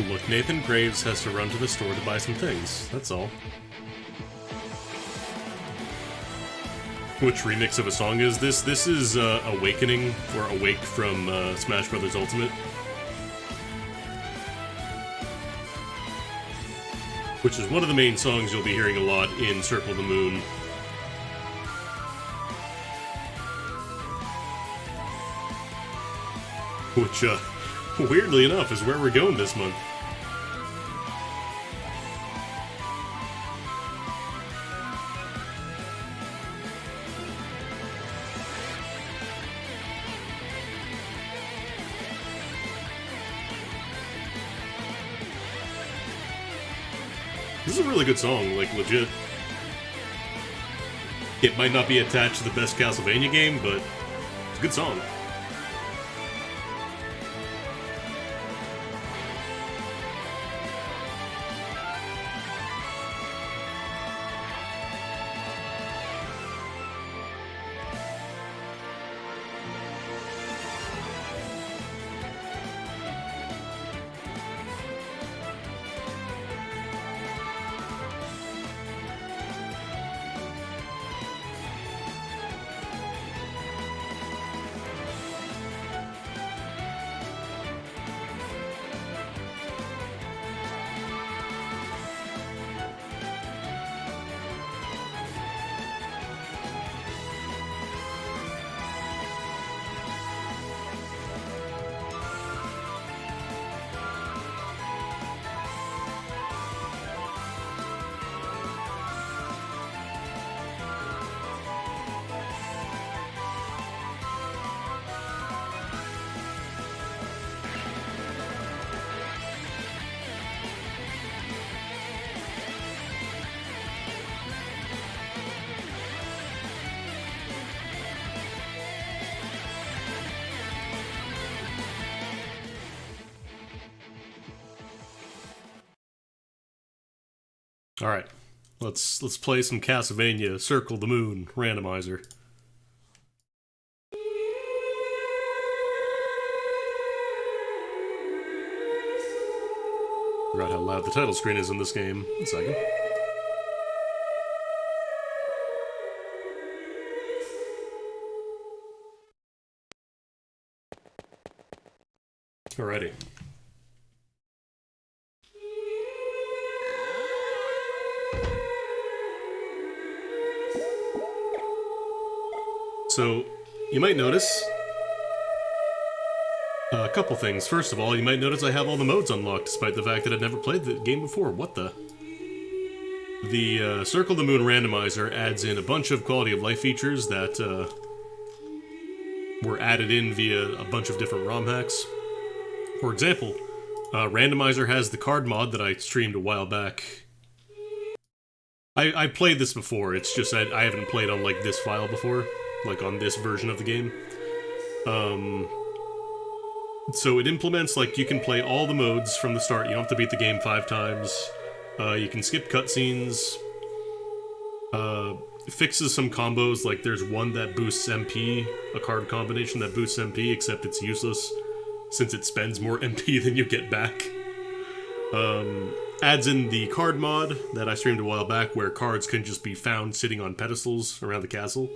look, Nathan Graves has to run to the store to buy some things. That's all. Which remix of a song is this? This is Awakening, or Awake from Smash Bros. Ultimate. Which is one of the main songs you'll be hearing a lot in Circle the Moon. Which, weirdly enough, is where we're going this month. This is a really good song, like, legit. It might not be attached to the best Castlevania game, but it's a good song. Alright, let's play some Castlevania Circle the Moon randomizer. Forgot how loud the title screen is in this game. A second. Alrighty. So, you might notice a couple things. First of all, you might notice I have all the modes unlocked, despite the fact that I'd never played the game before. What the? The Circle the Moon randomizer adds in a bunch of quality of life features that were added in via a bunch of different ROM hacks. For example, randomizer has the card mod that I streamed a while back. I played this before, it's just I haven't played on like this file before. Like on this version of the game. So it implements, like, you can play all the modes from the start. You don't have to beat the game 5 times. You can skip cutscenes. It fixes some combos, like there's one that boosts MP, a card combination that boosts MP, except it's useless, since it spends more MP than you get back. Adds in the card mod that I streamed a while back, where cards can just be found sitting on pedestals around the castle,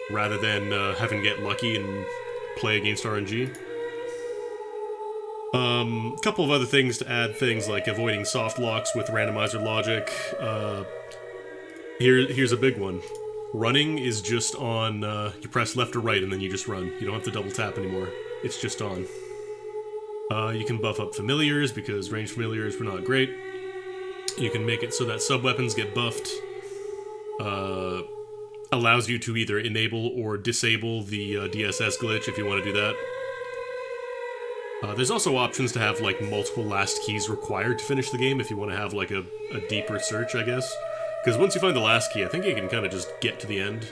rather than having to get lucky and play against RNG. A couple of other things to add, things like avoiding soft locks with randomizer logic. Here's a big one. Running is just on, you press left or right and then you just run. You don't have to double tap anymore. It's just on. You can buff up familiars, because ranged familiars were not great. You can make it so that sub-weapons get buffed. Allows you to either enable or disable the DSS glitch if you want to do that. There's also options to have like multiple last keys required to finish the game if you want to have like a deeper search, I guess. Because once you find the last key, I think you can kind of just get to the end.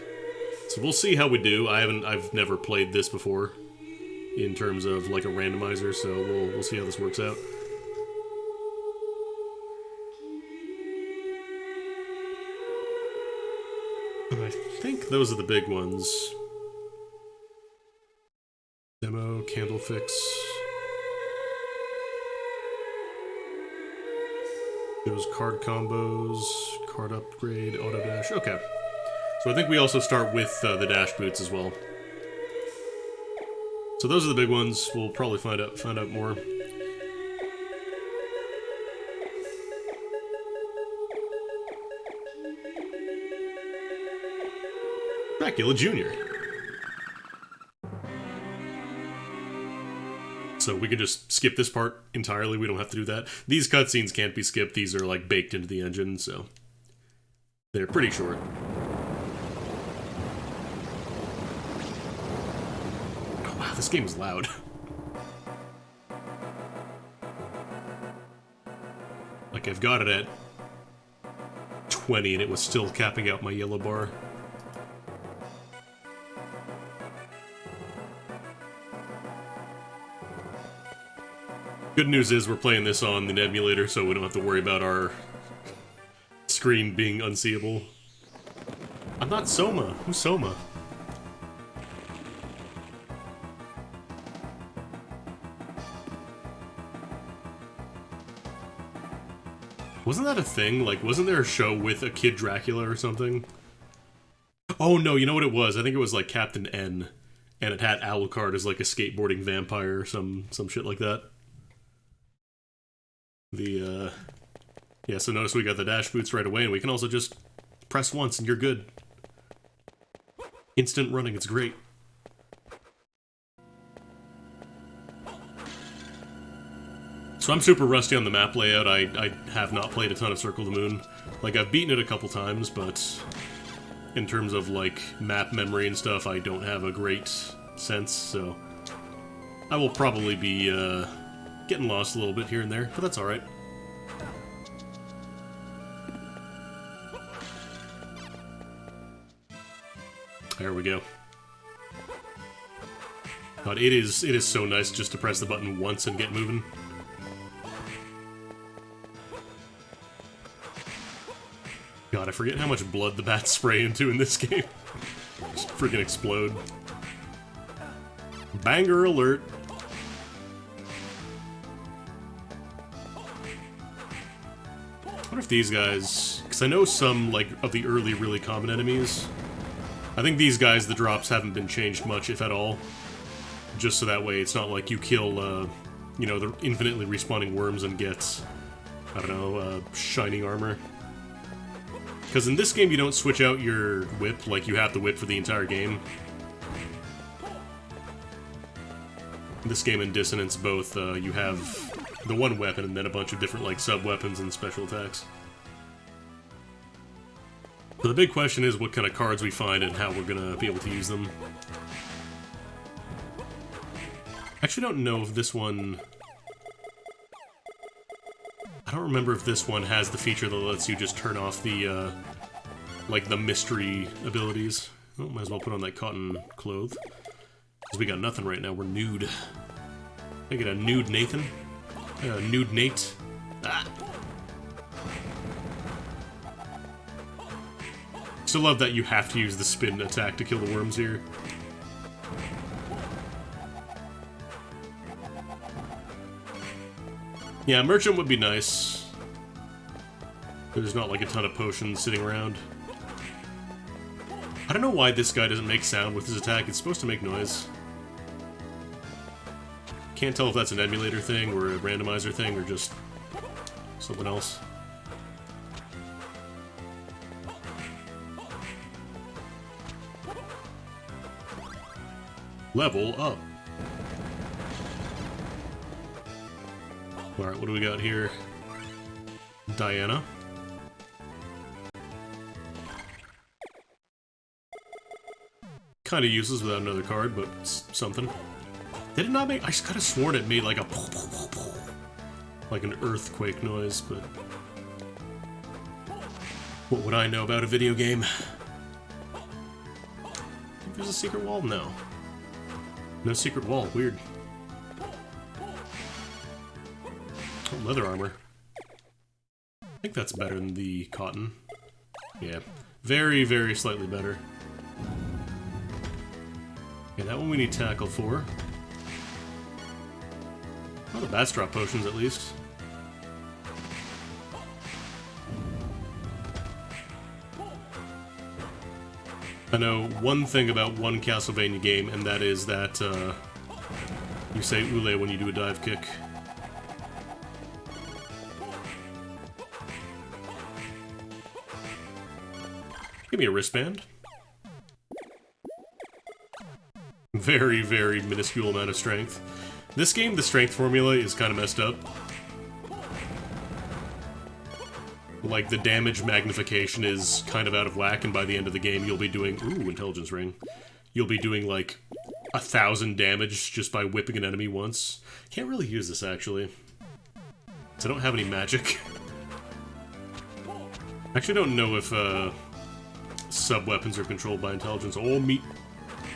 So we'll see how we do. I've never played this before in terms of like a randomizer, so we'll see how this works out. I think those are the big ones. Demo, candle fix. Those card combos, card upgrade, auto dash. Okay. So I think we also start with the dash boots as well. So those are the big ones. We'll probably find out more. Dracula Jr. So we could just skip this part entirely. We don't have to do that. These cutscenes can't be skipped. These are like baked into the engine, so they're pretty short. Oh wow, this game is loud. Like I've got it at 20 and it was still capping out my yellow bar. Good news is we're playing this on the emulator, so we don't have to worry about our screen being unseeable. I'm not Soma. Who's Soma? Wasn't that a thing? Like, wasn't there a show with a kid Dracula or something? Oh no, you know what it was? I think it was like Captain N, and it had Alucard as like a skateboarding vampire or some shit like that. Yeah, so notice we got the dash boots right away, and we can also just press once and you're good. Instant running, it's great. So I'm super rusty on the map layout. I have not played a ton of Circle the Moon. Like, I've beaten it a couple times, but in terms of, like, map memory and stuff, I don't have a great sense, so I will probably be, getting lost a little bit here and there, but that's alright. There we go. God, it is so nice just to press the button once and get moving. God, I forget how much blood the bats spray into in this game. Just freaking explode. Banger alert! I wonder if these guys... Because I know some, like, of the early really common enemies. I think these guys, the drops haven't been changed much, if at all. Just so that way it's not like you kill, you know, the infinitely respawning worms and get, I don't know, shining armor. Because in this game you don't switch out your whip, like you have the whip for the entire game. In this game and Dissonance both, you have the one weapon and then a bunch of different, like, sub-weapons and special attacks. So the big question is what kind of cards we find and how we're gonna be able to use them. I actually don't know if this one... I don't remember if this one has the feature that lets you just turn off the, like, the mystery abilities. Oh, might as well put on that cotton cloth. Because we got nothing right now, we're nude. I get a nude Nathan? Nude Nate? Ah! Still love that you have to use the spin attack to kill the worms here. Yeah, merchant would be nice. There's not like a ton of potions sitting around. I don't know why this guy doesn't make sound with his attack. It's supposed to make noise. Can't tell if that's an emulator thing or a randomizer thing or just something else. Level up. Alright, what do we got here? Diana. Kinda useless without another card, but something. Did it not make... I could have sworn it made like a... like an earthquake noise, but... what would I know about a video game? I think there's a secret wall? No. No secret wall. Weird. Oh, leather armor. I think that's better than the cotton. Yeah. Very, very slightly better. Okay, that one we need tackle for. Oh, the bats drop potions at least. I know one thing about one Castlevania game, and that is that you say "ule" when you do a dive kick. Give me a wristband. Very, very minuscule amount of strength. This game, the strength formula is kind of messed up. Like, the damage magnification is kind of out of whack, and by the end of the game you'll be doing... Ooh, intelligence ring. You'll be doing, like, 1,000 damage just by whipping an enemy once. Can't really use this, actually. So I don't have any magic. Actually, I don't know if, sub-weapons are controlled by intelligence. Oh, meat.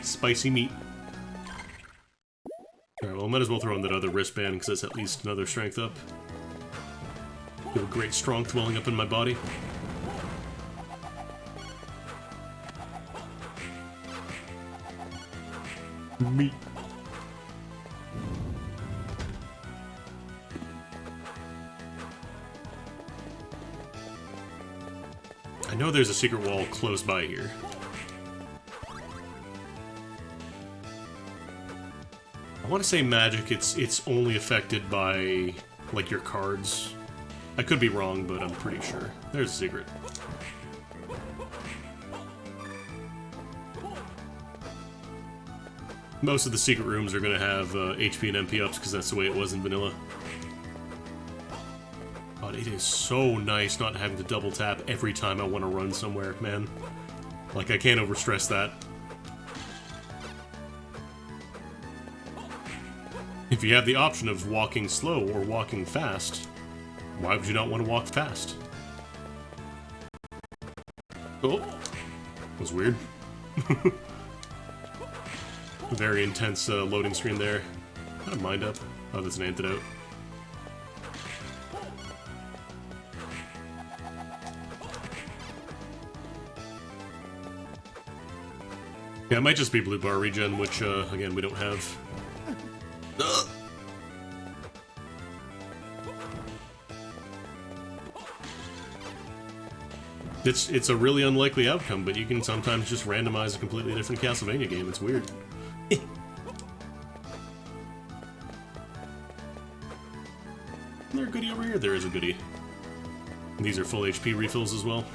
Spicy meat. Alright, well, I might as well throw in that other wristband, because that's at least another strength up. Feel great strength welling up in my body. Meat. I know there's a secret wall close by here. I want to say magic, it's only affected by, like, your cards. I could be wrong, but I'm pretty sure. There's a secret. Most of the secret rooms are going to have HP and MP ups, because that's the way it was in vanilla. God, it is so nice not having to double tap every time I want to run somewhere, man. Like, I can't overstress that. If you have the option of walking slow or walking fast, why would you not want to walk fast? Oh, that was weird. Very intense loading screen there. Got a mind up. Oh, that's an antidote. Yeah, it might just be blue bar regen, which, again, we don't have. It's a really unlikely outcome, but you can sometimes just randomize a completely different Castlevania game. It's weird. Is there a goodie over here? There is a goodie. And these are full HP refills as well.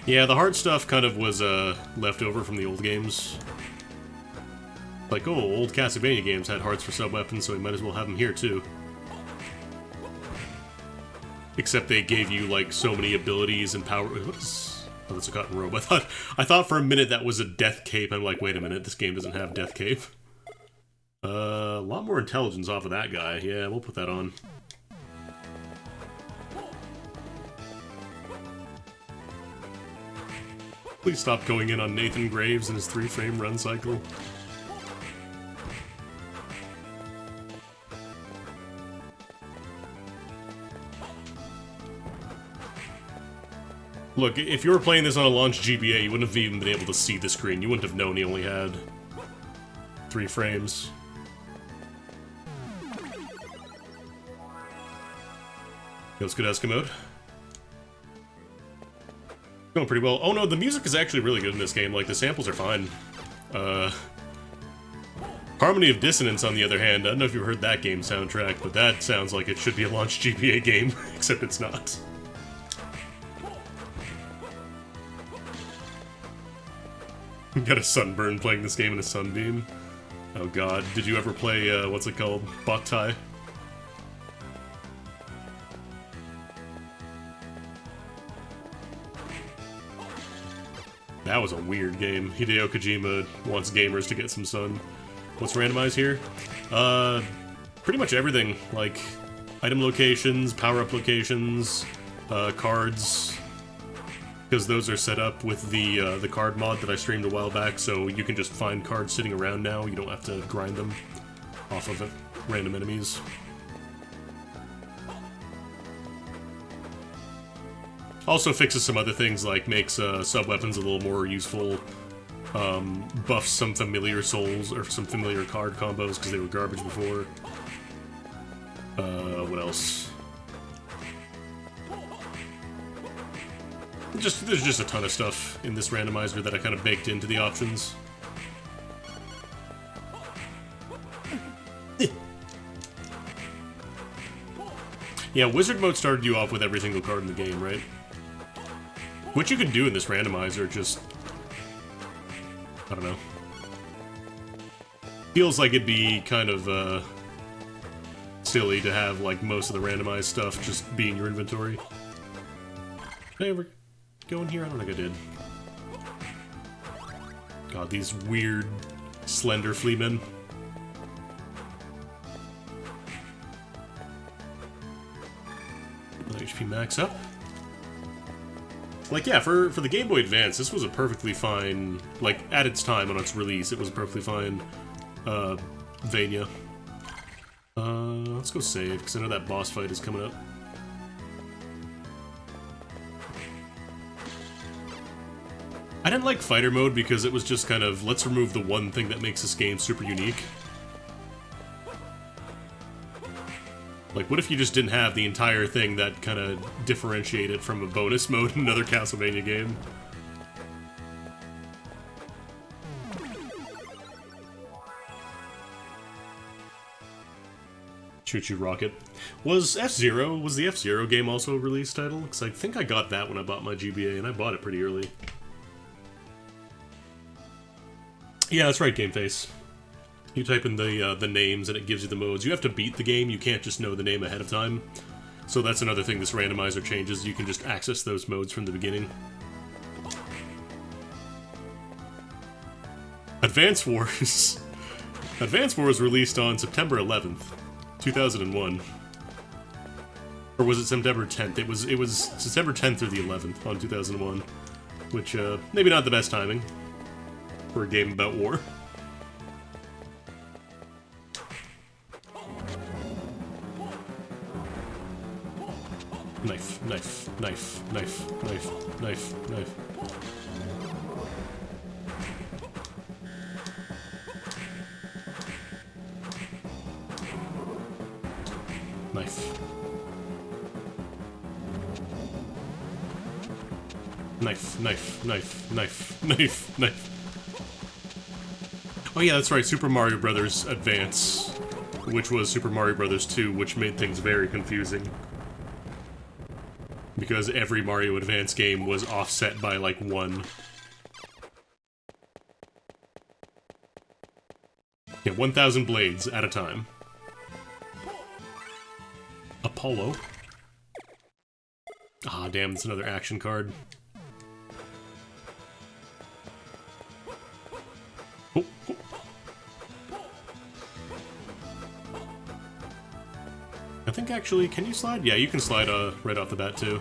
Yeah, the hard stuff kind of was left over from the old games. Like, oh, old Castlevania games had hearts for sub-weapons, so we might as well have them here too. Except they gave you, like, so many abilities and power... What is... Oh, that's a cotton robe. I thought for a minute that was a death cape. I'm like, wait a minute, this game doesn't have death cape. A lot more intelligence off of that guy. Yeah, we'll put that on. Please stop going in on Nathan Graves and his 3-frame run cycle. Look, if you were playing this on a launch GBA, you wouldn't have even been able to see the screen. You wouldn't have known he only had 3 frames. Let's go to mode. Going pretty well. Oh no, the music is actually really good in this game. Like, the samples are fine. Harmony of Dissonance, on the other hand, I don't know if you've heard that game soundtrack, but that sounds like it should be a launch GBA game, except it's not. Got a sunburn playing this game in a sunbeam. Oh god, did you ever play, what's it called? Boktai? That was a weird game. Hideo Kojima wants gamers to get some sun. What's randomized here? Pretty much everything. Like, item locations, power-up locations, cards. Because those are set up with the card mod that I streamed a while back, so you can just find cards sitting around now. You don't have to grind them off of random enemies. Also fixes some other things, like makes sub-weapons a little more useful, buffs some familiar souls, or some familiar card combos, because they were garbage before. What else? There's just a ton of stuff in this randomizer that I kind of baked into the options. Yeah, Wizard Mode started you off with every single card in the game, right? What you can do in this randomizer just... I don't know. Feels like it'd be kind of, silly to have, like, most of the randomized stuff just be in your inventory. Did I ever go in here? I don't think I did. God, these weird, slender fleamen. HP max up. Like, yeah, for the Game Boy Advance, this was a perfectly fine, like, at its time on its release, it was a perfectly fine, Vania. Let's go save, because I know that boss fight is coming up. I didn't like Fighter Mode because it was just kind of, let's remove the one thing that makes this game super unique. Like, what if you just didn't have the entire thing that kind of differentiated from a bonus mode in another Castlevania game? Choo-Choo Rocket. Was the F-Zero game also a release title? Because I think I got that when I bought my GBA, and I bought it pretty early. Yeah, that's right, Game Face. You type in the names and it gives you the modes. You have to beat the game, you can't just know the name ahead of time. So that's another thing this randomizer changes, you can just access those modes from the beginning. Advance Wars. Advance Wars released on September 11th, 2001. Or was it September 10th? It was September 10th or the 11th on 2001. Which, maybe not the best timing for a game about war. Knife, knife, knife, knife, knife, knife, knife. Knife. Knife, knife, knife, knife, knife, knife. Oh yeah, that's right, Super Mario Bros. Advance, which was Super Mario Bros. 2, which made things very confusing. Because every Mario Advance game was offset by, like, 1. Yeah, 1,000 blades at a time. Apollo. Ah, damn, it's another action card. Oh, oh. I think actually, can you slide? Yeah, you can slide right off the bat too.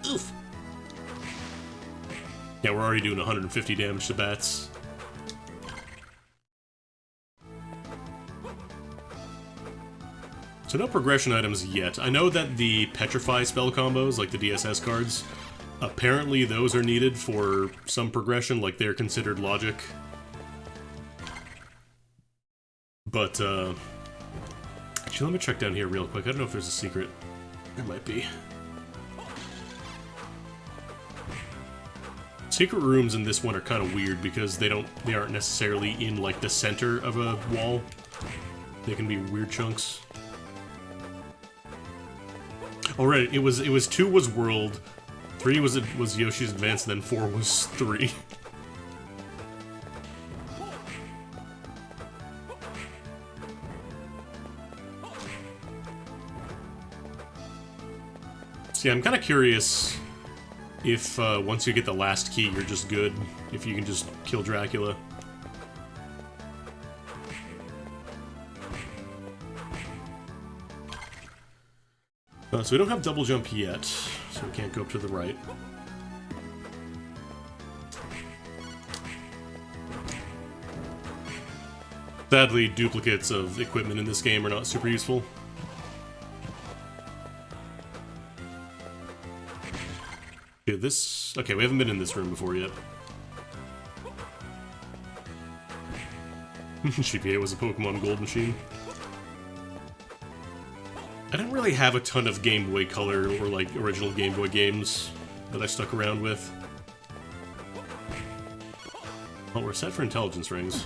Oof. Yeah, we're already doing 150 damage to bats. So no progression items yet. I know that the Petrify spell combos, like the DSS cards, apparently those are needed for some progression, like they're considered logic. But, actually, let me check down here real quick. I don't know if there's a secret. There might be. Secret rooms in this one are kind of weird because they aren't necessarily in, like, the center of a wall. They can be weird chunks. Oh, right, it was 2 was World, 3 was Yoshi's Advance, and then 4 was 3. See, I'm kind of curious if once you get the last key, you're just good, if you can just kill Dracula. So we don't have double jump yet, so we can't go up to the right. Sadly, duplicates of equipment in this game are not super useful. Okay, we haven't been in this room before yet. GPA was a Pokemon Gold machine. I didn't really have a ton of Game Boy Color or, like, original Game Boy games that I stuck around with. Oh, we're set for intelligence rings.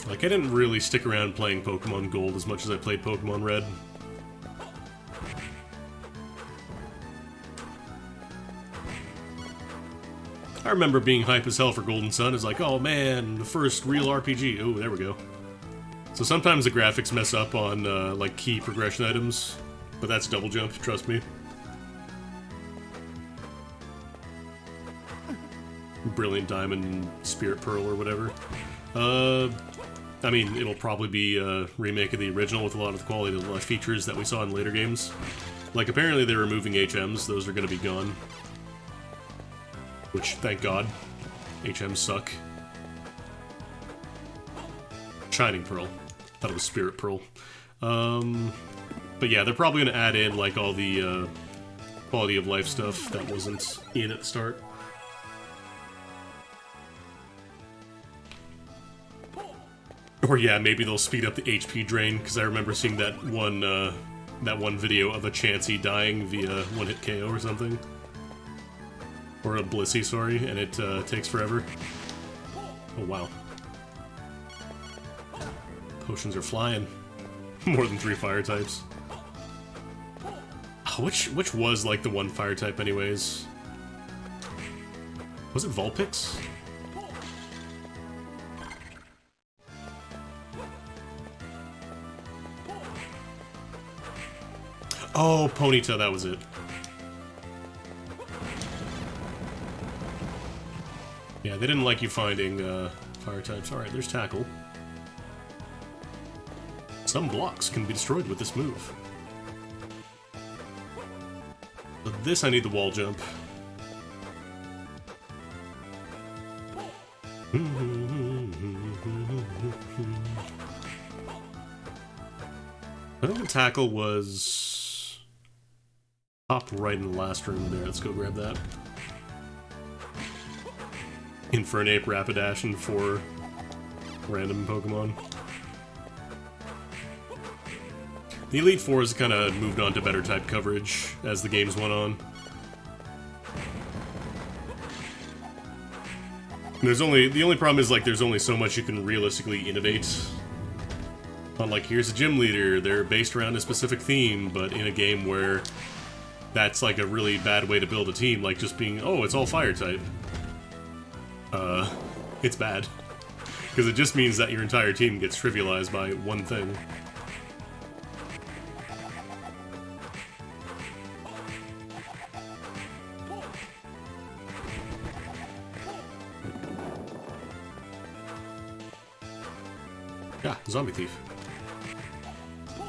Like, I didn't really stick around playing Pokemon Gold as much as I played Pokemon Red. I remember being hype as hell for Golden Sun. It's like, oh man, the first real RPG. Oh, there we go. So sometimes the graphics mess up on, like, key progression items, but that's double jump, trust me. Brilliant Diamond, Spirit Pearl, or whatever. I mean, it'll probably be a remake of the original with a lot of the quality of the features that we saw in later games. Like, apparently they're removing HMs, those are gonna be gone. Which, thank God. HMs suck. Shining Pearl. Thought it was Spirit Pearl. But yeah, they're probably gonna add in, like, all the, quality of life stuff that wasn't in at the start. Or yeah, maybe they'll speed up the HP drain, because I remember seeing that one video of a Chansey dying via one-hit KO or something. Or a Blissey, sorry, and it takes forever. Oh wow. Potions are flying. More than 3 fire types. Oh, which was like the one fire type anyways? Was it Vulpix? Oh, Ponyta, that was it. Yeah, they didn't like you finding fire types. Alright, there's Tackle. Some blocks can be destroyed with this move. But this I need the wall jump. I think the Tackle was top right in the last room there. Let's go grab that. Infernape, Rapidash, and 4 random Pokemon. The Elite Four has kind of moved on to better type coverage as the games went on. The only problem is, like, there's only so much you can realistically innovate. On, like, here's a gym leader, they're based around a specific theme, but in a game where that's, like, a really bad way to build a team, like just being, oh, it's all fire type. It's bad. Because it just means that your entire team gets trivialized by one thing. Yeah, Zombie Thief.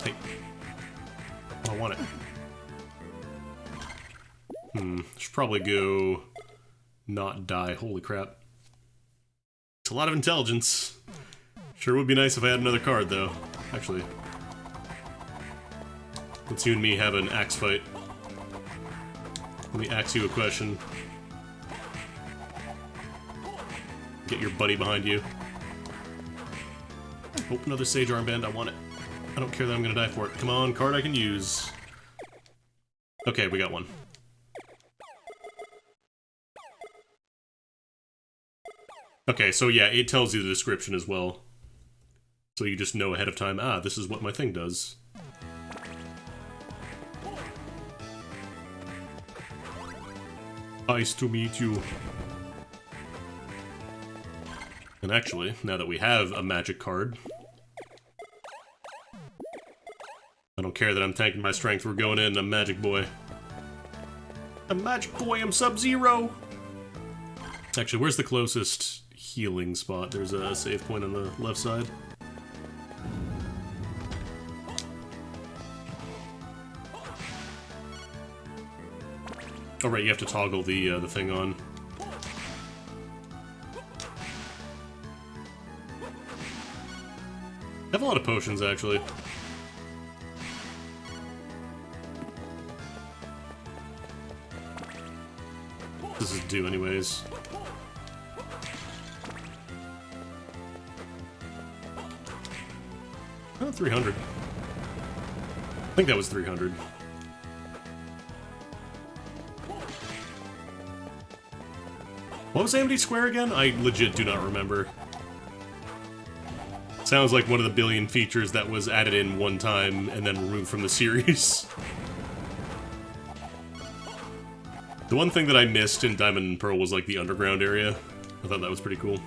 Hey. I want it. Should probably go not die. Holy crap. It's a lot of intelligence. Sure would be nice if I had another card, though. Actually. Let's you and me have an axe fight. Let me ask you a question. Get your buddy behind you. Oh, another Sage Armband. I want it. I don't care that I'm gonna die for it. Come on, card I can use. Okay, we got one. Okay, so yeah, it tells you the description as well. So you just know ahead of time, ah, this is what my thing does. Nice to meet you. And actually, now that we have a magic card, I don't care that I'm tanking my strength, we're going in, I'm Magic Boy. I'm Magic Boy, I'm Sub-Zero! Actually, where's the closest healing spot? There's a save point on the left side. Oh right, you have to toggle the thing on. I have a lot of potions, actually. This is due anyways. Oh, 300. I think that was 300. What was AMD Square again? I legit do not remember. Sounds like one of the billion features that was added in one time and then removed from the series. The one thing that I missed in Diamond and Pearl was like the underground area. I thought that was pretty cool.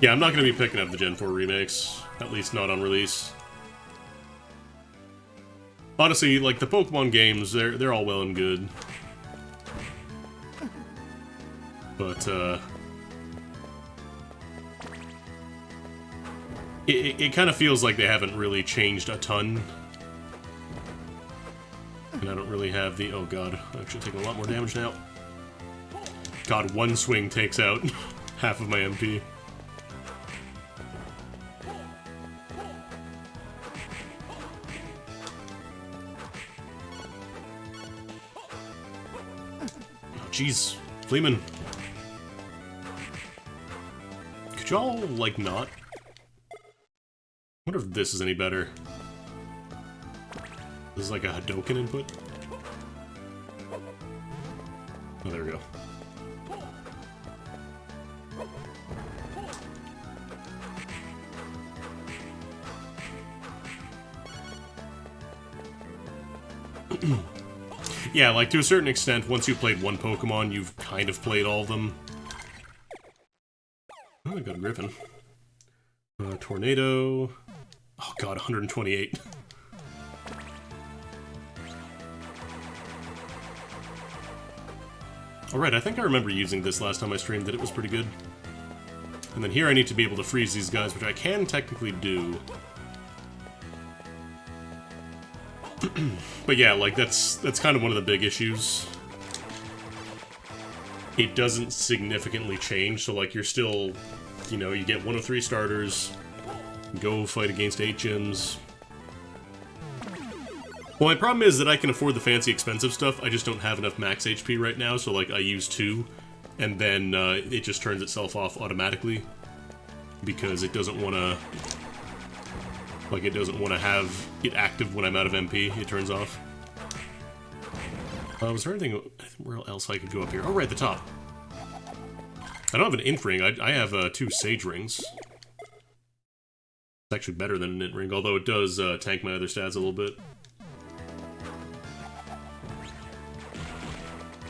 Yeah, I'm not going to be picking up the Gen 4 remakes, at least not on release. Honestly, like the Pokemon games, they're all well and good. But it kind of feels like they haven't really changed a ton. And I don't really have the... Oh god, I'm actually taking a lot more damage now. God, one swing takes out half of my MP. Jeez, Fleeman. Could y'all, like, not? I wonder if this is any better. This is like a Hadoken input? Oh, there we go. Yeah, like, to a certain extent, once you've played one Pokemon, you've kind of played all of them. Oh, I got a Griffin. Tornado... Oh god, 128. Alright, I think I remember using this last time I streamed, that it was pretty good. And then here I need to be able to freeze these guys, which I can technically do. But yeah, like, that's kind of one of the big issues. It doesn't significantly change, so, like, you're still, you know, you get 1 of 3 starters, go fight against 8 gyms. Well, my problem is that I can afford the fancy expensive stuff, I just don't have enough max HP right now, so, like, I use 2, and then it just turns itself off automatically, because it doesn't want to... Like, it doesn't want to have it active when I'm out of MP. It turns off. Was there anything where else I could go up here? Oh, right at the top. I don't have an Int Ring. I have 2 Sage Rings. It's actually better than an Int Ring, although it does tank my other stats a little bit.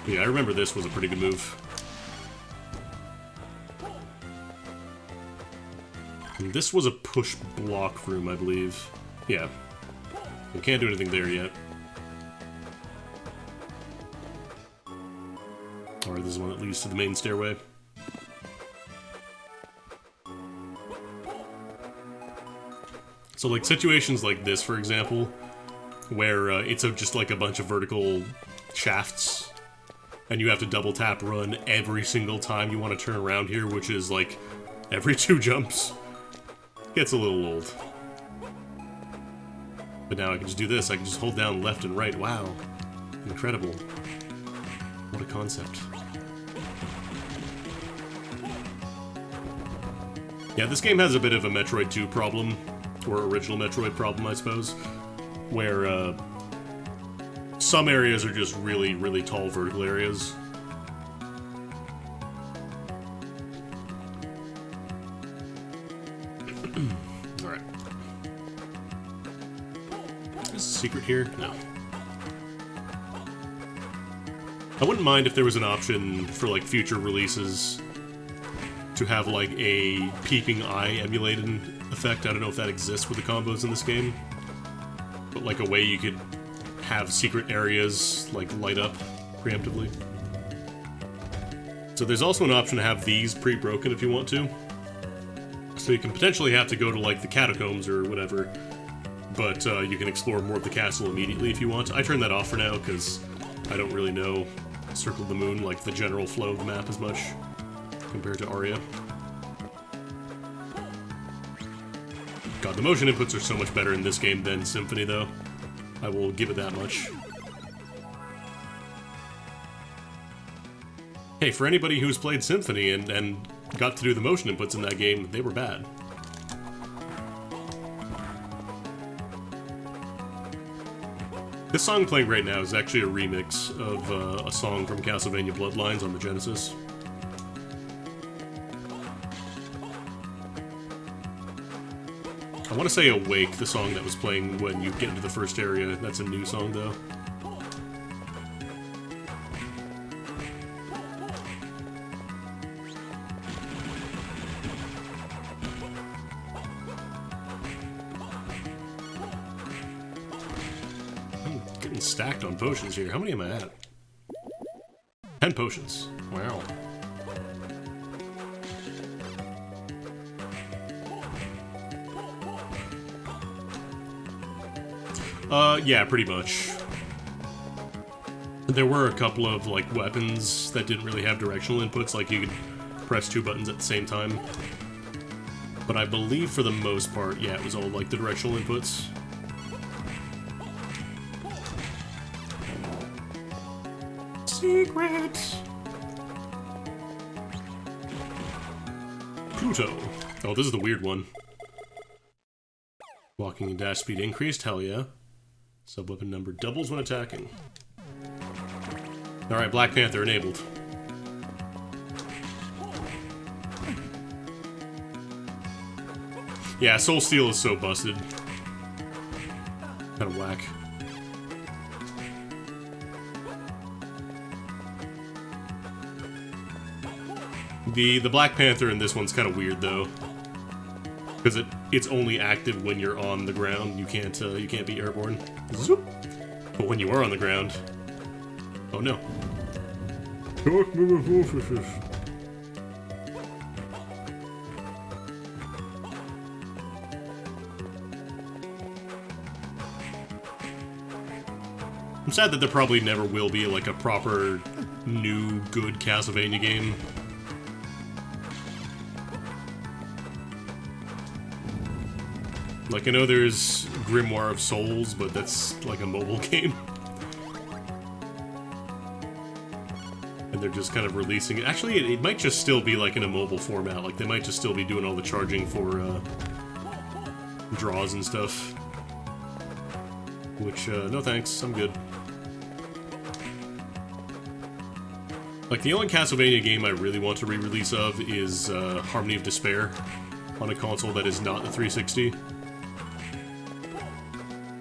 Yeah, I remember this was a pretty good move. And this was a push block room, I believe. Yeah. We can't do anything there yet. Alright, this is one that leads to the main stairway. So, like, situations like this, for example, where it's just like a bunch of vertical shafts, and you have to double tap run every single time you want to turn around here, which is, like, every 2 jumps. Gets a little old. But now I can just do this, I can just hold down left and right. Wow. Incredible. What a concept. Yeah, this game has a bit of a Metroid 2 problem, or original Metroid problem, I suppose, where some areas are just really, really tall vertical areas. Alright. Is a secret here? No. I wouldn't mind if there was an option for, like, future releases to have, like, a peeping eye emulated effect. I don't know if that exists with the combos in this game. But, like, a way you could have secret areas, like, light up preemptively. So there's also an option to have these pre-broken if you want to. So you can potentially have to go to, like, the catacombs or whatever, but you can explore more of the castle immediately if you want. I turn that off for now, because I don't really know Circle of the Moon, like, the general flow of the map as much, compared to Aria. God, the motion inputs are so much better in this game than Symphony, though. I will give it that much. Hey, for anybody who's played Symphony and got to do the motion inputs in that game, they were bad. This song playing right now is actually a remix of a song from Castlevania Bloodlines on the Genesis. I want to say Awake, the song that was playing when you get into the first area. That's a new song, though. I'm getting stacked on potions here. How many am I at? 10 potions. Wow. Yeah, pretty much. There were a couple of, like, weapons that didn't really have directional inputs, like you could press 2 buttons at the same time. But I believe for the most part, yeah, it was all, like, the directional inputs. Secret! Pluto. Oh, this is the weird one. Walking and dash speed increased, hell yeah. Sub-weapon number doubles when attacking. Alright, Black Panther enabled. Yeah, Soul Steel is so busted. Kinda whack. The Black Panther in this one's kinda weird though. Because it's only active when you're on the ground. You can't be airborne. Zoop. But when you are on the ground, oh no! I'm sad that there probably never will be like a proper new good Castlevania game. Like, I know there's Grimoire of Souls, but that's like a mobile game. And they're just kind of releasing it. Actually, it might just still be like in a mobile format. Like, they might just still be doing all the charging for draws and stuff. Which, no thanks, I'm good. Like, the only Castlevania game I really want a re-release of is Harmony of Despair on a console that is not the 360.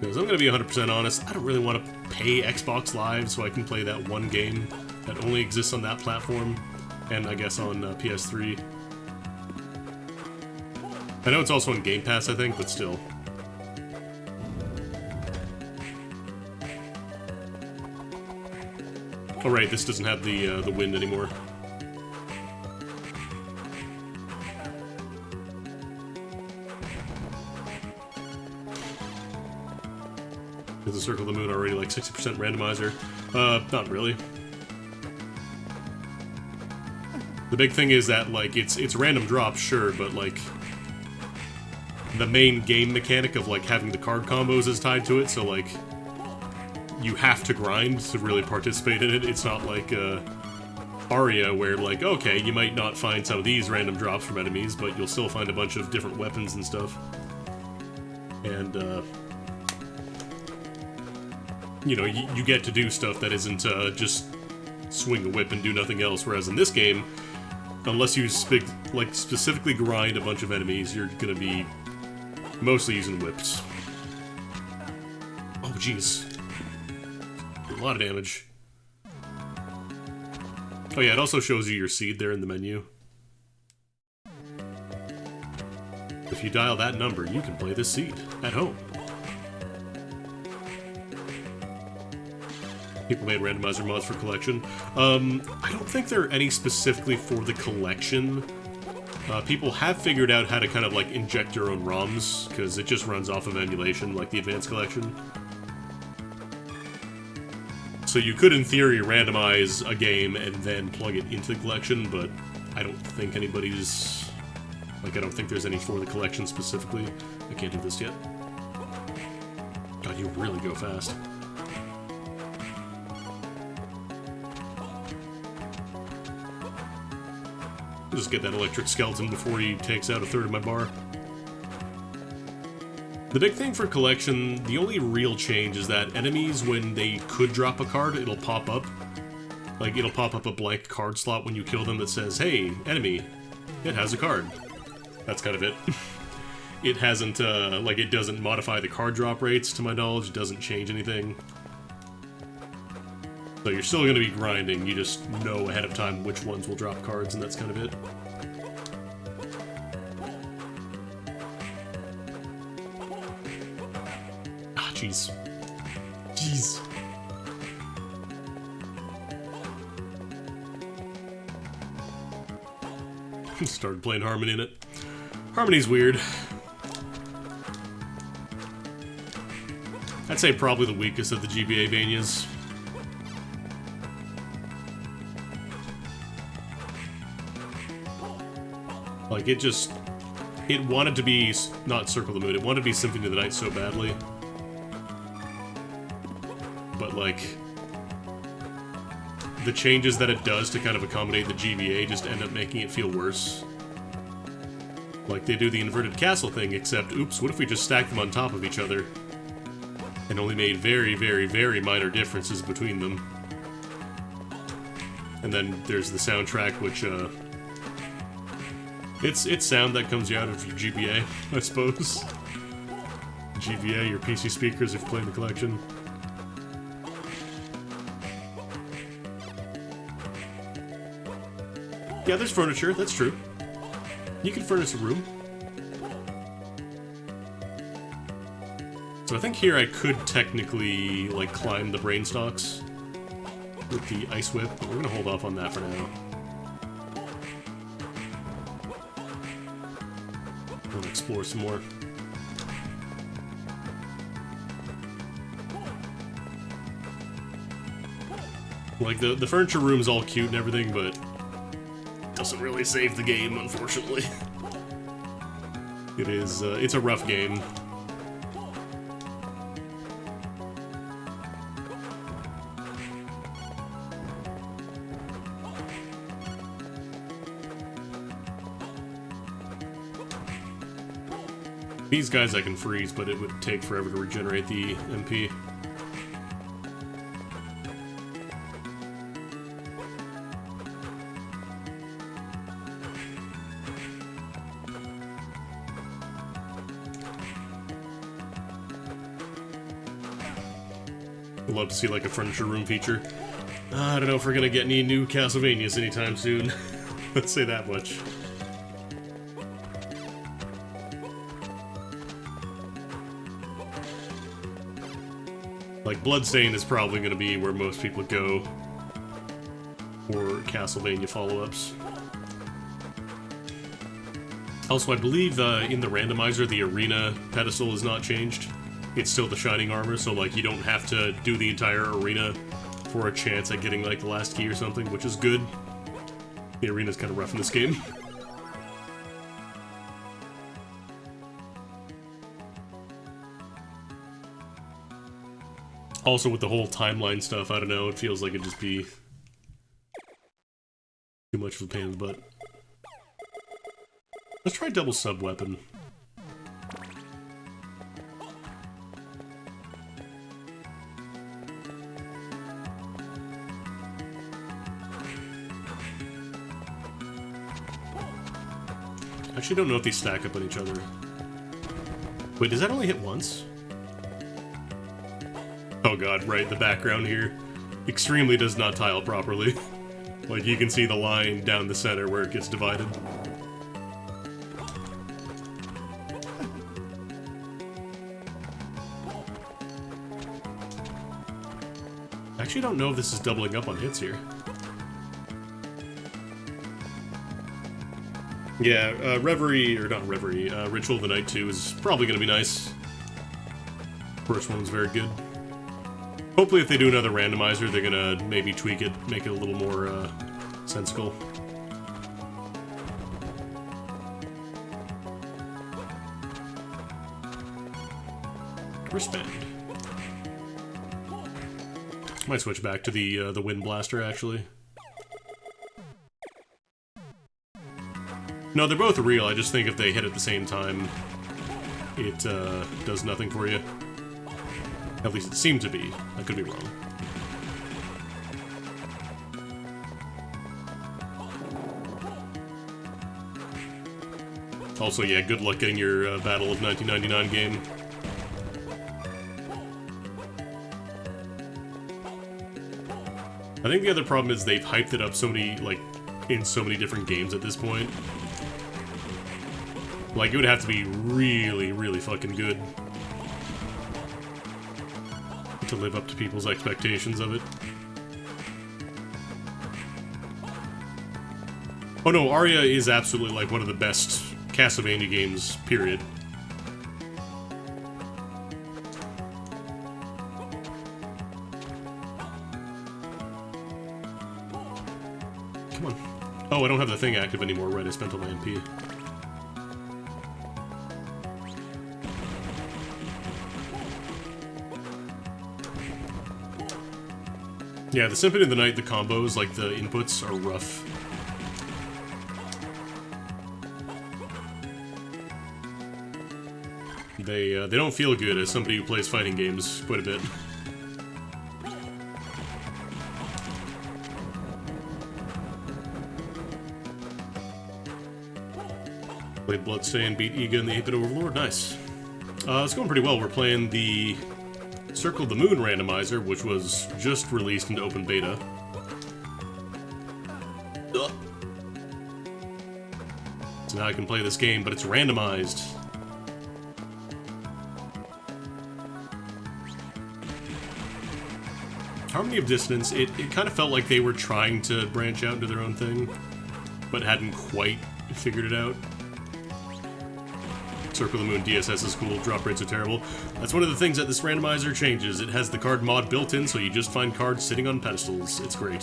Because I'm going to be 100% honest, I don't really want to pay Xbox Live so I can play that one game that only exists on that platform, and I guess on PS3. I know it's also on Game Pass, I think, but still. Oh right, this doesn't have the wind anymore. Is the Circle of the Moon already like 60% randomizer? Not really. The big thing is that, like, it's random drops, sure, but, like, the main game mechanic of, like, having the card combos is tied to it, so, like, you have to grind to really participate in it. It's not like, Aria, where, like, okay, you might not find some of these random drops from enemies, but you'll still find a bunch of different weapons and stuff. And, you know, you get to do stuff that isn't, just swing a whip and do nothing else, whereas in this game, unless you specifically grind a bunch of enemies, you're gonna be mostly using whips. Oh, jeez. A lot of damage. Oh yeah, it also shows you your seed there in the menu. If you dial that number, you can play this seed at home. People made randomizer mods for collection. I don't think there are any specifically for the collection. People have figured out how to kind of like inject your own ROMs, because it just runs off of emulation, like the Advanced Collection. So you could, in theory, randomize a game and then plug it into the collection, but I don't think anybody's... Like, I don't think there's any for the collection specifically. I can't do this yet. God, you really go fast. Just get that electric skeleton before he takes out a third of my bar. The big thing for collection, the only real change is that enemies, when they could drop a card, it'll pop up. Like, it'll pop up a blank card slot when you kill them that says, hey, enemy, it has a card. That's kind of it. It hasn't, like, it doesn't modify the card drop rates, to my knowledge. It doesn't change anything. So you're still going to be grinding, you just know ahead of time which ones will drop cards, and that's kind of it. Ah, jeez. Jeez. Started playing Harmony in it. Harmony's weird. I'd say probably the weakest of the GBA Vanias. Like, it wanted to be, not Circle the Moon, it wanted to be Symphony of the Night so badly. But, like, the changes that it does to kind of accommodate the GBA just end up making it feel worse. Like, they do the inverted castle thing, except, oops, what if we just stack them on top of each other? And only made very, very, very minor differences between them. And then there's the soundtrack, which, It's sound that comes you out of your GBA, I suppose. GBA, your PC speakers if you play the collection. Yeah, there's furniture, that's true. You can furnish a room. So I think here I could technically, like, climb the brain stalks with the ice whip, but we're gonna hold off on that for now. We'll explore some more. Like, the furniture room's all cute and everything, but doesn't really save the game, unfortunately. It is, it's a rough game. These guys I can freeze, but it would take forever to regenerate the MP. I'd love to see, like, a furniture room feature. I don't know if we're gonna get any new Castlevanias anytime soon. Let's say that much. Like, Bloodstained is probably going to be where most people go for Castlevania follow-ups. Also, I believe in the randomizer, the arena pedestal is not changed. It's still the shining armor, so, like, you don't have to do the entire arena for a chance at getting, like, the last key or something, which is good. The arena's kind of rough in this game. Also, with the whole timeline stuff, I don't know, it feels like it'd just be too much of a pain in the butt. Let's try double sub-weapon. I actually don't know if these stack up on each other. Wait, does that only hit once? Oh god, right, the background here extremely does not tile properly. Like, you can see the line down the center where it gets divided. I actually don't know if this is doubling up on hits here. Yeah, Reverie, or not Reverie, Ritual of the Night 2 is probably going to be nice. First one was very good. Hopefully if they do another randomizer, they're gonna maybe tweak it, make it a little more, sensical. Wristband. Might switch back to the Wind Blaster, actually. No, they're both real. I just think if they hit at the same time, it does nothing for you. At least it seemed to be. I could be wrong. Also, yeah, good luck getting your Battle of 1999 game. I think the other problem is they've hyped it up so many, like, in so many different games at this point. Like, it would have to be really, really fucking good to live up to people's expectations of it. Oh no, Aria is absolutely, like, one of the best Castlevania games, period. Come on. Oh, I don't have the thing active anymore, right? I spent all my MP. Yeah, the Symphony of the Night, the combos, like, the inputs are rough. They don't feel good as somebody who plays fighting games quite a bit. Played Bloodstain, beat Iga and the 8-Bit Overlord, nice. It's going pretty well. We're playing the Circle of the Moon randomizer, which was just released into open beta. Ugh. So now I can play this game, but it's randomized. Harmony of Dissonance, it kind of felt like they were trying to branch out into their own thing, but hadn't quite figured it out. Circle of the Moon DSS is cool, drop rates are terrible. That's one of the things that this randomizer changes. It has the card mod built in, so you just find cards sitting on pedestals. It's great.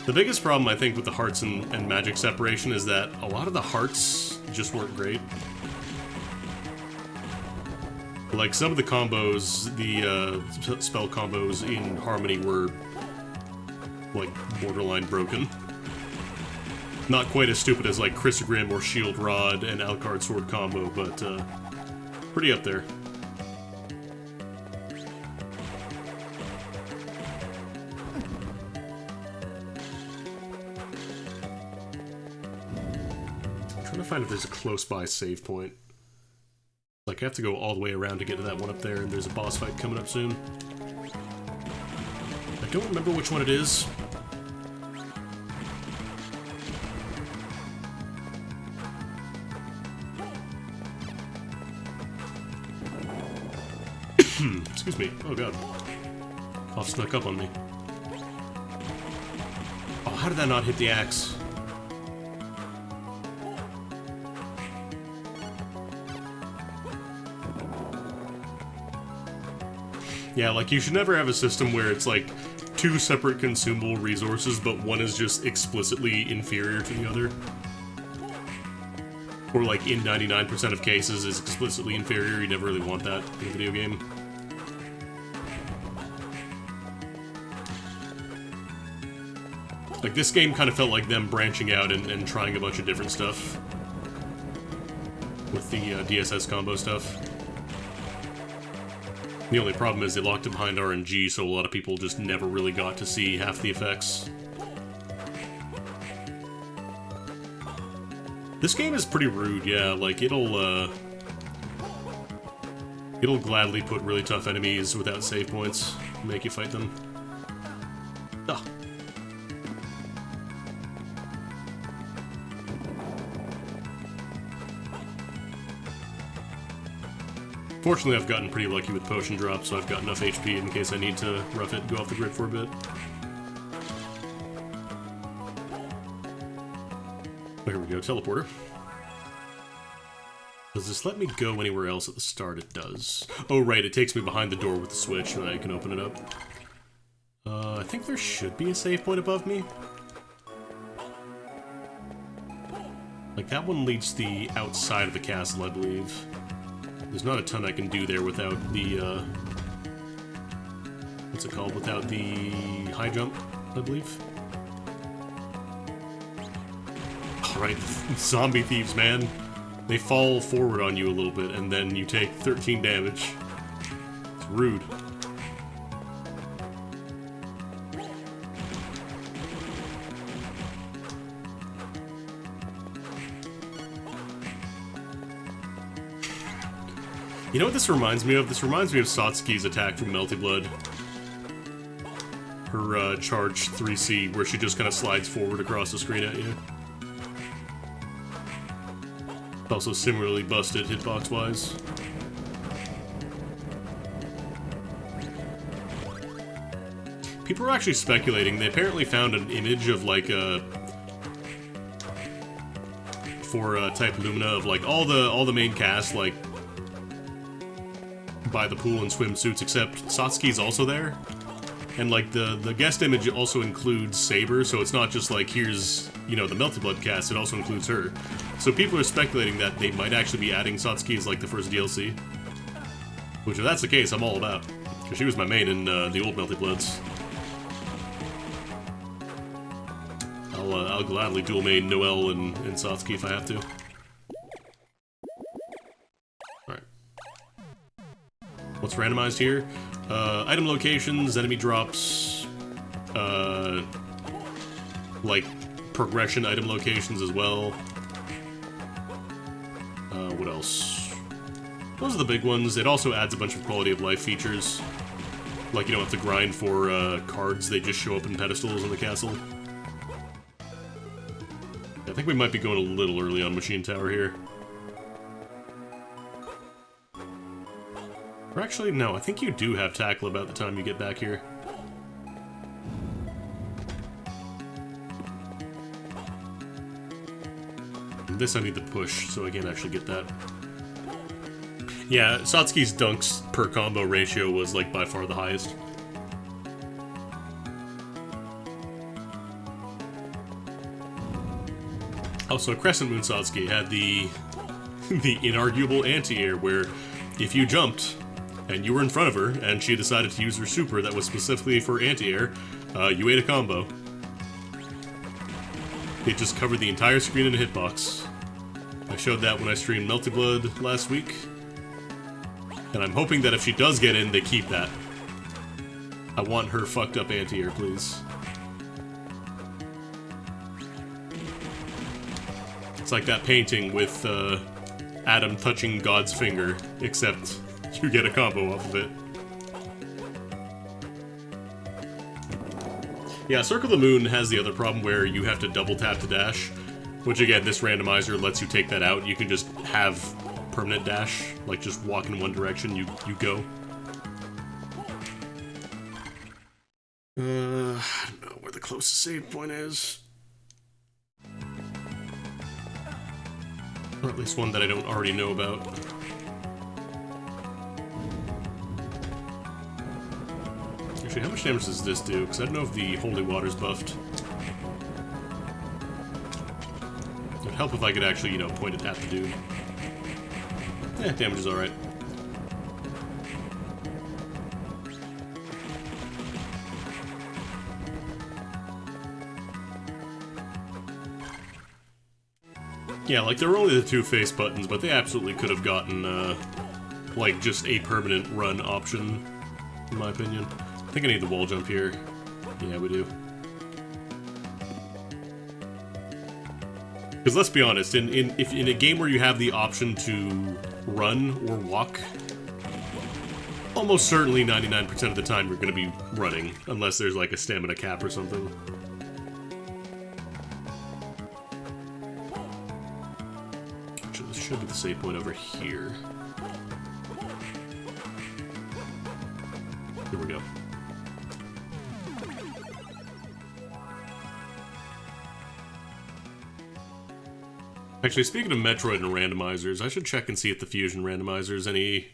The biggest problem, I think, with the hearts and magic separation is that a lot of the hearts just weren't great. Like, some of the combos, the spell combos in Harmony were, like, borderline broken. Not quite as stupid as, like, Chrysogrim or Shield Rod and Alucard Sword combo, but, pretty up there. I'm trying to find if there's a close-by save point. Like, I have to go all the way around to get to that one up there, and there's a boss fight coming up soon. I don't remember which one it is. Excuse me. Oh god. Cough snuck up on me. Oh, how did that not hit the axe? Yeah, like, you should never have a system where it's, like, two separate consumable resources, but one is just explicitly inferior to the other. Or, like, in 99% of cases is explicitly inferior. You never really want that in a video game. Like, this game kind of felt like them branching out and trying a bunch of different stuff. With the DSS combo stuff. The only problem is they locked it behind RNG, so a lot of people just never really got to see half the effects. This game is pretty rude, yeah, like, it'll gladly put really tough enemies without save points, make you fight them. Ah. Fortunately, I've gotten pretty lucky with potion drop, so I've got enough HP in case I need to rough it and go off the grid for a bit. Here we go, teleporter. Does this let me go anywhere else at the start? It does. Oh, right, it takes me behind the door with the switch, and I can open it up. I think there should be a save point above me. Like, that one leads to the outside of the castle, I believe. There's not a ton I can do there without the what's it called, without the high jump, I believe. Alright, zombie thieves, man. They fall forward on you a little bit, and then you take 13 damage. It's rude. You know what this reminds me of? This reminds me of Satsuki's attack from Melty Blood. Her charge 3C, where she just kind of slides forward across the screen at you. Also similarly busted hitbox-wise. People are actually speculating. They apparently found an image of like a for Type Lumina of like all the main cast like by the pool in swimsuits, except Satsuki's also there. And like the guest image also includes Saber, so it's not just like here's, you know, the Melty Blood cast, it also includes her. So people are speculating that they might actually be adding Satsuki as like the first DLC. Which if that's the case, I'm all about. Because she was my main in the old Melty Bloods. I'll gladly dual main Noelle and Satsuki if I have to. Alright. What's randomized here? Item locations, enemy drops, like progression item locations as well. What else? Those are the big ones. It also adds a bunch of quality of life features. Like you don't have to grind for cards, they just show up in pedestals in the castle. I think we might be going a little early on Machine Tower here. Or actually, no, I think you do have tackle about the time you get back here. This I need to push, so I can't actually get that. Yeah, Satsuki's dunks per combo ratio was, like, by far the highest. Also, Crescent Moon Satsuki had the inarguable anti-air, where if you jumped, and you were in front of her, and she decided to use her super that was specifically for anti-air, you ate a combo. It just covered the entire screen in a hitbox. I showed that when I streamed Melty Blood last week. And I'm hoping that if she does get in, they keep that. I want her fucked up anti-air, please. It's like that painting with Adam touching God's finger, except you get a combo off of it. Yeah, Circle the Moon has the other problem where you have to double tap to dash, which again, this randomizer lets you take that out. You can just have permanent dash, like just walk in one direction, you go. I don't know where the closest save point is. Or at least one that I don't already know about. Actually, how much damage does this do? Because I don't know if the Holy Water's buffed. It'd help if I could actually, you know, point it at the dude. Eh, damage is alright. Yeah, like, there were only the two face buttons, but they absolutely could have gotten, like, just a permanent run option, in my opinion. I think I need the wall jump here. Yeah, we do. Because let's be honest, in a game where you have the option to run or walk, almost certainly 99% of the time you're going to be running, unless there's like a stamina cap or something. Actually, this should be the save point over here. Here we go. Actually, speaking of Metroid and randomizers, I should check and see if the Fusion randomizer's any...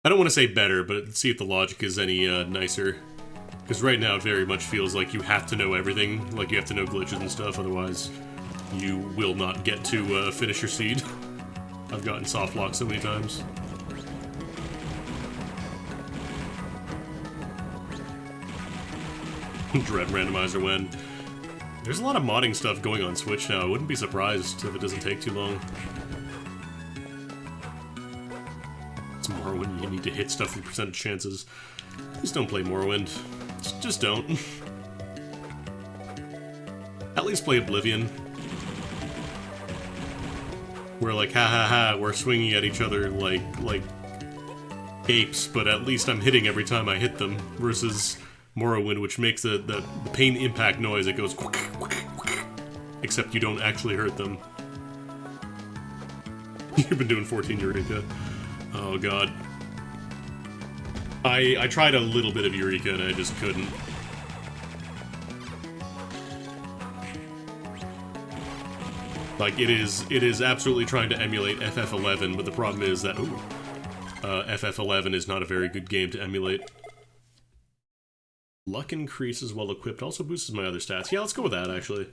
I don't want to say better, but see if the logic is any nicer. Because right now it very much feels like you have to know everything, like you have to know glitches and stuff, otherwise you will not get to finish your seed. I've gotten soft locked so many times. Dread randomizer when. There's a lot of modding stuff going on Switch now. I wouldn't be surprised if it doesn't take too long. It's Morrowind, you need to hit stuff with percentage chances. Please don't play Morrowind. Just don't. At least play Oblivion. We're like, ha ha ha, we're swinging at each other like apes, but at least I'm hitting every time I hit them, versus Morrowind, which makes the pain impact noise. It goes quack, quack, quack, except you don't actually hurt them. You've been doing 14 Eureka. Oh god. I tried a little bit of Eureka and I just couldn't. Like, it is absolutely trying to emulate FF11, but the problem is that, FF11 is not a very good game to emulate. Luck increases while equipped, also boosts my other stats. Yeah, let's go with that, actually.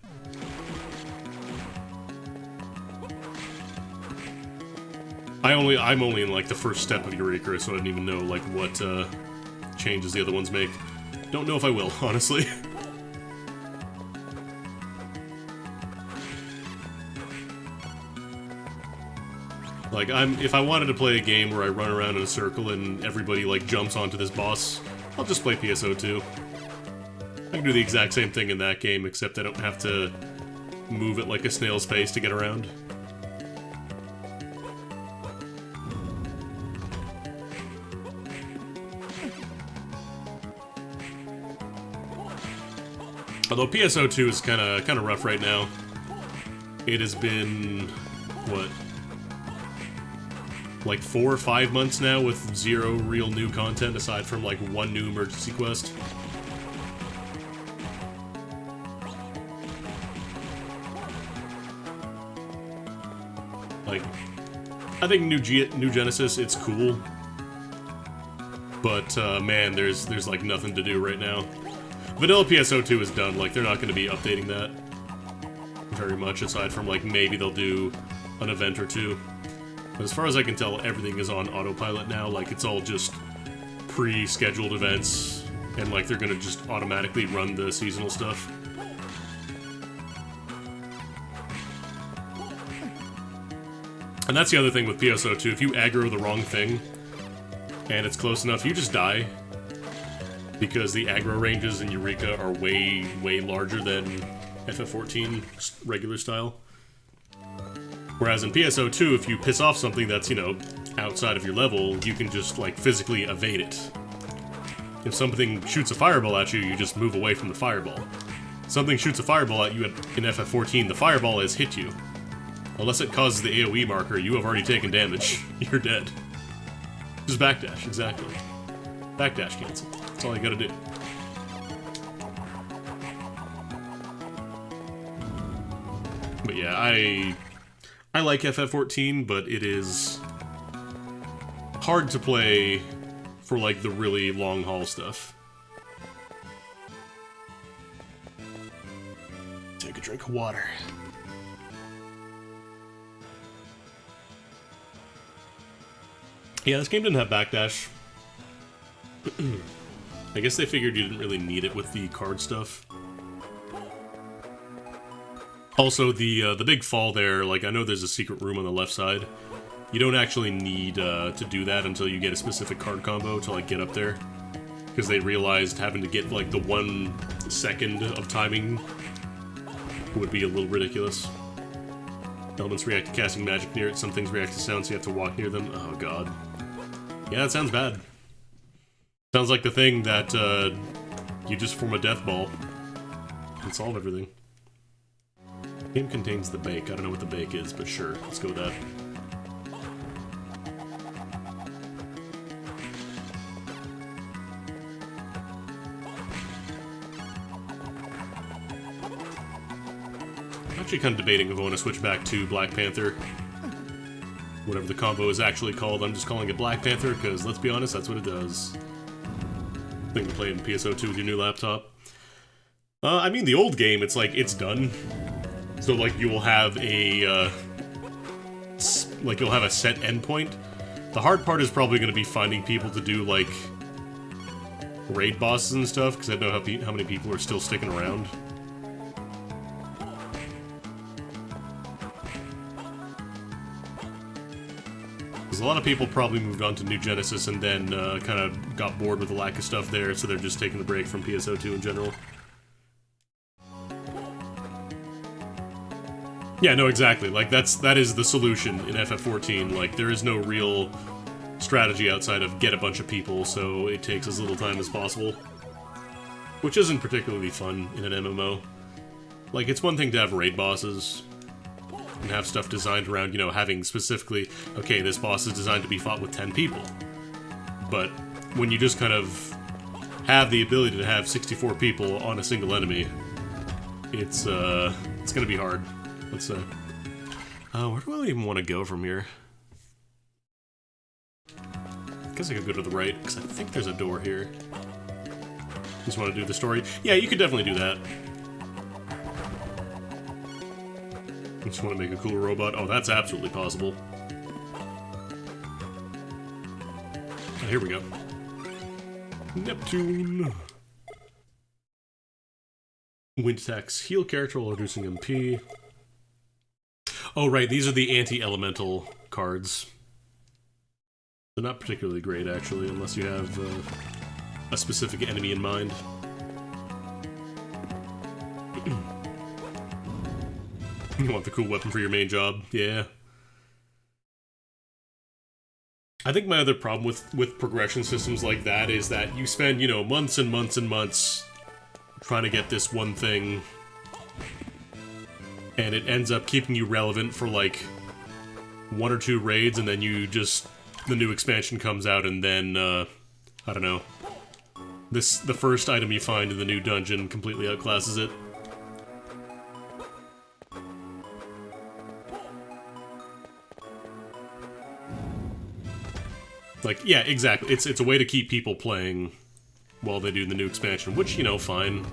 I'm only in, like, the first step of Eureka, so I don't even know, like, what, changes the other ones make. Don't know if I will, honestly. Like, if I wanted to play a game where I run around in a circle and everybody, like, jumps onto this boss, I'll just play PSO2. I can do the exact same thing in that game, except I don't have to move at, like, a snail's pace to get around. Although PSO2 is kind of rough right now. It has been, what, like 4 or 5 months now with 0 real new content aside from like 1 new emergency quest. Like, I think New Genesis, it's cool, but man, there's like nothing to do right now. Vanilla PSO2 is done. Like, they're not going to be updating that very much aside from like maybe they'll do an event or two. But as far as I can tell, everything is on autopilot now. Like, it's all just pre-scheduled events, and like they're gonna just automatically run the seasonal stuff. And that's the other thing with PSO2. If you aggro the wrong thing, and it's close enough, you just die. Because the aggro ranges in Eureka are way, way larger than FF14 regular style. Whereas in PSO2, if you piss off something that's, you know, outside of your level, you can just, like, physically evade it. If something shoots a fireball at you, you just move away from the fireball. Something shoots a fireball at you in FF14, the fireball has hit you. Unless it causes the AoE marker, you have already taken damage. You're dead. Just backdash, exactly. Backdash cancel. That's all you gotta do. But yeah, I like FF14, but it is hard to play for, like, the really long-haul stuff. Take a drink of water. Yeah, this game didn't have backdash. I guess they figured you didn't really need it with the card stuff. Also, the big fall there, like, I know there's a secret room on the left side. You don't actually need to do that until you get a specific card combo to, like, get up there. Because they realized having to get, like, the 1 second of timing would be a little ridiculous. Elements react to casting magic near it, some things react to sound, so you have to walk near them. Oh god. Yeah, that sounds bad. Sounds like the thing that, you just form a death ball and solve everything. Game contains the bake. I don't know what the bake is, but sure, let's go with that. I'm actually kind of debating if I want to switch back to Black Panther. Whatever the combo is actually called, I'm just calling it Black Panther, because let's be honest, that's what it does. Thing to play in PSO2 with your new laptop. I mean, the old game, it's like, it's done. So, like, you will have a, you'll have a set endpoint. The hard part is probably going to be finding people to do, like, raid bosses and stuff, because I don't know how many people are still sticking around. Because a lot of people probably moved on to New Genesis and then kind of got bored with the lack of stuff there, so they're just taking the break from PSO2 in general. Yeah, no, exactly. Like, that is the solution in FF14. Like, there is no real strategy outside of get a bunch of people, so it takes as little time as possible. Which isn't particularly fun in an MMO. Like, it's one thing to have raid bosses, and have stuff designed around, you know, having specifically, okay, this boss is designed to be fought with 10 people. But when you just kind of have the ability to have 64 people on a single enemy, it's gonna be hard. Let's where do I even want to go from here? I guess I could go to the right, because I think there's a door here. Just want to do the story. Yeah, you could definitely do that. Just want to make a cool robot. Oh, that's absolutely possible. Oh, here we go. Neptune. Wind attacks heal character while reducing MP. Oh, right, these are the anti-elemental cards. They're not particularly great, actually, unless you have a specific enemy in mind. You want the cool weapon for your main job, yeah. I think my other problem with progression systems like that is that you spend, you know, months and months and months trying to get this one thing, and it ends up keeping you relevant for, like, 1 or 2 raids, and then you just... the new expansion comes out, and then, I don't know. The first item you find in the new dungeon completely outclasses it. Like, yeah, exactly. It's a way to keep people playing while they do the new expansion, which, you know, fine.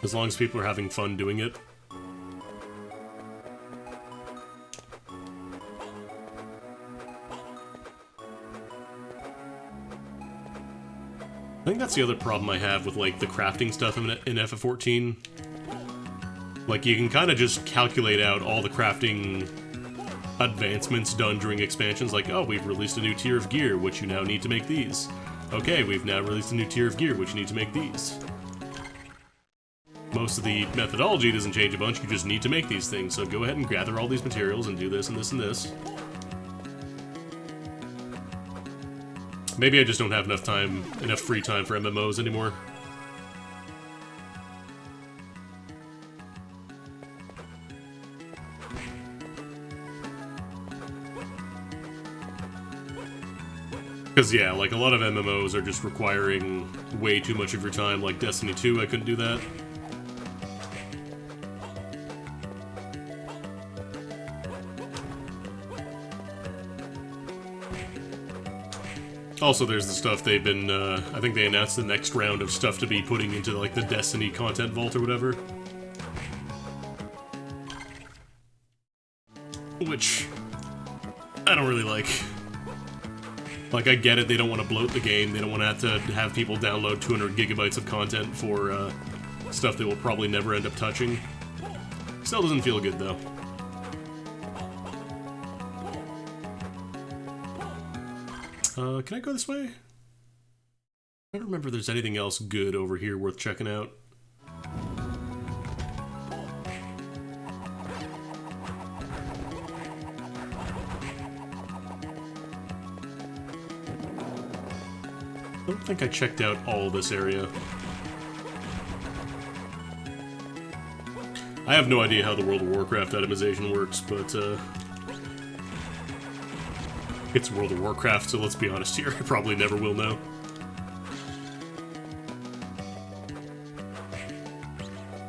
As long as people are having fun doing it. I think that's the other problem I have with, like, the crafting stuff in FF14. Like, you can kind of just calculate out all the crafting advancements done during expansions, like, oh, we've released a new tier of gear, which you now need to make these. Okay, we've now released a new tier of gear, which you need to make these. Most of the methodology doesn't change a bunch, you just need to make these things, so go ahead and gather all these materials and do this and this and this. Maybe I just don't have enough free time for MMOs anymore. Because, yeah, like, a lot of MMOs are just requiring way too much of your time, like Destiny 2, I couldn't do that. Also, there's the stuff they've been, I think they announced the next round of stuff to be putting into, like, the Destiny content vault or whatever. Which, I don't really like. Like, I get it, they don't want to bloat the game, they don't want to have people download 200 gigabytes of content for, stuff they will probably never end up touching. Still doesn't feel good, though. Can I go this way? I don't remember if there's anything else good over here worth checking out. I don't think I checked out all this area. I have no idea how the World of Warcraft itemization works, but, it's World of Warcraft, so let's be honest here, I probably never will know.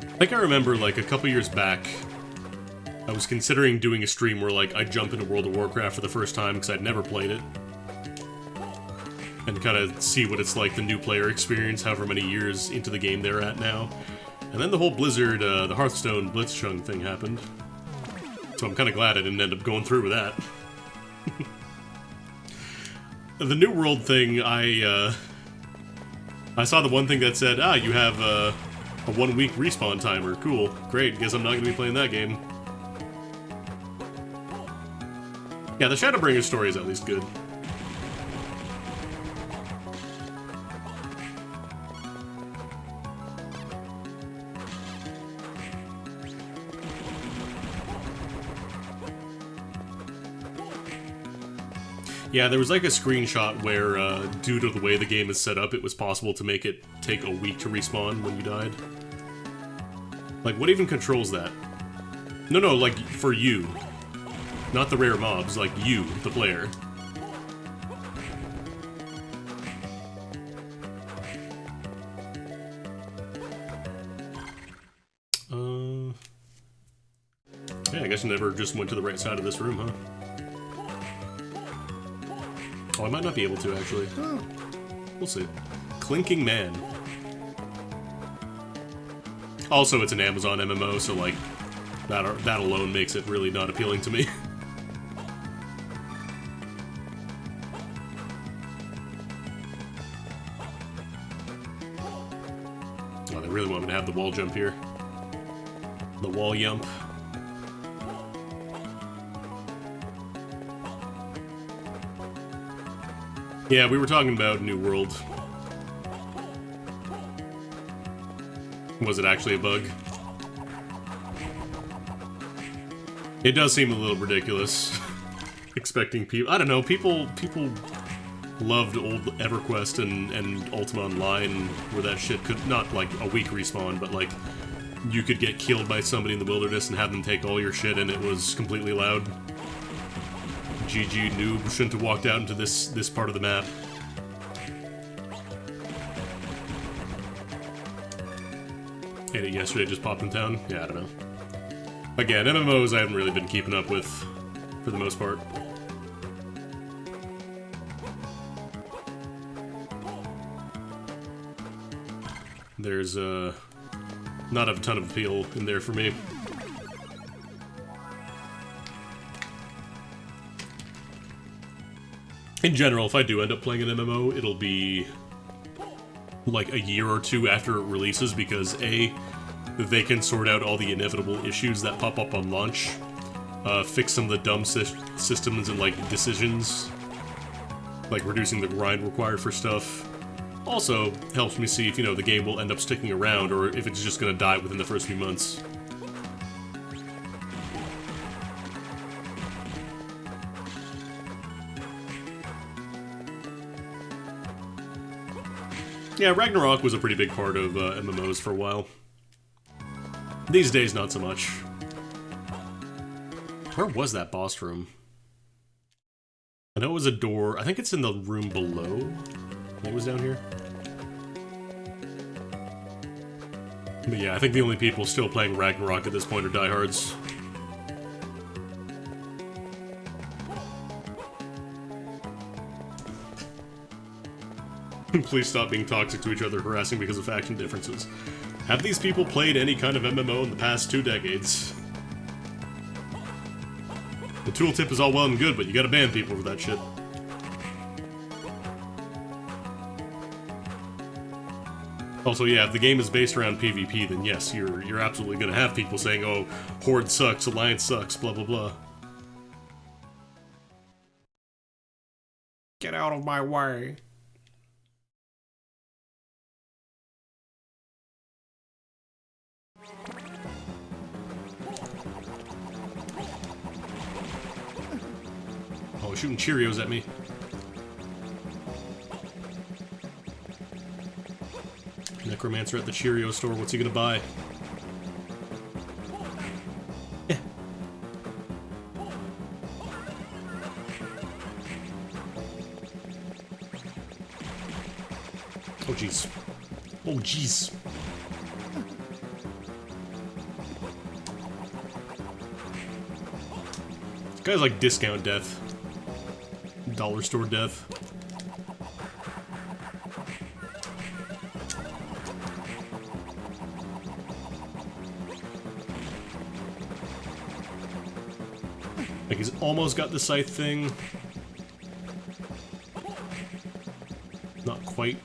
I think I remember, like, a couple years back, I was considering doing a stream where, like, I'd jump into World of Warcraft for the first time because I'd never played it. And kind of see what it's like, the new player experience, however many years into the game they're at now. And then the whole Blizzard, the Hearthstone Blitzchung thing happened. So I'm kind of glad I didn't end up going through with that. The New World thing, I I saw the one thing that said, you have a 1 week respawn timer. Cool. Great. Guess I'm not going to be playing that game. Yeah, the Shadowbringer story is at least good. Yeah, there was like a screenshot where, due to the way the game is set up, it was possible to make it take a week to respawn when you died. Like, what even controls that? No, like, for you. Not the rare mobs, like you, the player. Yeah, I guess I never just went to the right side of this room, huh? Oh, I might not be able to, actually. Oh, we'll see. Clinking Man. Also, it's an Amazon MMO, so, like, that alone makes it really not appealing to me. Oh, they really want me to have the wall jump here. The wall yump. Yeah, we were talking about New World. Was it actually a bug? It does seem a little ridiculous. Expecting people... I don't know, people loved old EverQuest and Ultima Online, where that shit could... Not, like, a week respawn, but, like, you could get killed by somebody in the wilderness and have them take all your shit, and it was completely loud. GG noob, shouldn't have walked out into this part of the map. Ate it yesterday, just popped in town? Yeah, I don't know. Again, MMOs I haven't really been keeping up with, for the most part. There's, not a ton of appeal in there for me. In general, if I do end up playing an MMO, it'll be like a year or two after it releases, because A, they can sort out all the inevitable issues that pop up on launch, fix some of the dumb systems and, like, decisions, like reducing the grind required for stuff. Also, helps me see if, you know, the game will end up sticking around, or if it's just gonna die within the first few months. Yeah, Ragnarok was a pretty big part of MMOs for a while. These days, not so much. Where was that boss room? I know it was a door. I think it's in the room below. I think it was down here. But yeah, I think the only people still playing Ragnarok at this point are diehards. Please stop being toxic to each other, harassing because of faction differences. Have these people played any kind of MMO in the past 2 decades? The tooltip is all well and good, but you gotta ban people for that shit. Also, yeah, if the game is based around PvP, then yes, you're absolutely gonna have people saying, oh, Horde sucks, Alliance sucks, blah blah blah. Get out of my way. Oh, shooting Cheerios at me. Necromancer at the Cheerio store, what's he gonna buy? Yeah. Oh jeez. Oh jeez. This guy's like discount death. Dollar store death. Like, he's almost got the scythe thing. Not quite.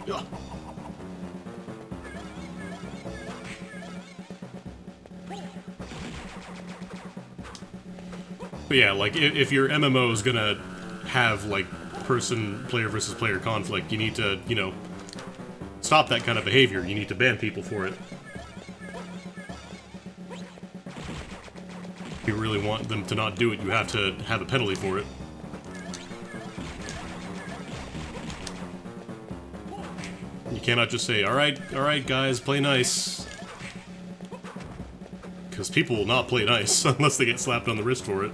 Yeah. But yeah, like, if your MMO is gonna have, like, player versus player conflict, you need to, you know, stop that kind of behavior. You need to ban people for it. If you really want them to not do it, you have to have a penalty for it. You cannot just say, alright guys, play nice. Because people will not play nice unless they get slapped on the wrist for it.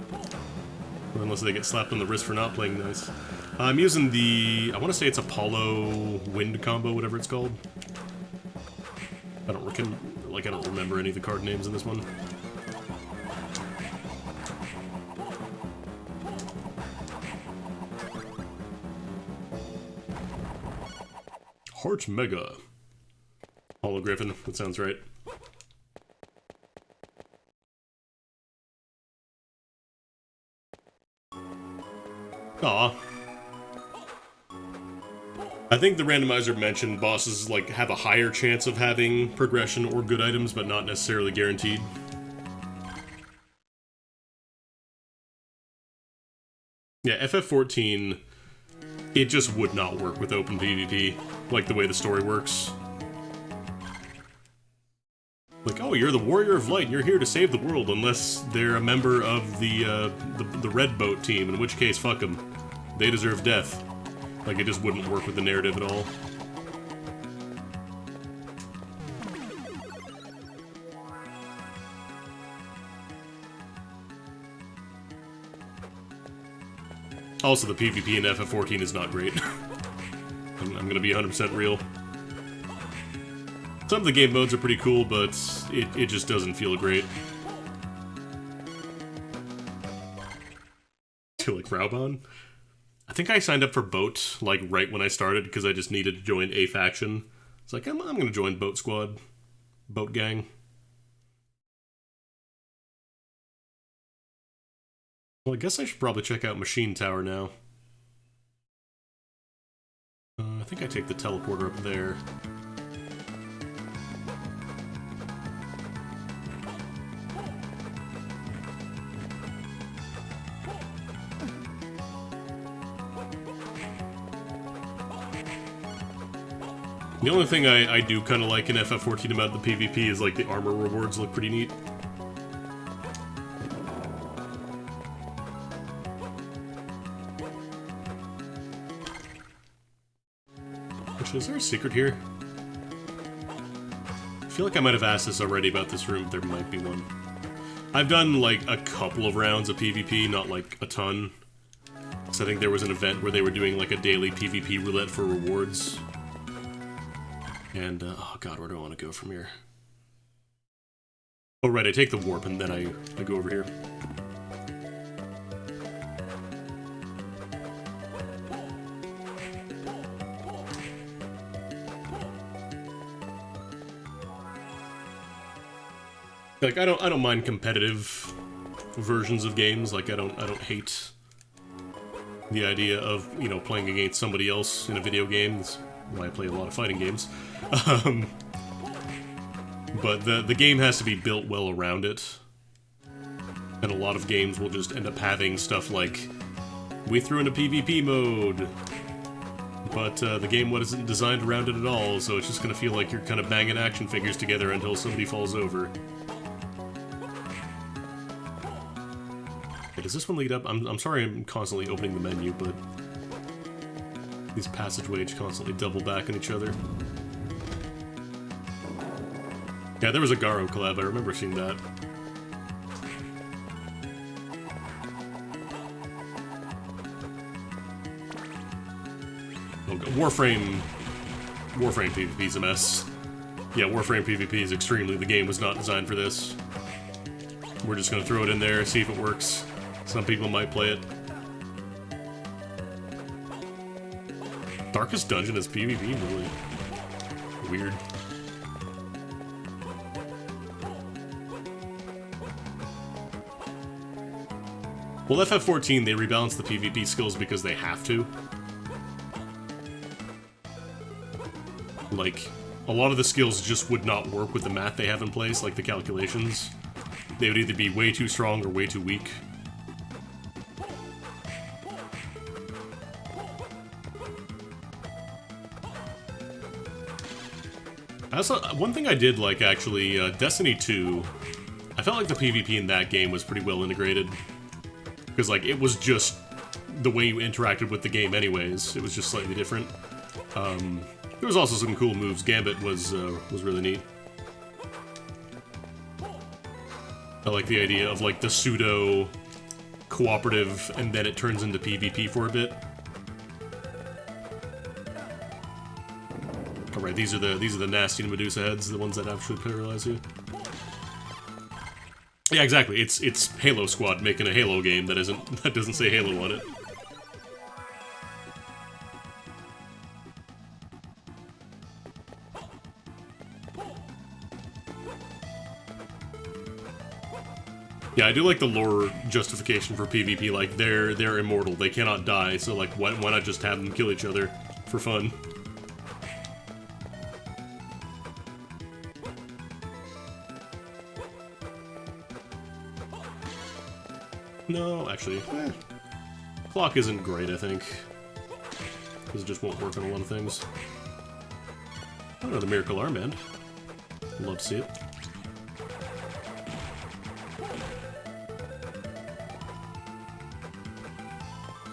Or unless they get slapped on the wrist for not playing nice. I'm using the... I want to say it's Apollo Wind combo, whatever it's called. I don't remember any of the card names in this one. Heart Mega. Hollow Griffin, that sounds right. Aw. I think the randomizer mentioned bosses, like, have a higher chance of having progression or good items, but not necessarily guaranteed. Yeah, FF14, it just would not work with open PvP, like the way the story works. Like, oh, you're the Warrior of Light, and you're here to save the world, unless they're a member of the Red Boat team, in which case, fuck them. They deserve death. Like, it just wouldn't work with the narrative at all. Also, the PvP in FF14 is not great. I'm gonna be 100% real. Some of the game modes are pretty cool, but it just doesn't feel great. To like Raubon? I think I signed up for Boat, like, right when I started, because I just needed to join a faction. It's like, I'm gonna join Boat Squad. Boat Gang. Well, I guess I should probably check out Machine Tower now. I think I take the teleporter up there. The only thing I do kind of like in FF14 about the PvP is, like, the armor rewards look pretty neat. Actually, is there a secret here? I feel like I might have asked this already about this room. There might be one. I've done, like, a couple of rounds of PvP, not, like, a ton. So I think there was an event where they were doing, like, a daily PvP roulette for rewards. And, oh god, where do I want to go from here? Oh right, I take the warp and then I go over here. Like, I don't mind competitive versions of games. Like, I don't hate the idea of, you know, playing against somebody else in a video game. That's why I play a lot of fighting games. But the game has to be built well around it. And a lot of games will just end up having stuff like, we threw in a PvP mode, but the game wasn't designed around it at all, so it's just gonna feel like you're kind of banging action figures together until somebody falls over. Hey, does this one lead up? I'm sorry I'm constantly opening the menu, but these passageways constantly double back on each other. Yeah, there was a Garo collab, I remember seeing that. Oh, Warframe PvP's a mess. Yeah, Warframe PvP is extremely... The game was not designed for this. We're just gonna throw it in there, see if it works. Some people might play it. Darkest Dungeon is PvP? Really weird. Well, FF14, they rebalanced the PvP skills because they have to. Like, a lot of the skills just would not work with the math they have in place, like the calculations. They would either be way too strong or way too weak. Also, one thing I did like, actually, Destiny 2, I felt like the PvP in that game was pretty well integrated. Because, like, it was just the way you interacted with the game anyways. It was just slightly different. There was also some cool moves. Gambit was really neat. I like the idea of, like, the pseudo cooperative, and then it turns into PvP for a bit. Alright, these are the nasty Medusa heads, the ones that actually paralyze you. Yeah, exactly. It's Halo Squad making a Halo game that doesn't say Halo on it. Yeah, I do like the lore justification for PvP. Like, they're immortal, they cannot die. So, like, why not just have them kill each other for fun? No, actually, clock isn't great, I think. Because it just won't work on a lot of things. Oh no, the Miracle Armband. Love to see it.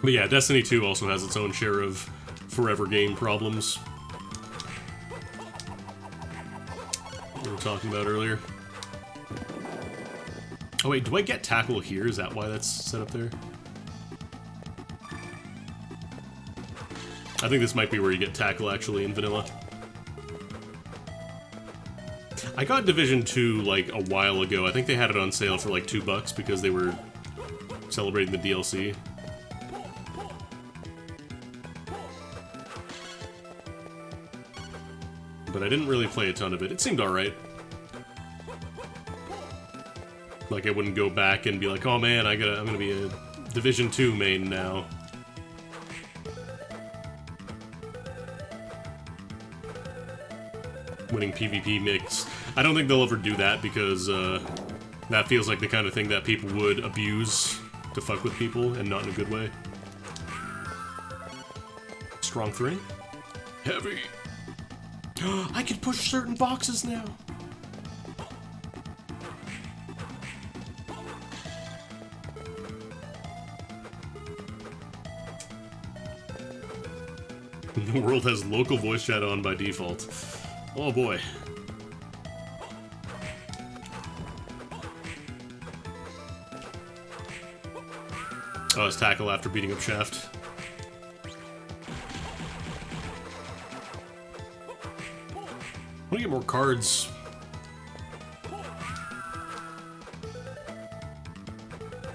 But yeah, Destiny 2 also has its own share of forever game problems. We were talking about earlier. Oh wait, do I get tackle here? Is that why that's set up there? I think this might be where you get tackle, actually, in vanilla. I got Division 2, like, a while ago. I think they had it on sale for, like, $2 because they were celebrating the DLC. But I didn't really play a ton of it. It seemed alright. Like, I wouldn't go back and be like, oh man, I'm gonna be a Division 2 main now. Winning PvP mix. I don't think they'll ever do that because that feels like the kind of thing that people would abuse to fuck with people, and not in a good way. Strong 3. Heavy. I can push certain boxes now. The world has local voice chat on by default. Oh boy. Oh, it's tackle after beating up Shaft. I want to get more cards.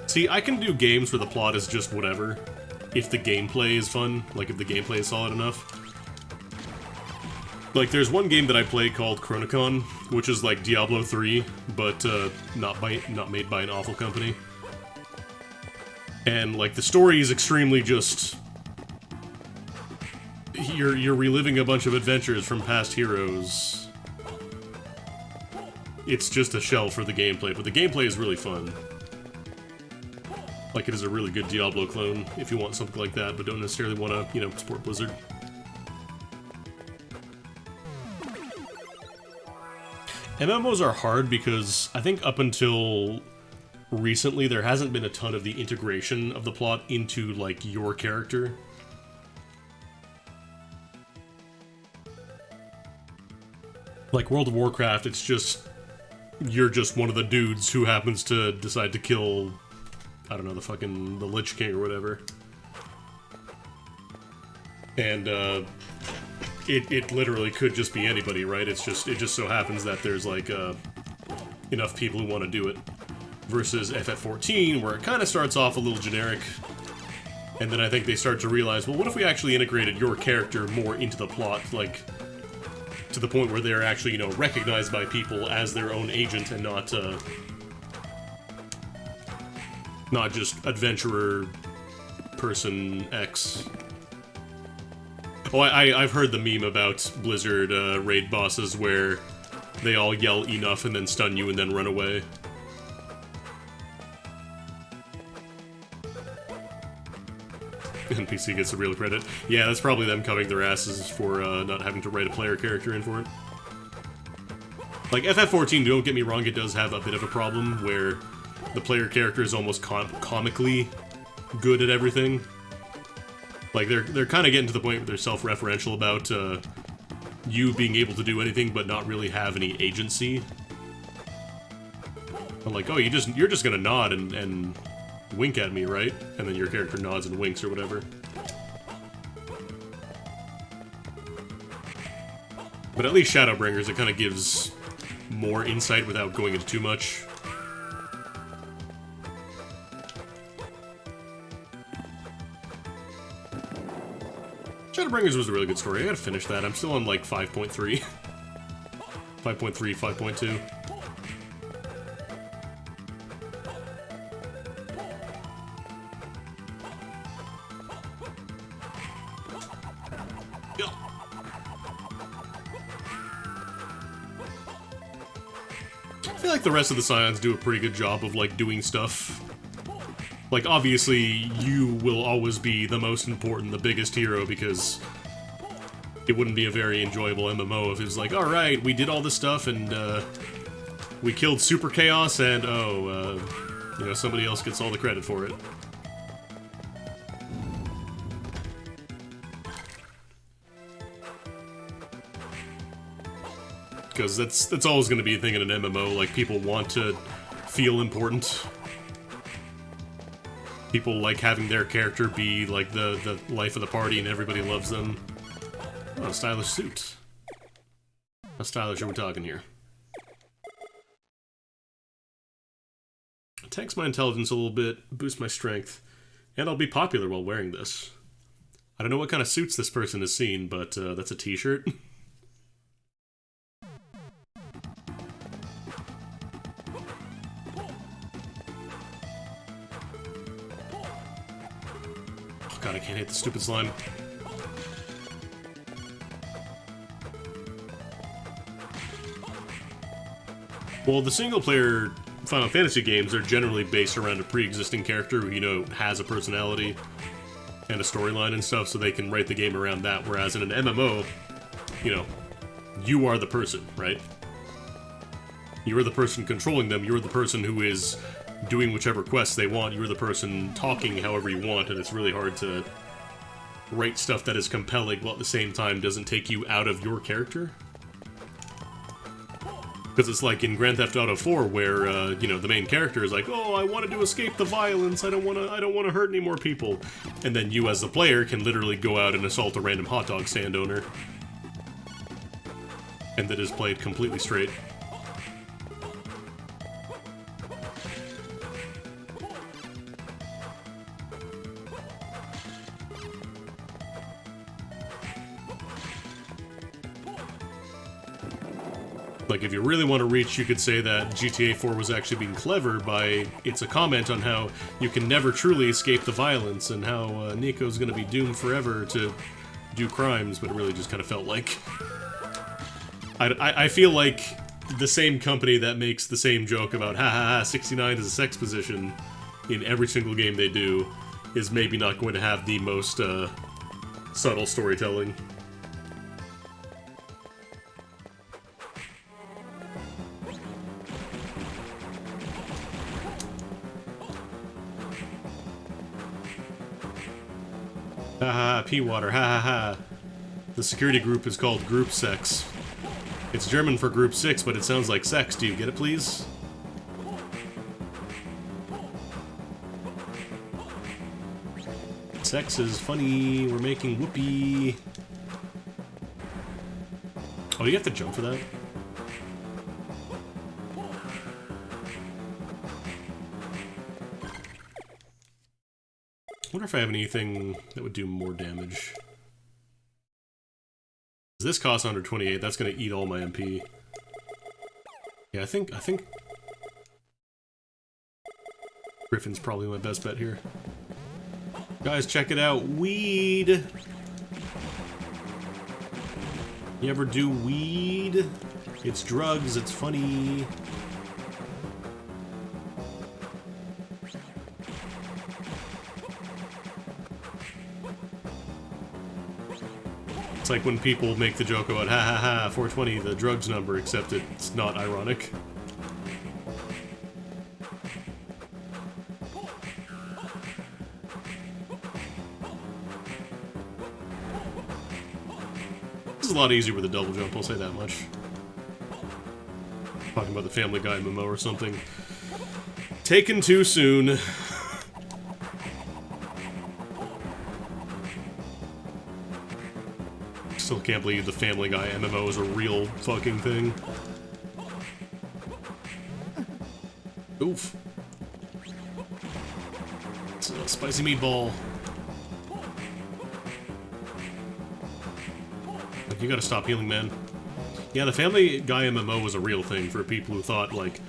See, I can do games where the plot is just whatever, if the gameplay is fun, like if the gameplay is solid enough. Like, there's one game that I play called Chronicon, which is like Diablo 3, but not made by an awful company. And, like, the story is extremely just... You're reliving a bunch of adventures from past heroes. It's just a shell for the gameplay, but the gameplay is really fun. Like, it is a really good Diablo clone, if you want something like that, but don't necessarily want to, you know, support Blizzard. MMOs are hard because I think up until recently there hasn't been a ton of the integration of the plot into, like, your character. Like World of Warcraft, it's just... You're just one of the dudes who happens to decide to kill... I don't know, the Lich King or whatever. And, It literally could just be anybody, right? It just so happens that there's, like, enough people who want to do it. Versus FF14, where it kind of starts off a little generic. And then I think they start to realize, well, what if we actually integrated your character more into the plot, like, to the point where they're actually, you know, recognized by people as their own agent and not just adventurer person X. Oh, I've heard the meme about Blizzard raid bosses where they all yell enough and then stun you and then run away. NPC gets the real credit. Yeah, that's probably them covering their asses for not having to write a player character in for it. Like, FF14, don't get me wrong, it does have a bit of a problem where the player character is almost comically good at everything. Like, they're kind of getting to the point where they're self-referential about you being able to do anything but not really have any agency. I'm like, oh, you're just gonna nod and wink at me, right? And then your character nods and winks or whatever. But at least Shadowbringers, it kind of gives more insight without going into too much. Shadowbringers was a really good story. I gotta finish that. I'm still on like 5.3. 5.3, 5.2. I feel like the rest of the Scions do a pretty good job of, like, doing stuff. Like, obviously, you will always be the most important, the biggest hero, because it wouldn't be a very enjoyable MMO if it was like, alright, we did all this stuff, and, we killed Super Chaos, and, you know, somebody else gets all the credit for it. Because that's always going to be a thing in an MMO, like, people want to feel important. People like having their character be, like, the life of the party and everybody loves them. Oh, a stylish suit. How stylish are we talking here? Tanks my intelligence a little bit, boost my strength, and I'll be popular while wearing this. I don't know what kind of suits this person has seen, but that's a t-shirt. God, I can't hit the stupid slime. Well, the single-player Final Fantasy games are generally based around a pre-existing character who, you know, has a personality and a storyline and stuff, so they can write the game around that, whereas in an MMO, you know, you are the person, right? You are the person controlling them, you're the person who is doing whichever quests they want, you're the person talking however you want, and it's really hard to write stuff that is compelling while at the same time doesn't take you out of your character. Because it's like in Grand Theft Auto 4 where, you know, the main character is like, oh, I wanted to escape the violence, I don't want to hurt any more people. And then you as the player can literally go out and assault a random hot dog stand owner. And that is played completely straight. Like, if you really want to reach, you could say that GTA 4 was actually being clever by... It's a comment on how you can never truly escape the violence and how Nico's gonna be doomed forever to do crimes, but it really just kind of felt like... I feel like the same company that makes the same joke about ha ha ha 69 is a sex position in every single game they do is maybe not going to have the most subtle storytelling. Ha ha ha, P-Water, ha ha ha. The security group is called Group Sex. It's German for Group 6, but it sounds like sex. Do you get it, please? Sex is funny. We're making whoopee. Oh, you have to jump for that? wonder if I have anything that would do more damage. This costs 128. That's going to eat all my MP. Yeah, I think Griffin's probably my best bet here. Guys, check it out. Weed. You ever do weed? It's drugs. It's funny. It's like when people make the joke about ha ha ha 420, the drugs number, except it's not ironic. This is a lot easier with a double jump, I'll say that much. Talking about the Family Guy MMO or something. Taken too soon. Still can't believe the Family Guy MMO is a real fucking thing. Oof. It's a spicy meatball. You gotta stop healing, man. Yeah, the Family Guy MMO was a real thing for people who thought, like,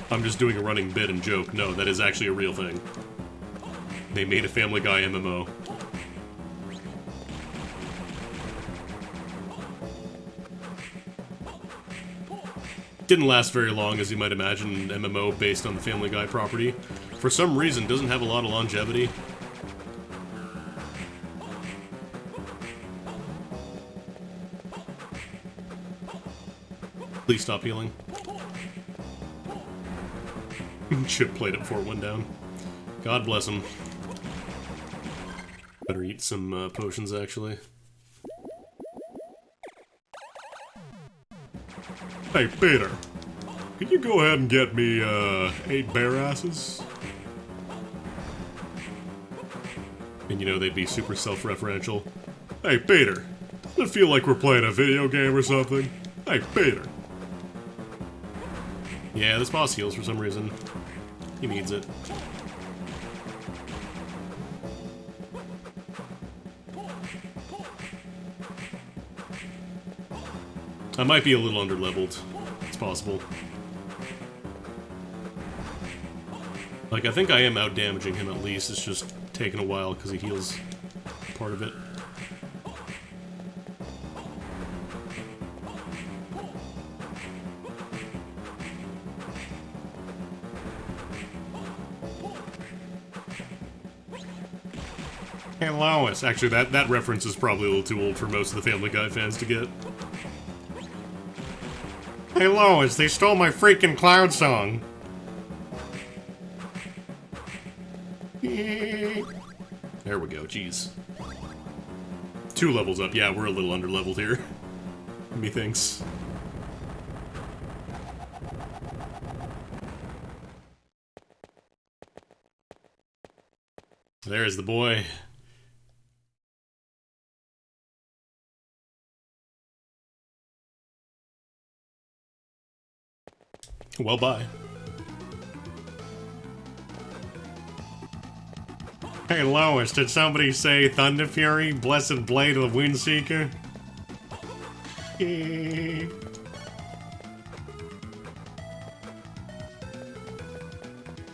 I'm just doing a running bit and joke. No, that is actually a real thing. They made a Family Guy MMO. Didn't last very long, as you might imagine, an MMO based on the Family Guy property. For some reason, doesn't have a lot of longevity. Please stop healing. Chip played it before it went down. God bless him. Better eat some potions, actually. Hey, Peter. Can you go ahead and get me, 8 bear asses? And you know, they'd be super self-referential. Hey, Peter. Doesn't it feel like we're playing a video game or something? Hey, Peter. Yeah, this boss heals for some reason. He needs it. I might be a little under-leveled. It's possible. Like, I think I am out-damaging him at least. It's just taking a while because he heals part of it. Hey, Lois. Actually, that reference is probably a little too old for most of the Family Guy fans to get. Hey, Lois, they stole my freaking cloud song. There we go, jeez. 2 levels up. Yeah, we're a little under-leveled here. Methinks. There's the boy. Well, bye. Hey, Lois, did somebody say Thunder Fury, Blessed Blade of the Windseeker?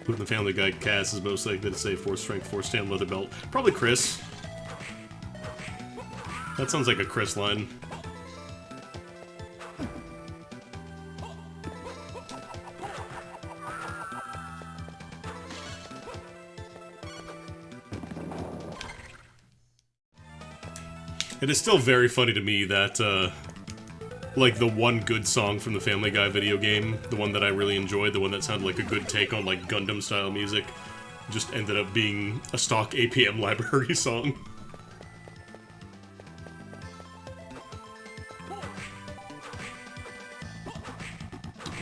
Who in the Family Guy cast is most likely to say 4 strength, 4 stand leather belt? Probably Chris. That sounds like a Chris line. It is still very funny to me that, like, the one good song from the Family Guy video game, the one that I really enjoyed, the one that sounded like a good take on, like, Gundam-style music, just ended up being a stock APM library song.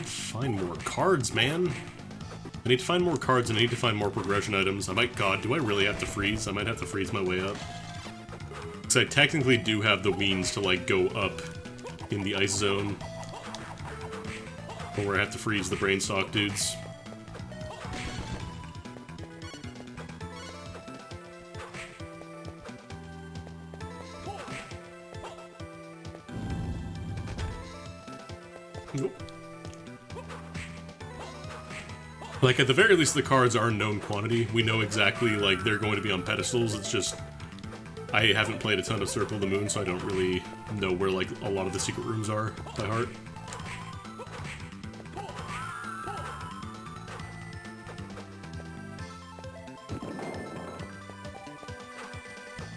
Find more cards, man. I need to find more cards and I need to find more progression items. God, do I really have to freeze? I might have to freeze my way up. Because I technically do have the weens to, like, go up in the ice zone. Or where I have to freeze the brainstalk dudes. Nope. Like, at the very least, the cards are known quantity. We know exactly, like, they're going to be on pedestals. It's just, I haven't played a ton of Circle of the Moon, so I don't really know where, like, a lot of the secret rooms are by heart.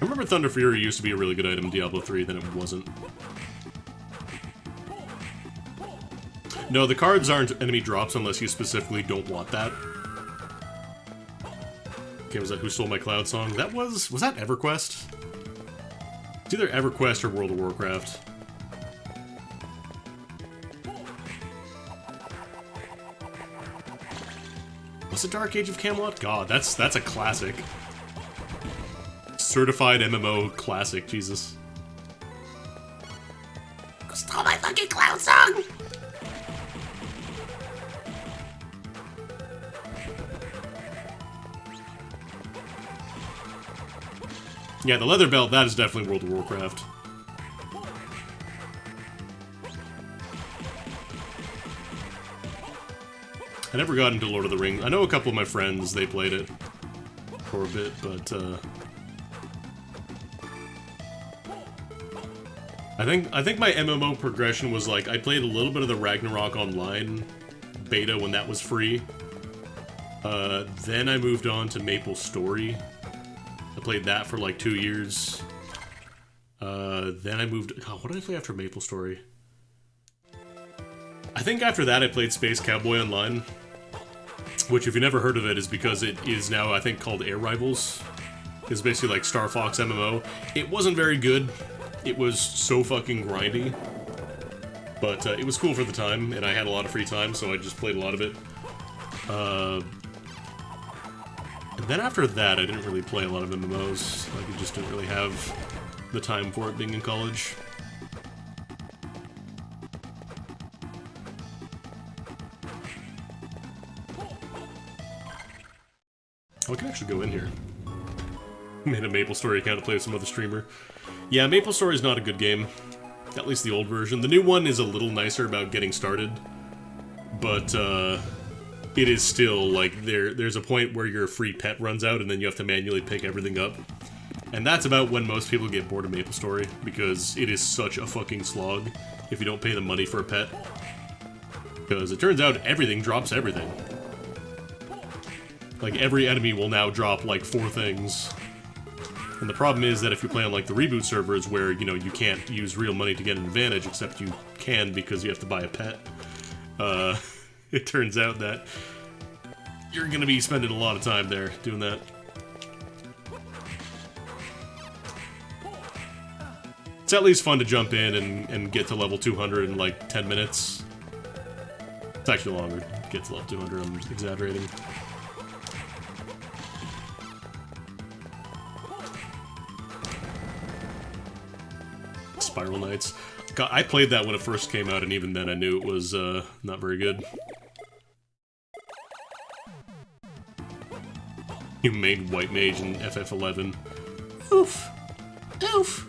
I remember Thunder Fury used to be a really good item in Diablo 3, then it wasn't. No, the cards aren't enemy drops unless you specifically don't want that. Okay, was that Who Stole My Cloud song? That was that EverQuest? It's either EverQuest or World of Warcraft. Was it Dark Age of Camelot? God, that's a classic. Certified MMO classic, Jesus. Who stole my fucking cloud song? Yeah, the leather belt, that is definitely World of Warcraft. I never got into Lord of the Rings. I know a couple of my friends, they played it for a bit, but, I think my MMO progression was like, I played a little bit of the Ragnarok Online beta when that was free. Then I moved on to Maple Story. I played that for like 2 years. Then I moved... God, what did I play after Maple Story? I think after that I played Space Cowboy Online. Which, if you never heard of it, is because it is now, I think, called Air Rivals. It's basically like Star Fox MMO. It wasn't very good. It was so fucking grindy. But it was cool for the time, and I had a lot of free time, so I just played a lot of it. And then after that, I didn't really play a lot of MMOs. Like, I just didn't really have the time for it being in college. Oh, I can actually go in here. Made a Maple Story account to play with some other streamer. Yeah, Maple Story is not a good game. At least the old version. The new one is a little nicer about getting started. But, it is still, like, there's a point where your free pet runs out and then you have to manually pick everything up. And that's about when most people get bored of Maple Story, because it is such a fucking slog if you don't pay the money for a pet. Because it turns out everything drops everything. Like, every enemy will now drop, like, 4 things. And the problem is that if you play on, like, the reboot servers where, you know, you can't use real money to get an advantage, except you can because you have to buy a pet, it turns out that you're gonna be spending a lot of time there doing that. It's at least fun to jump in and get to level 200 in, like, 10 minutes. It's actually longer to get to level 200, I'm exaggerating. Spiral Knights. God, I played that when it first came out, and even then I knew it was not very good. You made White Mage in FF11. Oof. Oof.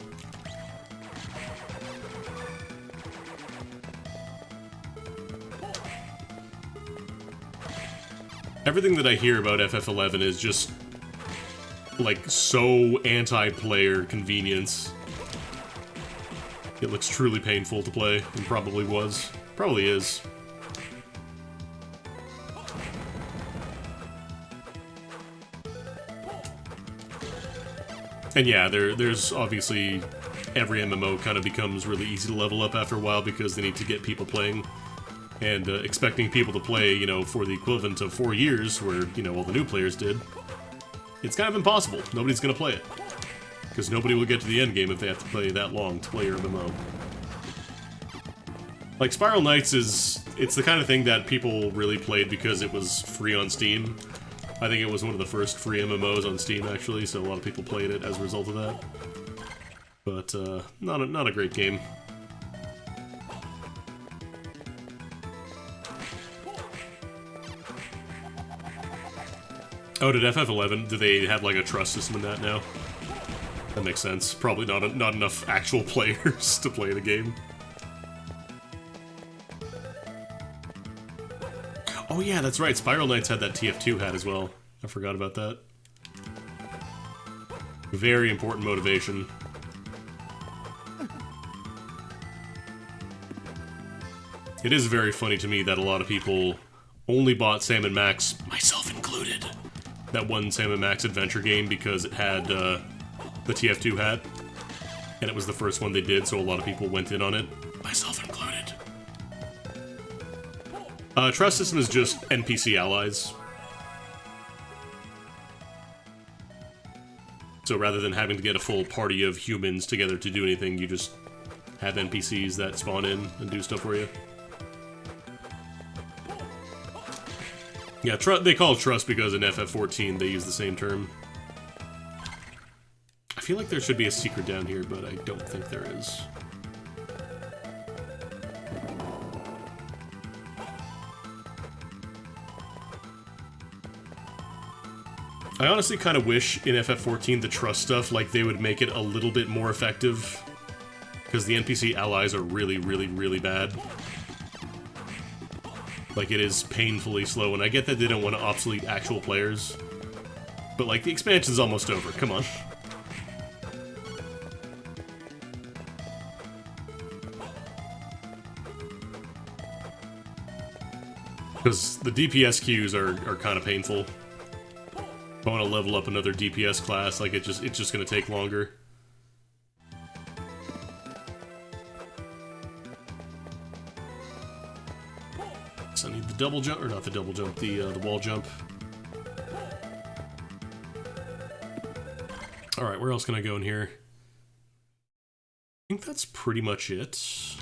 Everything that I hear about FF11 is just, like, so anti-player convenience. It looks truly painful to play, and probably was. Probably is. And yeah, there's obviously... every MMO kind of becomes really easy to level up after a while because they need to get people playing. And expecting people to play, you know, for the equivalent of 4 years, where, you know, all the new players did, it's kind of impossible. Nobody's gonna play it. Because nobody will get to the end game if they have to play that long to play your MMO. Like, Spiral Knights it's the kind of thing that people really played because it was free on Steam. I think it was one of the first free MMOs on Steam, actually, so a lot of people played it as a result of that. But, not a great game. Oh, did FF11, do they have, like, a trust system in that now? That makes sense. Probably not enough actual players to play the game. Oh yeah, that's right. Spiral Knights had that TF2 hat as well. I forgot about that. Very important motivation. It is very funny to me that a lot of people only bought Sam & Max, myself included, that one Sam & Max adventure game because it had the TF2 hat, and it was the first one they did, so a lot of people went in on it, myself included. Trust system is just NPC allies. So rather than having to get a full party of humans together to do anything, you just have NPCs that spawn in and do stuff for you. Yeah, they call it trust because in FF14 they use the same term. I feel like there should be a secret down here, but I don't think there is. I honestly kind of wish in FF14 the trust stuff, like, they would make it a little bit more effective. Because the NPC allies are really, really, really bad. Like, it is painfully slow, and I get that they don't want to obsolete actual players. But, like, the expansion's almost over, come on. Because the DPS queues are kind of painful. If I want to level up another DPS class, like, it's just gonna take longer. So I need the double jump, or not the double jump, the wall jump. Alright, where else can I go in here? I think that's pretty much it.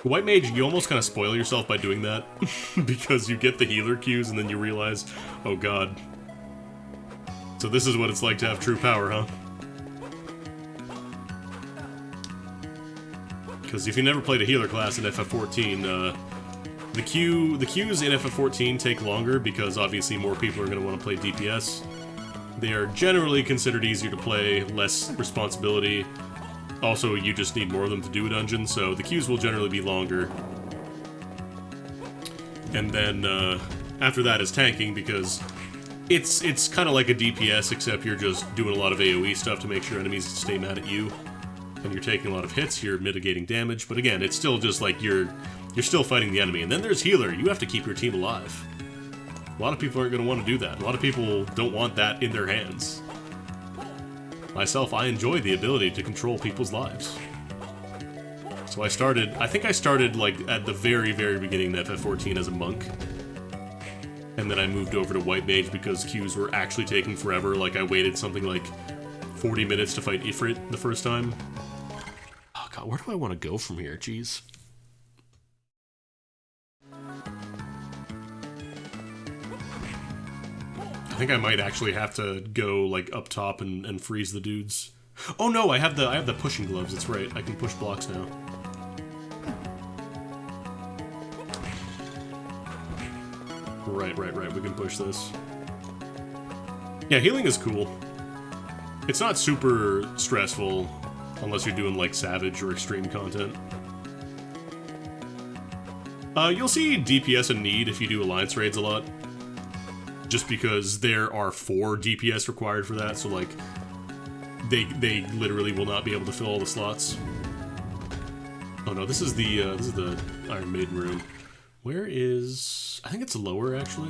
White Mage, you almost kind of spoil yourself by doing that, because you get the healer queues and then you realize, oh god. So this is what it's like to have true power, huh? Because if you never played a healer class in FF14, the queues in FF14 take longer because obviously more people are going to want to play DPS. They are generally considered easier to play, less responsibility. Also, you just need more of them to do a dungeon, so the queues will generally be longer. And then, after that is tanking, because it's kind of like a DPS, except you're just doing a lot of AoE stuff to make sure enemies stay mad at you. And you're taking a lot of hits, you're mitigating damage, but again, it's still just like you're still fighting the enemy. And then there's healer, you have to keep your team alive. A lot of people aren't going to want to do that. A lot of people don't want that in their hands. Myself, I enjoy the ability to control people's lives. So I think I started like at the very, very beginning of FF14 as a monk. And then I moved over to White Mage because queues were actually taking forever. Like, I waited something like 40 minutes to fight Ifrit the first time. Oh god, where do I want to go from here? Jeez. I think I might actually have to go, like, up top and freeze the dudes. Oh no, I have the pushing gloves, that's right. I can push blocks now. Right, we can push this. Yeah, healing is cool. It's not super stressful, unless you're doing, like, Savage or Extreme content. You'll see DPS in need if you do Alliance raids a lot. Just because there are 4 DPS required for that, so, like, they literally will not be able to fill all the slots. Oh no, this is the Iron Maiden room. Where is... I think it's lower, actually.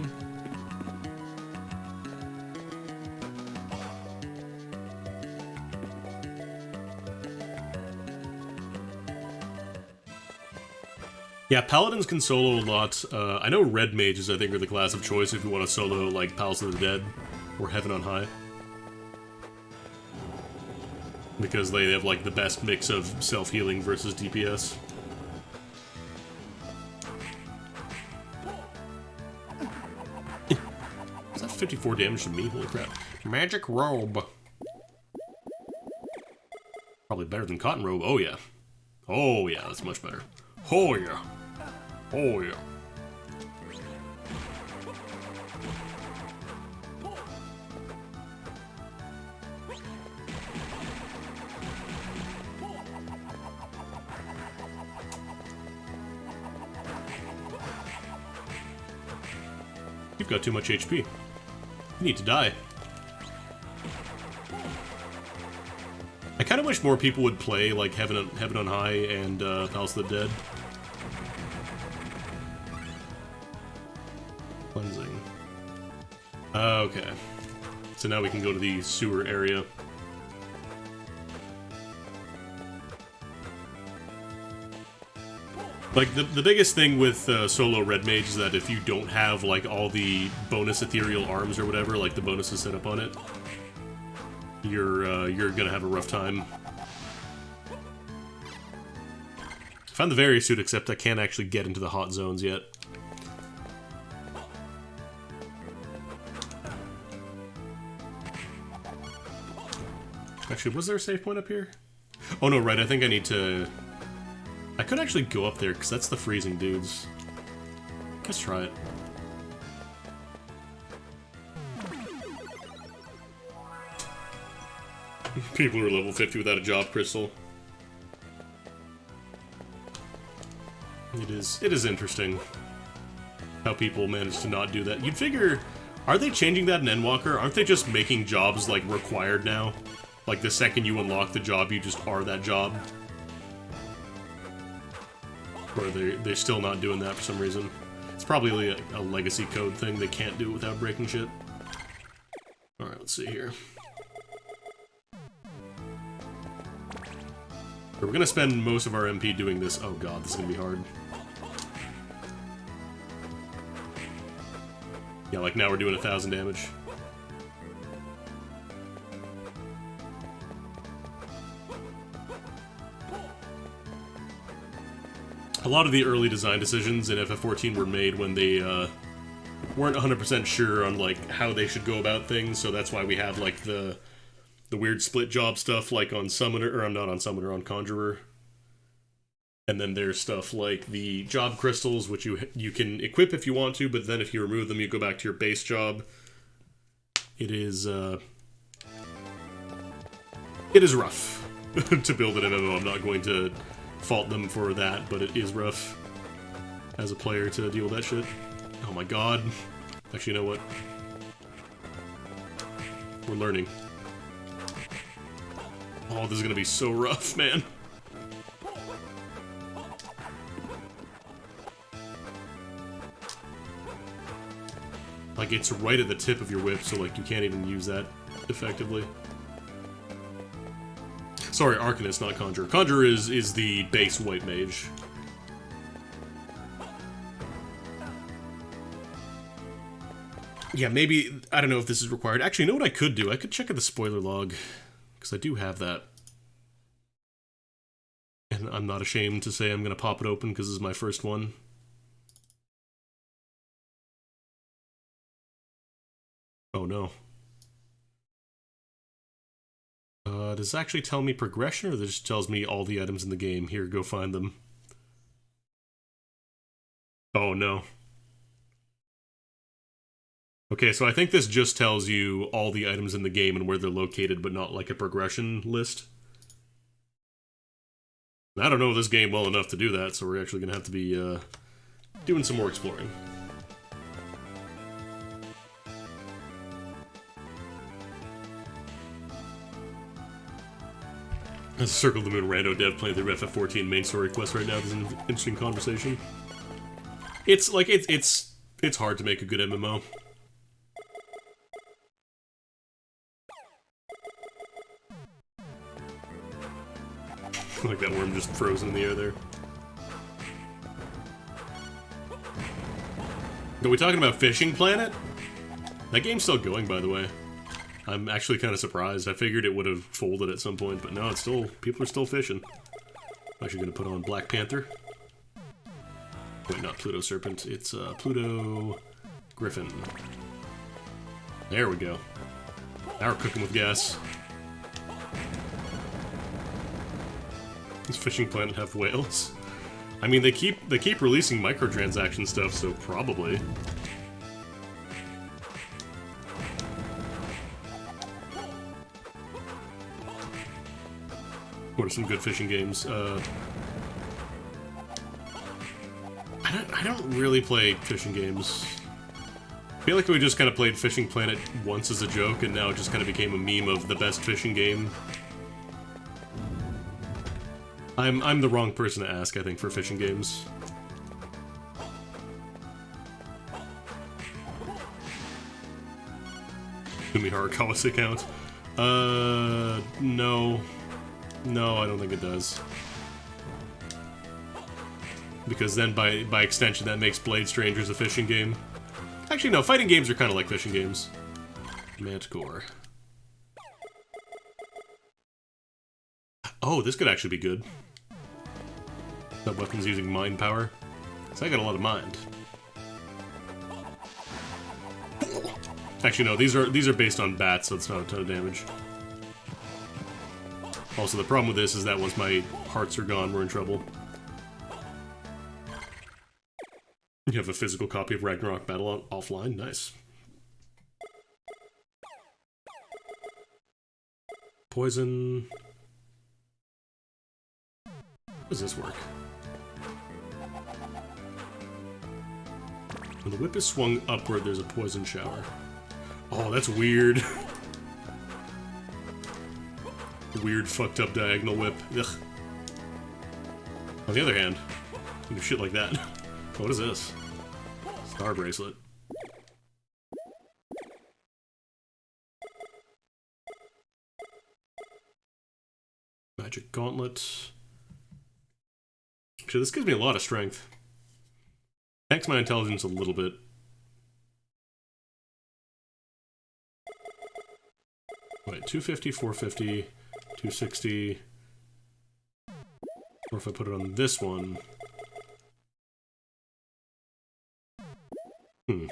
Yeah, Paladins can solo a lot. I know Red Mages, I think, are the class of choice if you want to solo, like, Palace of the Dead or Heaven on High. Because they have, like, the best mix of self-healing versus DPS. Is that 54 damage to me? Holy crap. Magic Robe. Probably better than Cotton Robe. Oh, yeah. Oh, yeah, that's much better. Oh, yeah. Oh, yeah. You've got too much HP. You need to die. I kind of wish more people would play, like, Heaven on High and House of the Dead. Cleansing. Okay. So now we can go to the sewer area. Like, the biggest thing with solo Red Mage is that if you don't have, like, all the bonus ethereal arms or whatever, like the bonuses set up on it, you're gonna have a rough time. I found the Vari suit, except I can't actually get into the hot zones yet. Actually, was there a save point up here? Oh no, right, I think I need to... I could actually go up there, because that's the freezing dudes. Let's try it. People who are level 50 without a job crystal. It is interesting how people manage to not do that. You'd figure, are they changing that in Endwalker? Aren't they just making jobs, like, required now? Like, the second you unlock the job, you just are that job? Or they're still not doing that for some reason. It's probably a legacy code thing. They can't do it without breaking shit. Alright, let's see here. We're gonna spend most of our MP doing this. Oh god, this is gonna be hard. Yeah, like now we're doing 1,000 damage. A lot of the early design decisions in FF14 were made when they weren't 100% sure on like how they should go about things, so that's why we have like the weird split job stuff like on Summoner, or not on Summoner, on Conjurer. And then there's stuff like the job crystals, which you can equip if you want to, but then if you remove them, you go back to your base job. It is rough to build an MMO. I'm not going to fault them for that, but it is rough as a player to deal with that shit. Oh my god. Actually, you know what? We're learning. Oh, this is gonna be so rough, man. Like, it's right at the tip of your whip, so, like, you can't even use that effectively. Sorry, Arcanist, not Conjurer. Conjurer is the base white mage. Yeah, maybe... I don't know if this is required. Actually, you know what I could do? I could check at the spoiler log. Because I do have that. And I'm not ashamed to say I'm going to pop it open because this is my first one. Oh no. Does it actually tell me progression, or does it just tells me all the items in the game? Here, go find them. Oh no. Okay, so I think this just tells you all the items in the game and where they're located, but not like a progression list. I don't know this game well enough to do that, so we're actually going to have to be doing some more exploring. That's Circle the Moon rando dev playing their FF14 main story quest right now. This is an interesting conversation. It's like it's hard to make a good MMO. Like that worm just frozen in the air there. Are we talking about Fishing Planet? That game's still going, by the way. I'm actually kind of surprised. I figured it would have folded at some point, but no, it's still... people are still fishing. I'm actually going to put on Black Panther. Wait, not Pluto Serpent. It's Pluto Griffin. There we go. Now we're cooking with gas. Does Fishing Planet have whales? I mean, they keep releasing microtransaction stuff, so probably. What are some good fishing games? I don't really play fishing games. I feel like we just kind of played Fishing Planet once as a joke, and now it just kind of became a meme of the best fishing game. I'm the wrong person to ask, I think, for fishing games. Kumi Harakawa's account. No. No, I don't think it does. Because then, by extension, that makes Blade Strangers a fishing game. Actually, no, fighting games are kind of like fishing games. Manticore. Oh, this could actually be good. That weapon's using mind power. So I got a lot of mind. Actually, no, these are based on bats, so it's not a ton of damage. Also, the problem with this is that once my hearts are gone, we're in trouble. You have a physical copy of Ragnarok Battle offline? Nice. Poison... How does this work? When the whip is swung upward, there's a poison shower. Oh, that's weird. Weird, fucked up diagonal whip. Ugh. On the other hand, you do shit like that. What is this? Star bracelet. Magic gauntlet. Actually, this gives me a lot of strength. Tanks my intelligence a little bit. Wait, 250, 450, 260. Or if I put it on this one... I'm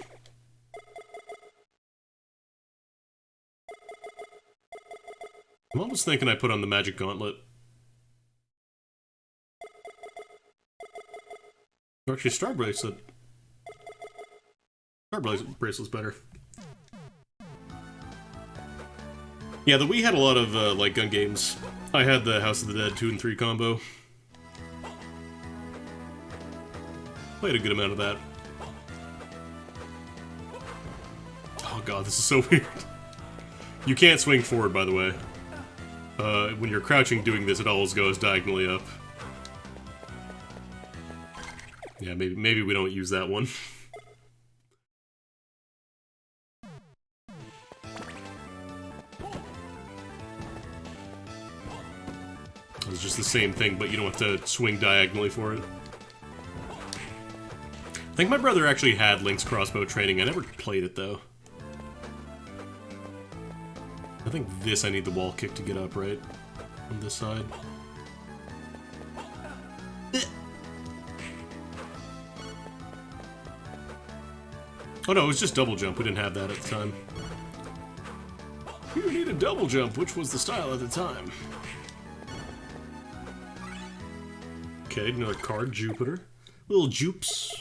almost thinking I put on the magic gauntlet. Or actually, Star Bracelet. Star Bracelet's better. Yeah, the Wii had a lot of, light gun games. I had the House of the Dead 2 and 3 combo. Played a good amount of that. Oh god, this is so weird. You can't swing forward, by the way. When you're crouching doing this, it always goes diagonally up. Yeah, maybe we don't use that one. It's just the same thing, but you don't have to swing diagonally for it. I think my brother actually had Link's crossbow training. I never played it, though. I think this I need the wall kick to get up, right? On this side. Oh no, it was just double jump. We didn't have that at the time. You need a double jump, which was the style at the time. Okay, another card, Jupiter. Little Jupes.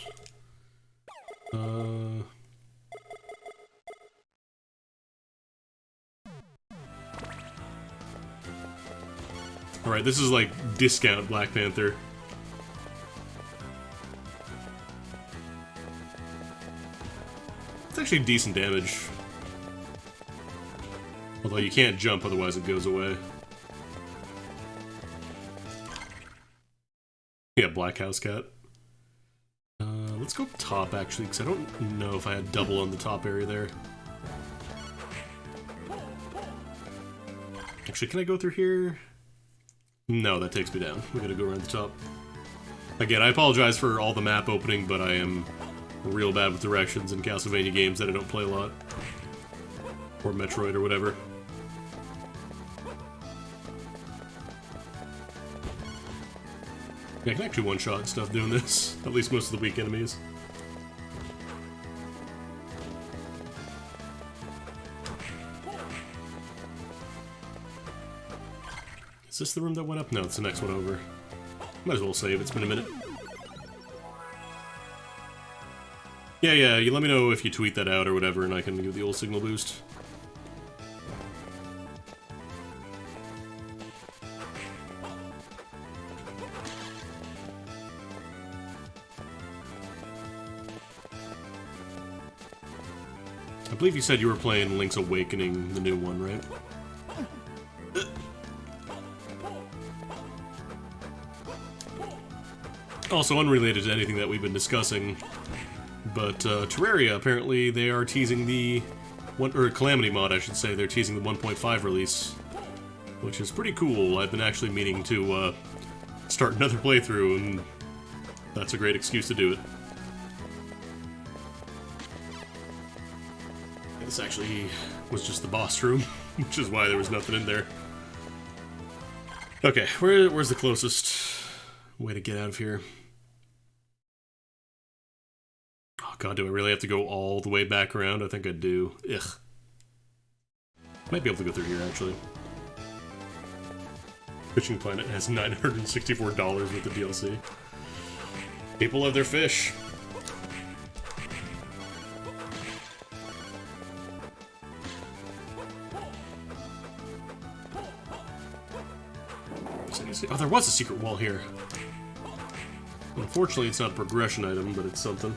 Alright, this is like discount Black Panther. It's actually decent damage. Although you can't jump, otherwise it goes away. Yeah, Black House Cat. Let's go top, actually, because I don't know if I had double on the top area there. Actually, can I go through here? No, that takes me down. We gotta go around the top. Again, I apologize for all the map opening, but I am real bad with directions in Castlevania games that I don't play a lot. Or Metroid or whatever. Yeah, I can actually one-shot stuff doing this. At least most of the weak enemies. Is this the room that went up? No, it's the next one over. Might as well save, it's been a minute. Yeah, you let me know if you tweet that out or whatever, and I can give the old signal boost. I believe you said you were playing Link's Awakening, the new one, right? Also unrelated to anything that we've been discussing, but Terraria, apparently they are teasing the... Calamity mod, I should say. They're teasing the 1.5 release, which is pretty cool. I've been actually meaning to start another playthrough, and that's a great excuse to do it. This actually was just the boss room, which is why there was nothing in there. Okay, where's the closest way to get out of here? Oh god, do I really have to go all the way back around? I think I do. Ugh. Might be able to go through here, actually. Fishing Planet has $964 worth of DLC. People love their fish. Oh, there was a secret wall here. Unfortunately, it's not a progression item, but it's something.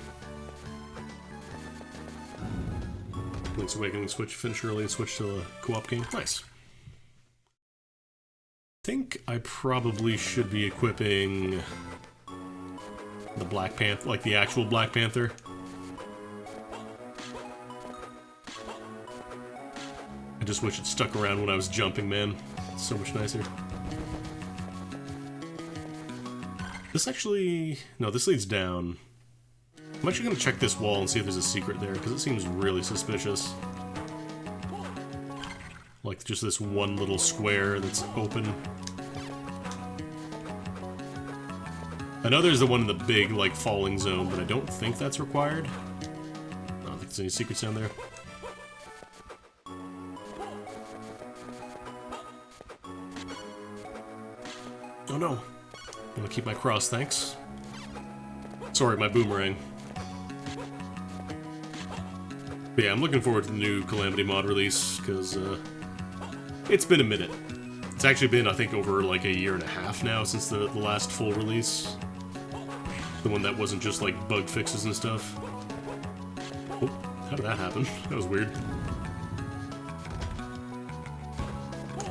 Link's Awakening switch, finish early and switch to a co-op game. Nice. I think I probably should be equipping the Black Panther, like the actual Black Panther. I just wish it stuck around when I was jumping, man. It's so much nicer. This actually... No, this leads down. I'm actually going to check this wall and see if there's a secret there, because it seems really suspicious. Like, just this one little square that's open. I know there's the one in the big, like, falling zone, but I don't think that's required. I don't think there's any secrets down there. Oh no. I'm gonna keep my cross, thanks. Sorry, my boomerang. But yeah, I'm looking forward to the new Calamity mod release, because, it's been a minute. It's actually been, I think, over, like, a year and a half now since the last full release. The one that wasn't just, like, bug fixes and stuff. Oh, how did that happen? That was weird.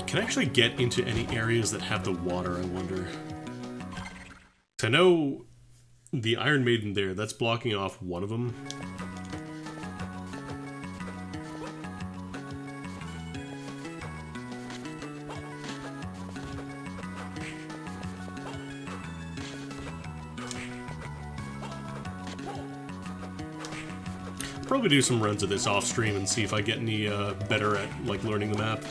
Can I actually get into any areas that have the water, I wonder? I know the Iron Maiden there, that's blocking off one of them. Probably do some runs of this off stream and see if I get any better at like learning the map.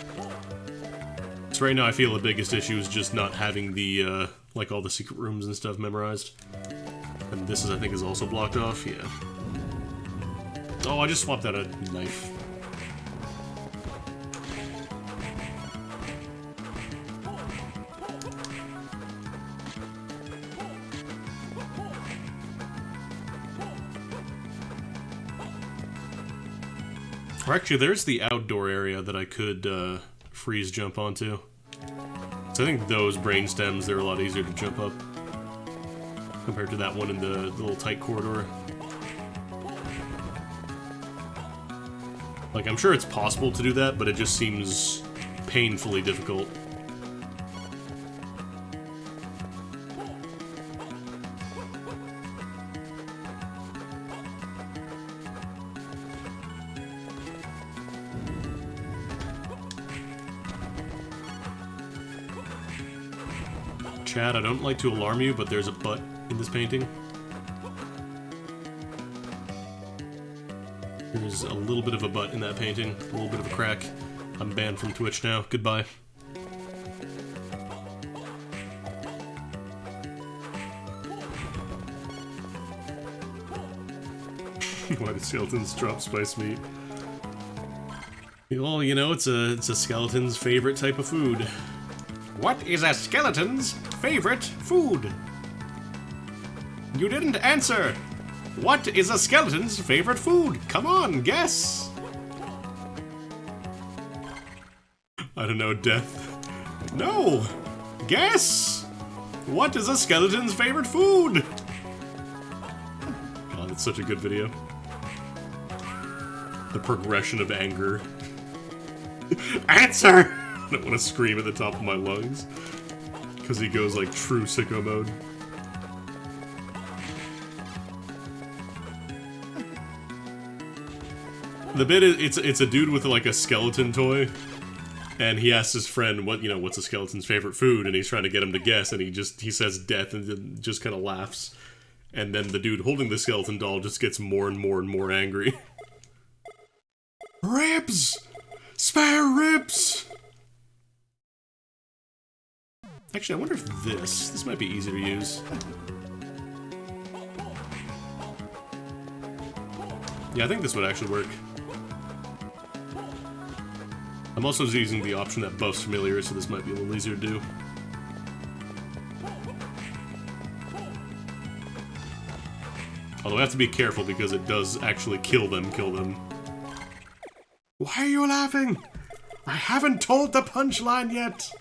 So right now I feel the biggest issue is just not having the like all the secret rooms and stuff memorized. And this is, I think, is also blocked off, yeah. Oh, I just swapped out a knife. Or actually, there's the outdoor area that I could freeze jump onto. So I think those brain stems, they're a lot easier to jump up compared to that one in the little tight corridor. Like, I'm sure it's possible to do that, but it just seems painfully difficult. Chad, I don't like to alarm you, but there's a butt in this painting. There's a little bit of a butt in that painting, a little bit of a crack. I'm banned from Twitch now. Goodbye. Why do skeletons drop spice meat? Well, you know, it's a skeleton's favorite type of food. What is a skeleton's favorite food? You didn't answer! What is a skeleton's favorite food? Come on, guess! I don't know, death. No! Guess! What is a skeleton's favorite food? God, that's such a good video. The progression of anger. Answer! I don't want to scream at the top of my lungs. Because he goes like true sicko mode. The bit is, it's a dude with like a skeleton toy. And he asks his friend, what's a skeleton's favorite food? And he's trying to get him to guess, and he says death and just kind of laughs. And then the dude holding the skeleton doll just gets more and more and more angry. Ribs! Spare ribs! Actually, I wonder if this might be easy to use. Yeah, I think this would actually work. I'm also using the option that buffs familiar, so this might be a little easier to do. Although I have to be careful because it does actually kill them. Why are you laughing? I haven't told the punchline yet!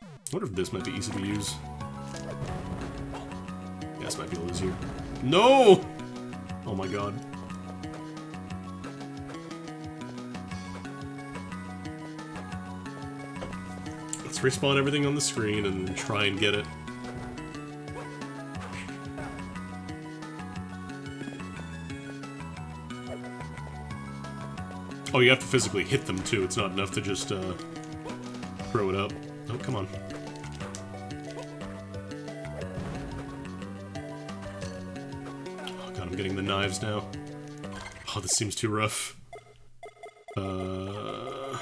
I wonder if this might be easy to use. Yeah, this might be a little easier. No! Oh my god. Let's respawn everything on the screen and try and get it. Oh, you have to physically hit them too. It's not enough to just throw it up. Oh, come on. Oh god, I'm getting the knives now. Oh, this seems too rough. God,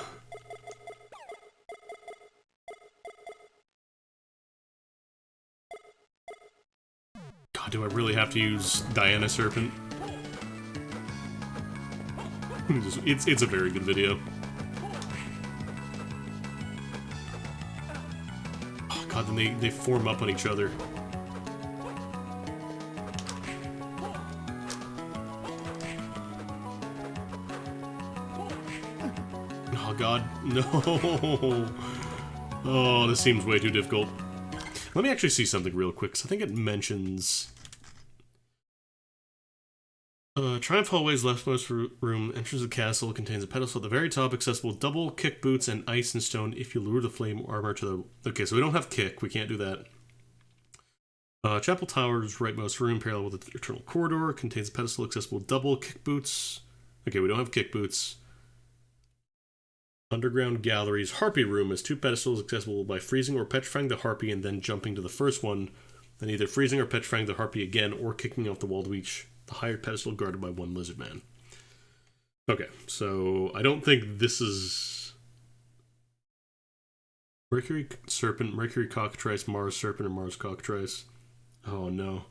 do I really have to use Diana Serpent? It's a very good video. Oh god, then they form up on each other. Oh god, no! Oh, this seems way too difficult. Let me actually see something real quick, because I think it mentions... Triumph Hallway's leftmost room, entrance of the castle, contains a pedestal at the very top, accessible with double kick boots and ice and stone if you lure the flame armor to the... Okay, so we don't have kick, we can't do that. Chapel Tower's rightmost room, parallel with the Eternal Corridor, contains a pedestal accessible with double kick boots. Okay, we don't have kick boots. Underground Gallery's Harpy Room has 2 pedestals accessible by freezing or petrifying the Harpy and then jumping to the first one, then either freezing or petrifying the Harpy again or kicking off the wall to reach the higher pedestal guarded by 1 lizard man. Okay, so I don't think this is... Mercury Serpent, Mercury Cockatrice, Mars Serpent, or Mars Cockatrice. Oh no.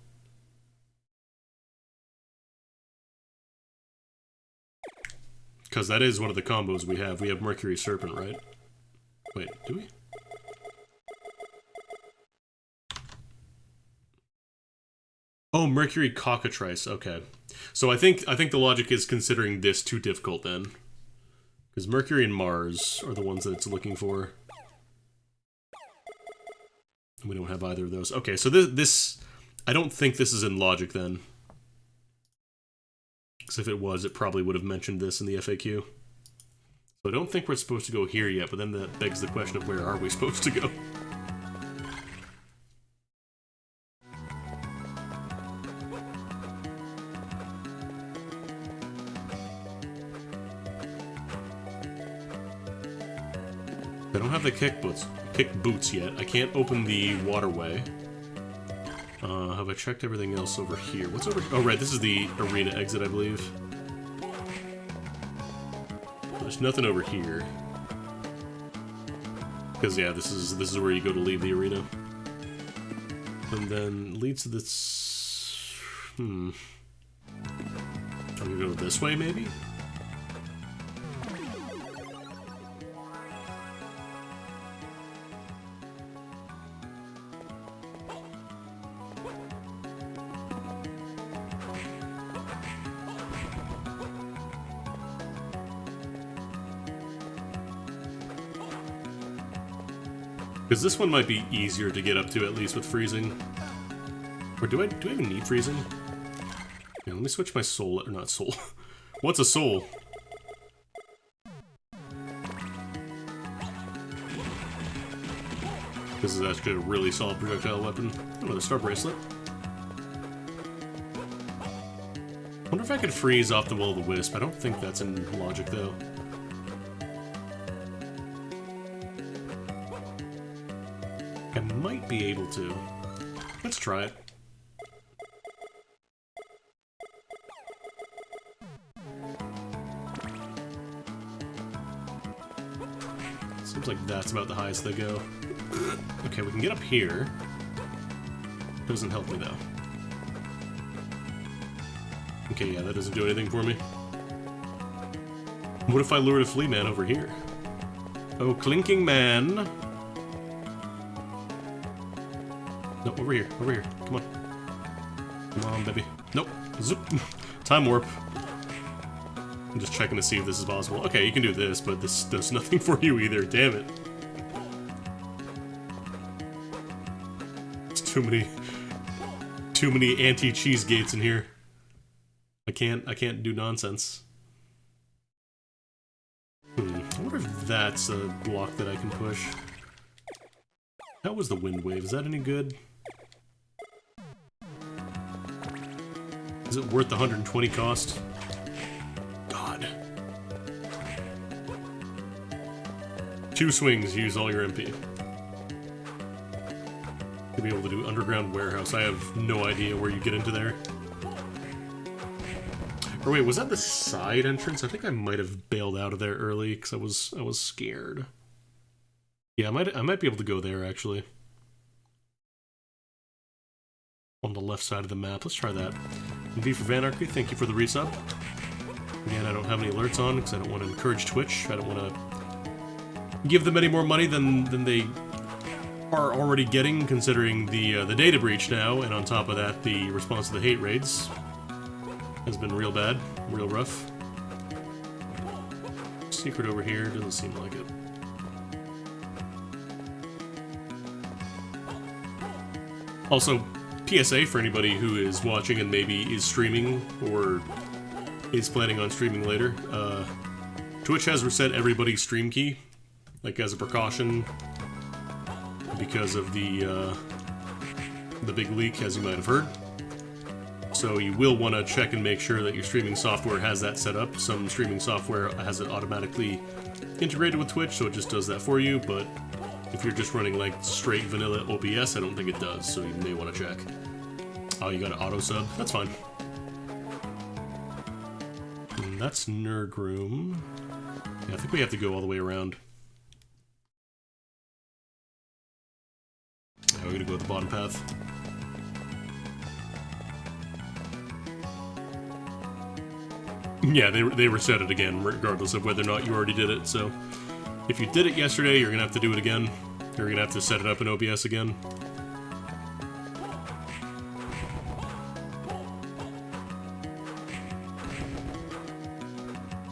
Because that is one of the combos we have. We have Mercury Serpent, right? Wait, do we? Oh, Mercury Cockatrice, okay. So I think the logic is considering this too difficult then. Because Mercury and Mars are the ones that it's looking for. And we don't have either of those. Okay, so this I don't think this is in logic then. Because if it was, it probably would have mentioned this in the FAQ. So I don't think we're supposed to go here yet, but then that begs the question of where are we supposed to go? I don't have the kick boots yet. I can't open the waterway. Have I checked everything else over here? What's over? Oh, right, this is the arena exit, I believe. There's nothing over here. Because yeah, this is where you go to leave the arena. And then leads to this. Are we gonna go this way, maybe? Because this one might be easier to get up to, at least with freezing. Or do I even need freezing? Yeah, let me switch my soul, or not soul. What's a soul? This is actually a really solid projectile weapon. Another star bracelet. Wonder if I could freeze off the will-o'-the-wisp. I don't think that's in logic, though. I might be able to. Let's try it. Seems like that's about the highest they go. Okay, we can get up here. Doesn't help me, though. Okay, yeah, that doesn't do anything for me. What if I lured a flea man over here? Oh, clinking man. No, over here, over here. Come on. Come on, baby. Nope. Zoop. Time warp. I'm just checking to see if this is possible. Okay, you can do this, but this does nothing for you either. Damn it. It's too many anti-cheese gates in here. I can't do nonsense. I wonder if that's a block that I can push. How was the wind wave? Is that any good? Is it worth the 120 cost? God. 2 swings, use all your MP. To be able to do underground warehouse. I have no idea where you get into there. Or wait, was that the side entrance? I think I might have bailed out of there early because I was scared. Yeah, I might be able to go there actually. On the left side of the map. Let's try that. And V for Vanarchy, thank you for the resub. Again, I don't have any alerts on because I don't want to encourage Twitch. I don't want to give them any more money than they are already getting, considering the data breach now, and on top of that, the response to the hate raids has been real bad, real rough. Secret over here, doesn't seem like it. Also, PSA for anybody who is watching and maybe is streaming or is planning on streaming later. Twitch has reset everybody's stream key, like as a precaution, because of the big leak, as you might have heard. So you will want to check and make sure that your streaming software has that set up. Some streaming software has it automatically integrated with Twitch, so it just does that for you, but if you're just running like straight vanilla OBS, I don't think it does, so you may want to check. Oh, you got an auto sub? That's fine. And that's Nurg Room. Yeah, I think we have to go all the way around. Yeah, we're gonna go with the bottom path. Yeah, they reset it again, regardless of whether or not you already did it, so if you did it yesterday, you're gonna have to do it again. You're gonna have to set it up in OBS again.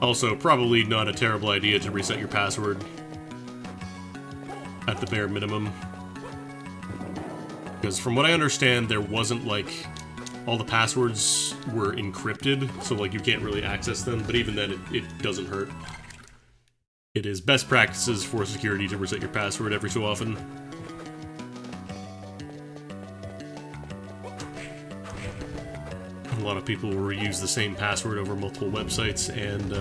Also, probably not a terrible idea to reset your password at the bare minimum. Because from what I understand, there wasn't like all the passwords were encrypted, so like you can't really access them, but even then it doesn't hurt. It is best practices for security to reset your password every so often. A lot of people will reuse the same password over multiple websites, and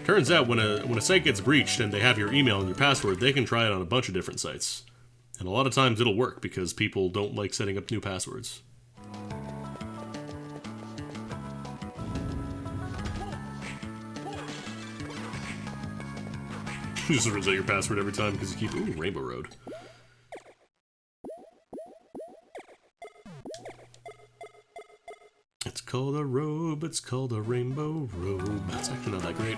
turns out when a site gets breached and they have your email and your password, they can try it on a bunch of different sites. And a lot of times it'll work because people don't like setting up new passwords. You just reset your password every time because you keep... Ooh, Rainbow Road. It's called a robe, it's called a rainbow robe. It's actually not that great.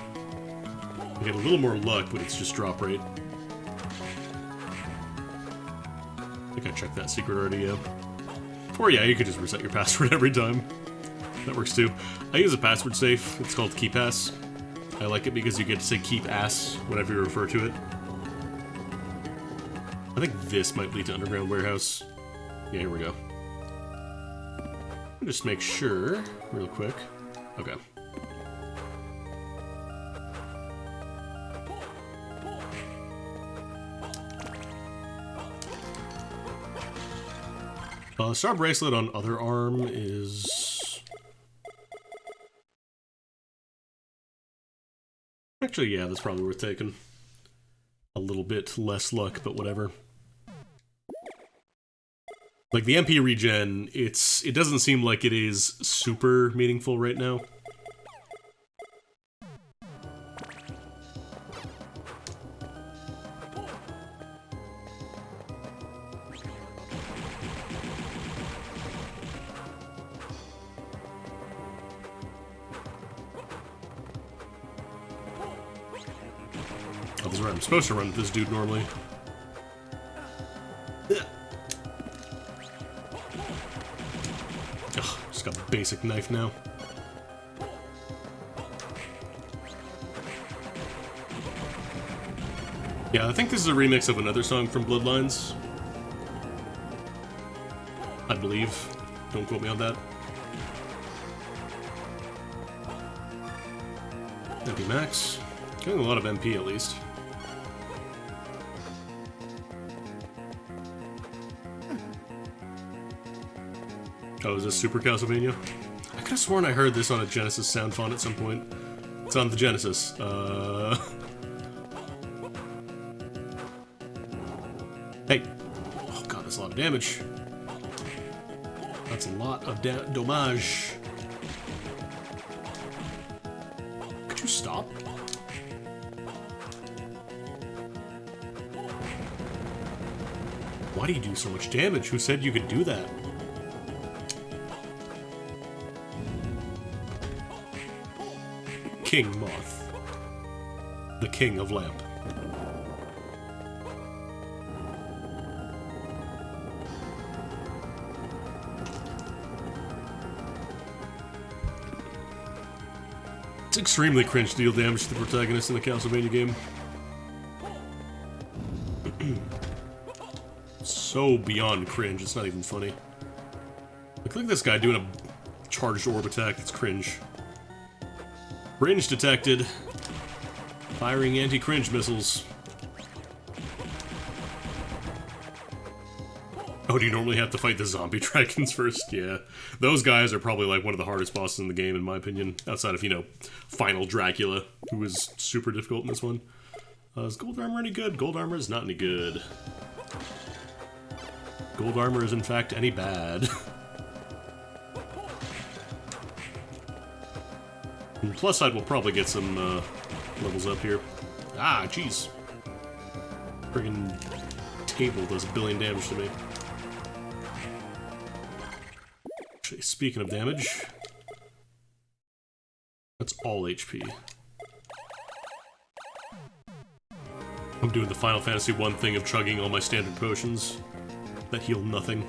You get a little more luck, but it's just drop rate. I think I checked that secret already, yeah. Or yeah, you could just reset your password every time. That works too. I use a password safe. It's called KeepAss. I like it because you get to say keep ass whenever you refer to it. I think this might lead to Underground Warehouse. Yeah, here we go. Just make sure, real quick. Okay. Star bracelet on other arm is... Actually, yeah, that's probably worth taking. A little bit less luck, but whatever. Like, the MP regen, it doesn't seem like it is super meaningful right now. Oh, this is right. I'm supposed to run with this dude normally. Ugh, just got a basic knife now. Yeah, I think this is a remix of another song from Bloodlines. I believe. Don't quote me on that. MP max. Getting a lot of MP at least. Oh, is this Super Castlevania? I could have sworn I heard this on a Genesis sound font at some point. It's on the Genesis. Hey! Oh god, that's a lot of damage. That's a lot of damage. Could you stop? Why do you do so much damage? Who said you could do that? King Moth. The King of Lamp. It's extremely cringe to deal damage to the protagonist in the Castlevania game. So beyond cringe, it's not even funny. Look at this guy doing a charged orb attack, that's cringe. Cringe detected. Firing anti-cringe missiles. Oh, do you normally have to fight the zombie dragons first? Yeah. Those guys are probably like one of the hardest bosses in the game, in my opinion. Outside of, you know, Final Dracula, who is super difficult in this one. Is gold armor any good? Gold armor is not any good. Gold armor is, in fact, any bad. And plus side, we'll probably get some levels up here. Ah, jeez. Friggin' table does a billion damage to me. Actually, speaking of damage, that's all HP. I'm doing the Final Fantasy 1 thing of chugging all my standard potions that heal nothing.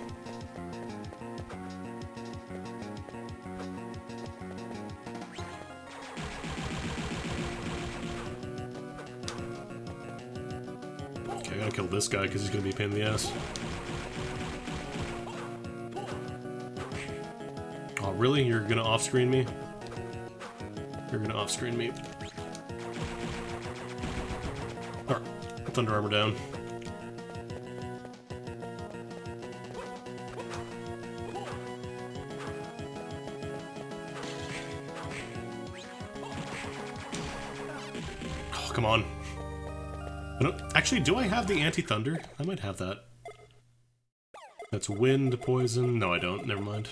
Okay, I gotta kill this guy because he's gonna be a pain in the ass. Oh, really? You're gonna off-screen me? You're gonna off-screen me. Alright, Thunder Armor down. Oh, come on. Actually, do I have the anti-thunder? I might have that. That's wind, poison. No, I don't. Never mind.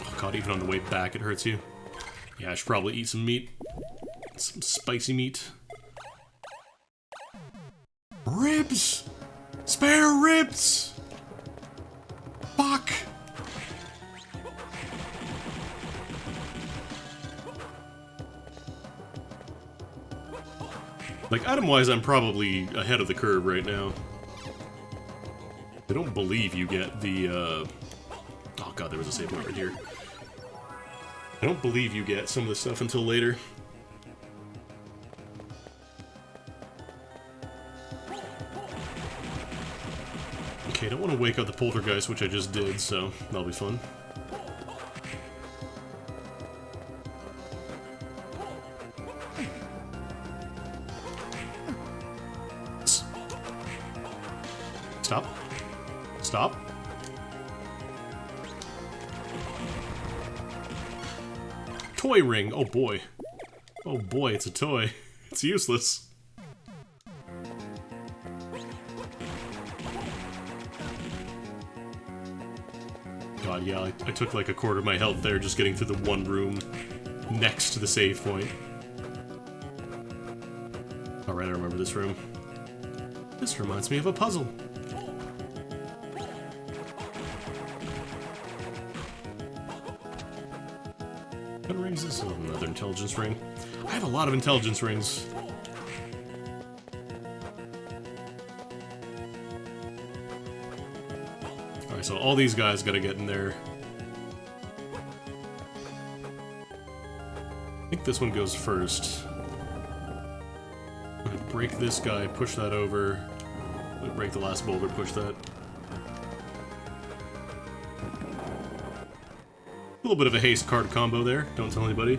Oh god, even on the way back it hurts you. Yeah, I should probably eat some meat. Some spicy meat. Ribs! Spare ribs! Fuck! Like, item-wise, I'm probably ahead of the curve right now. I don't believe you get the, Oh god, there was a save point right here. I don't believe you get some of the stuff until later. don't want to wake up the poltergeist, which I just did, so that'll be fun. Stop. Stop. Toy ring! Oh boy. Oh boy, it's a toy. It's useless. God, yeah, I took like a quarter of my health there just getting through the one room next to the save point. Alright, I remember this room. This reminds me of a puzzle. What ring is this? Oh, another intelligence ring. I have a lot of intelligence rings. Alright, so all these guys gotta get in there. I think this one goes first. I'm gonna break this guy, push that over. I'm gonna break the last boulder, push that. A little bit of a haste card combo there, don't tell anybody.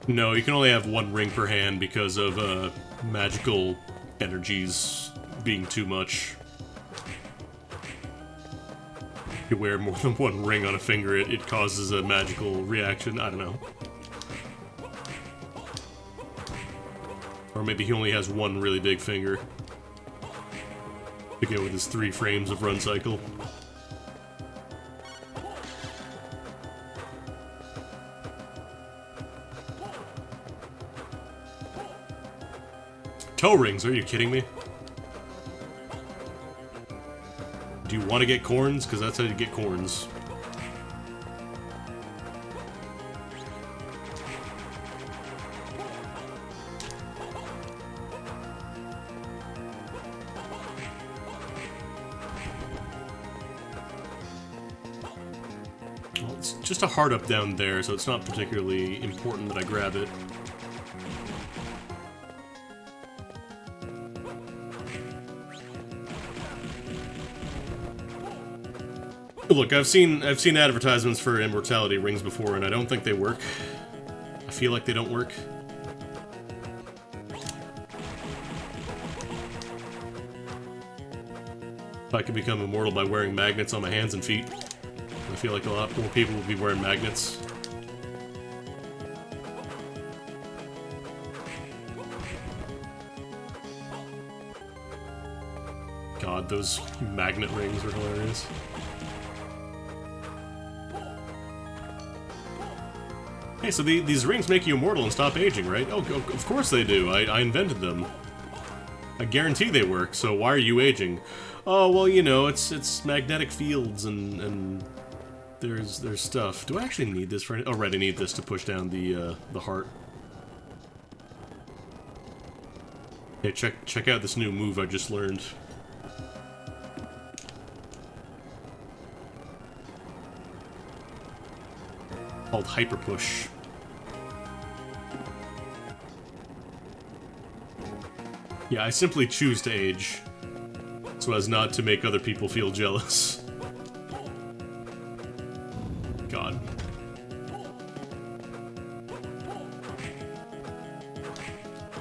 No, you can only have one ring per hand because of magical energies being too much. If you wear more than one ring on a finger, it causes a magical reaction. I don't know. Or maybe he only has one really big finger to go with his 3 frames of run cycle. Toe rings, are you kidding me? Do you want to get corns? Because that's how you get corns. Well, it's just a heart up down there, so it's not particularly important that I grab it. Look, I've seen advertisements for immortality rings before, and I don't think they work. I feel like they don't work. If I could become immortal by wearing magnets on my hands and feet, I feel like a lot more people would be wearing magnets. God, those magnet rings are hilarious. Hey, so these rings make you immortal and stop aging, right? Oh, of course they do. I invented them. I guarantee they work, so why are you aging? Oh, well, you know, it's magnetic fields and there's stuff. Do I actually need this for any— oh, right, I need this to push down the heart. Hey, check out this new move I just learned. Called Hyper Push. Yeah, I simply choose to age, so as not to make other people feel jealous. God.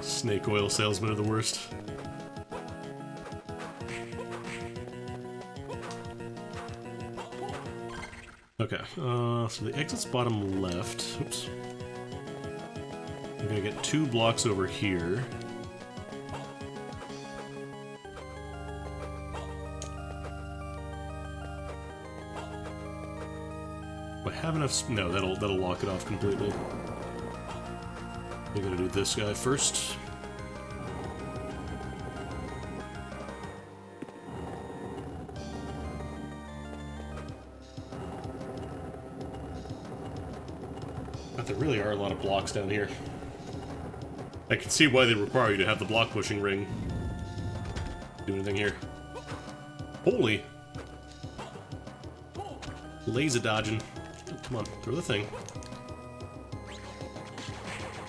Snake oil salesmen are the worst. Okay, so the exit's bottom left. Oops. I'm gonna get 2 blocks over here. Do I have enough? No, that'll lock it off completely. I'm gonna do this guy first. But there really are a lot of blocks down here. I can see why they require you to have the block pushing ring. Do anything here. Holy! Laser dodging. Oh, come on, throw the thing.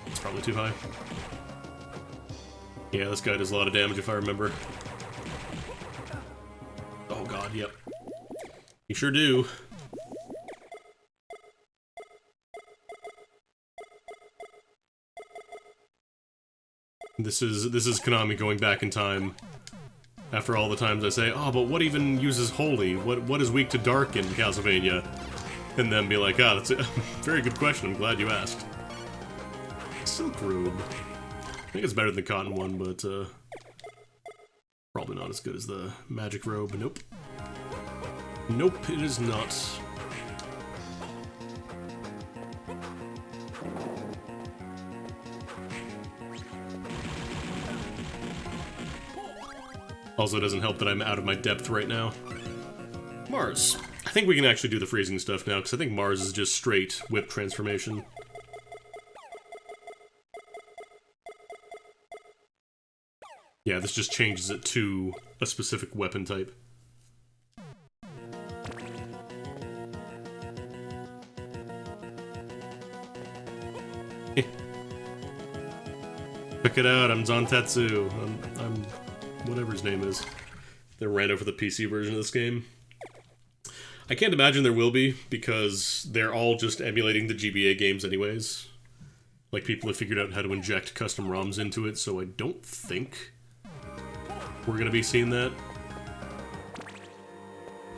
It's probably too high. Yeah, this guy does a lot of damage if I remember. Oh god, yep. You sure do. This is Konami going back in time. After all the times I say, oh, but what even uses holy? What is weak to dark in Castlevania? And then be like, ah, that's a very good question, I'm glad you asked. Silk robe. I think it's better than the cotton one, but probably not as good as the magic robe. Nope. Nope, it is not. Also, it doesn't help that I'm out of my depth right now. Mars. I think we can actually do the freezing stuff now, because I think Mars is just straight whip transformation. Yeah, this just changes it to a specific weapon type. Check it out, I'm Zantetsu. I'm whatever his name is. They ran over the PC version of this game. I can't imagine there will be, because they're all just emulating the GBA games anyways. Like, people have figured out how to inject custom ROMs into it, so I don't think we're gonna be seeing that.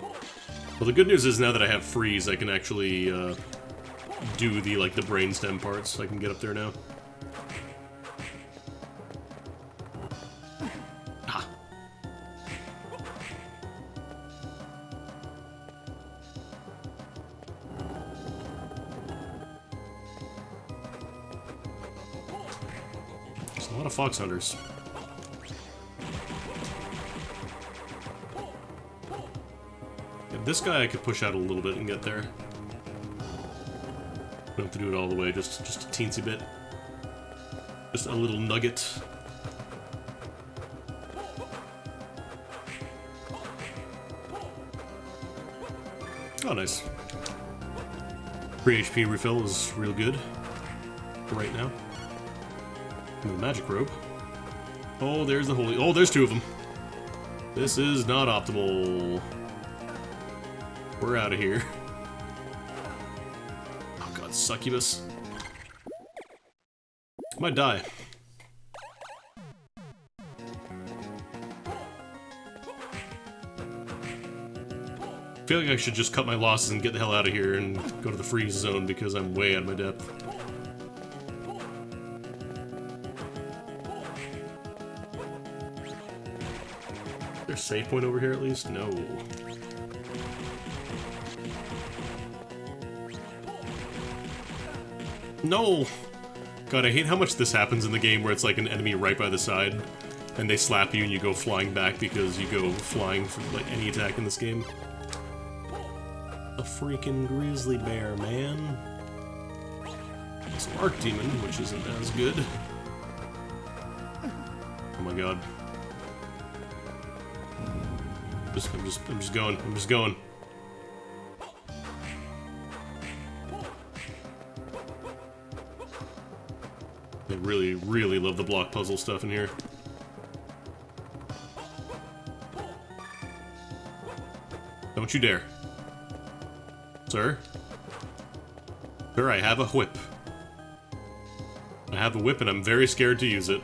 Well, the good news is now that I have freeze, I can actually do the brainstem parts. I can get up there now. There's a lot of fox hunters. This guy I could push out a little bit and get there. Don't have to do it all the way, just a teensy bit. Just a little nugget. Oh, nice. Free HP refill is real good right now. And the magic robe. Oh, there's the holy... Oh, there's two of them. This is not optimal. We're out of here. Oh god, succubus. Might die. I feel like I should just cut my losses and get the hell out of here and go to the freeze zone because I'm way out of my depth. Is there a save point over here at least? No. No! God, I hate how much this happens in the game where it's like an enemy right by the side, and they slap you and you go flying back because you go flying for like any attack in this game. A freaking grizzly bear, man. Some Arc Demon, which isn't as good. Oh my god. I'm just going. I really, really love the block puzzle stuff in here. Don't you dare. Sir? Sir, I have a whip. I have a whip and I'm very scared to use it.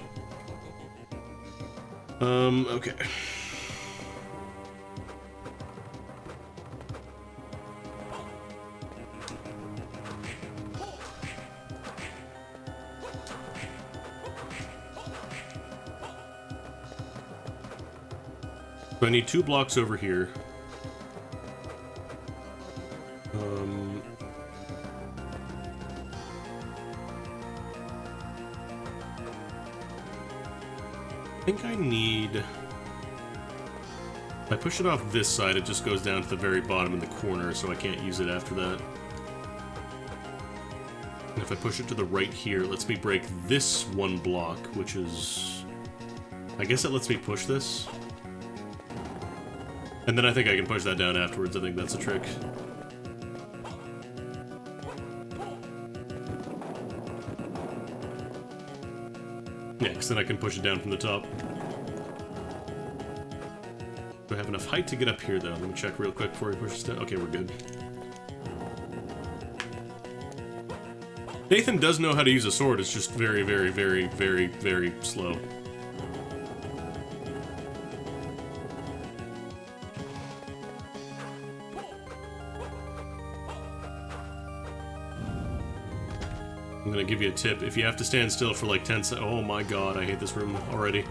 Okay. So I need 2 blocks over here. I think I need... If I push it off this side, it just goes down to the very bottom in the corner, so I can't use it after that. And if I push it to the right here, it lets me break this 1 block, which is... I guess it lets me push this. And then I think I can push that down afterwards. I think that's a trick. Yeah, because then I can push it down from the top. Do I have enough height to get up here, though? Let me check real quick before he pushes down. Okay, we're good. Nathan does know how to use a sword, it's just very, very, very, very, very slow. I'm gonna give you a tip. If you have to stand still for like 10 seconds... Oh my god, I hate this room already.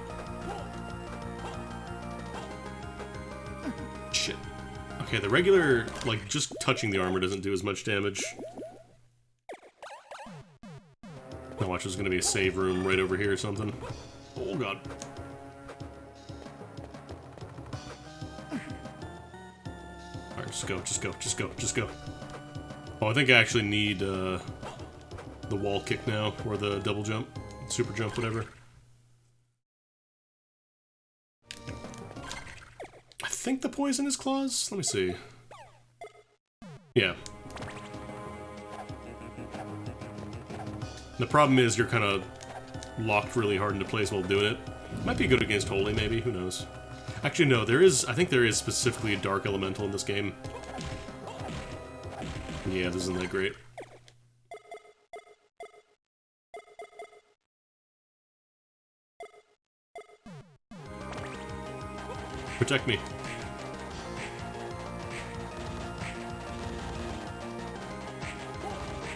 Shit. Okay, the regular, like, just touching the armor doesn't do as much damage. Now watch, there's gonna be a save room right over here or something. Oh god. Alright, just go, just go, just go, just go. Oh, I think I actually need, the wall kick now, or the double jump, super jump, whatever. I think the poison is claws? Let me see. Yeah. The problem is you're kind of locked really hard into place while doing it. Might be good against Holy, maybe, who knows. Actually, no, there is, I think there is specifically a Dark Elemental in this game. Yeah, this isn't that great. Protect me.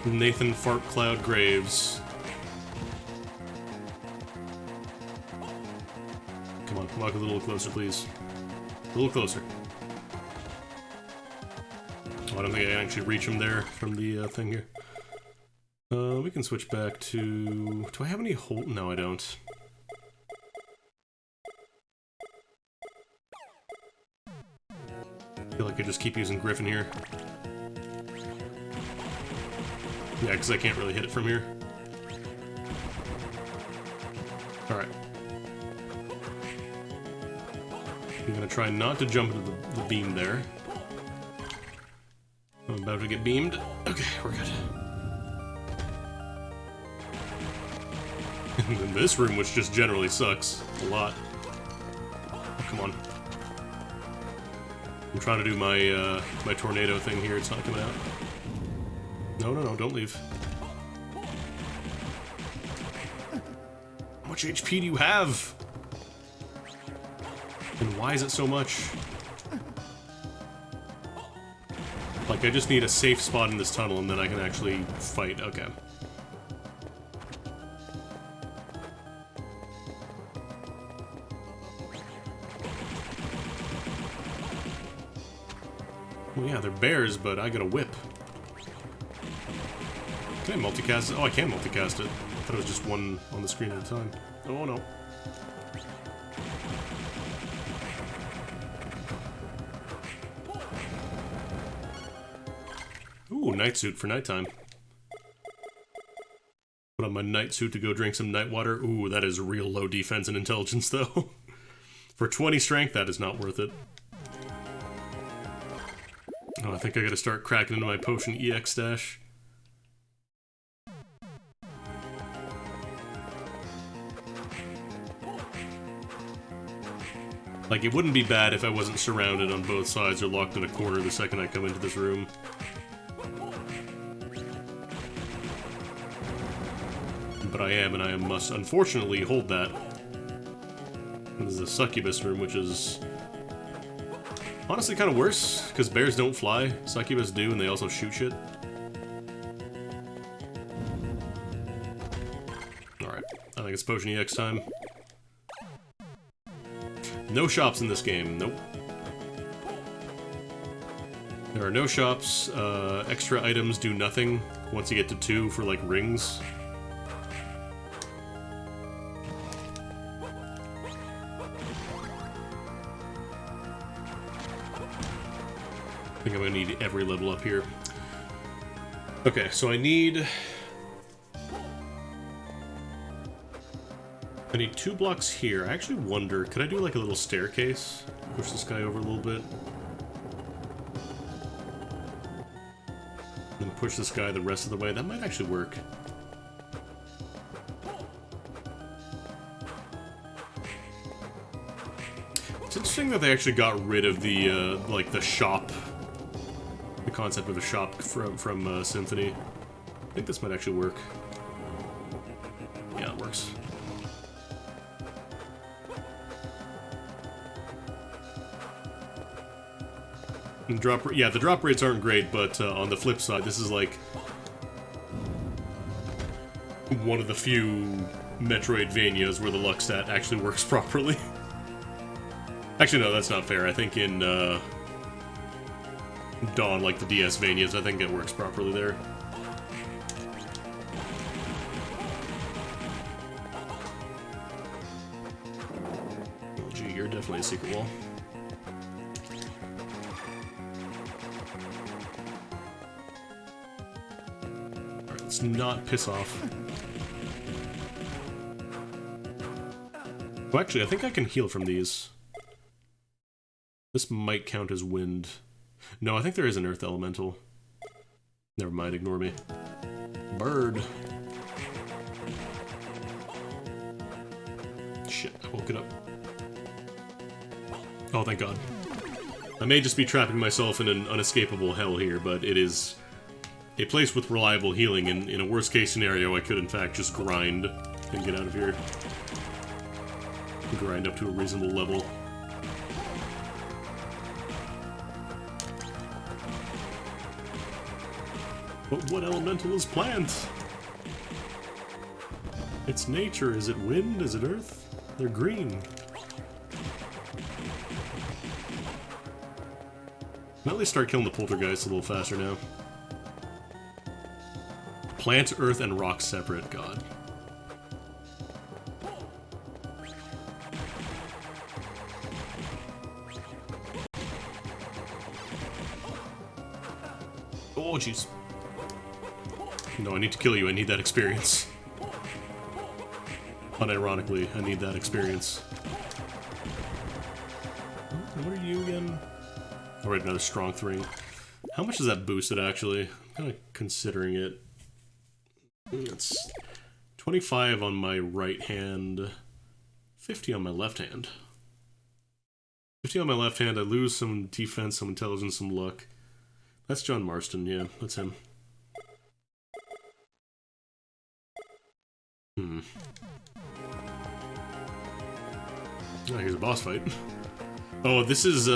Nathan Fart Cloud Graves. Come on, walk a little closer, please. A little closer. Oh, I don't think I can actually reach him there from the thing here. We can switch back to... Do I have any hold? No, I don't. I feel like I just keep using Griffin here. Yeah, because I can't really hit it from here. Alright. I'm gonna try not to jump into the beam there. I'm about to get beamed. Okay, we're good. And then this room, which just generally sucks a lot. Oh, come on. I'm trying to do my my tornado thing here. It's not coming out. No, no, no! Don't leave. How much HP do you have? And why is it so much? Like, I just need a safe spot in this tunnel, and then I can actually fight. Okay. Well, yeah, they're bears, but I got a whip. Can I multicast it? Oh, I can multicast it. I thought it was just one on the screen at a time. Oh, no. Ooh, night suit for nighttime. Put on my night suit to go drink some night water. Ooh, that is real low defense and intelligence, though. For 20 strength, that is not worth it. Oh, I think I gotta start cracking into my potion EX stash. Like, it wouldn't be bad if I wasn't surrounded on both sides or locked in a corner the second I come into this room. But I am, and I must unfortunately hold that. This is the succubus room, which is honestly kind of worse, because bears don't fly. Succubus do, and they also shoot shit. Alright, I think it's Potion EX time. No shops in this game, nope. There are no shops, extra items do nothing once you get to 2 for, like, rings. I think I'm gonna need every level up here. Okay, so I need 2 blocks here. I actually wonder, could I do like a little staircase? Push this guy over a little bit. Then push this guy the rest of the way. That might actually work. interesting that they actually got rid of the, like, the shop. The concept of a shop from Symphony. I think this might actually work. Yeah, it works. And the drop rates aren't great, but on the flip side, this is like one of the few Metroidvanias where the luck stat actually works properly. Actually, no, that's not fair. I think in Dawn, like the DS-Vanias, I think it works properly there. Oh, gee, you're definitely a secret wall. Alright, let's not piss off. Well, actually, I think I can heal from these. This might count as wind. No, I think there is an earth elemental. Never mind, ignore me. Bird. Shit, I woke it up. Oh, thank God. I may just be trapping myself in an unescapable hell here, but it is a place with reliable healing, and in a worst-case scenario, I could in fact just grind and get out of here. Grind up to a reasonable level. But what elemental is plant? It's nature. Is it wind? Is it earth? They're green. I'll at least start killing the poltergeist a little faster now. Plant, earth, and rock separate. God. Oh, jeez. No, I need to kill you. I need that experience. Unironically, I need that experience. What are you again? Alright, another strong 3. How much does that boost it, actually? I'm kind of considering it. It's 25 on my right hand, 50 on my left hand. 50 on my left hand, I lose some defense, some intelligence, some luck. That's John Marston, yeah, that's him. Oh, here's a boss fight. Oh, this is,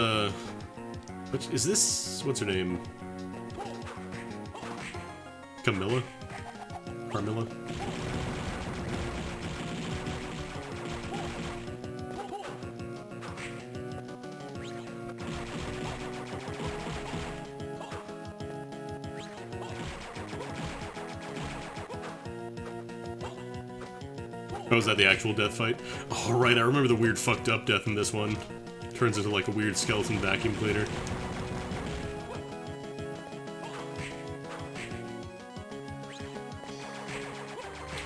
is this... what's her name? Camilla? Carmilla? Oh, is that the actual death fight? Oh, right, I remember the weird fucked up death in this one. Turns into like a weird skeleton vacuum cleaner.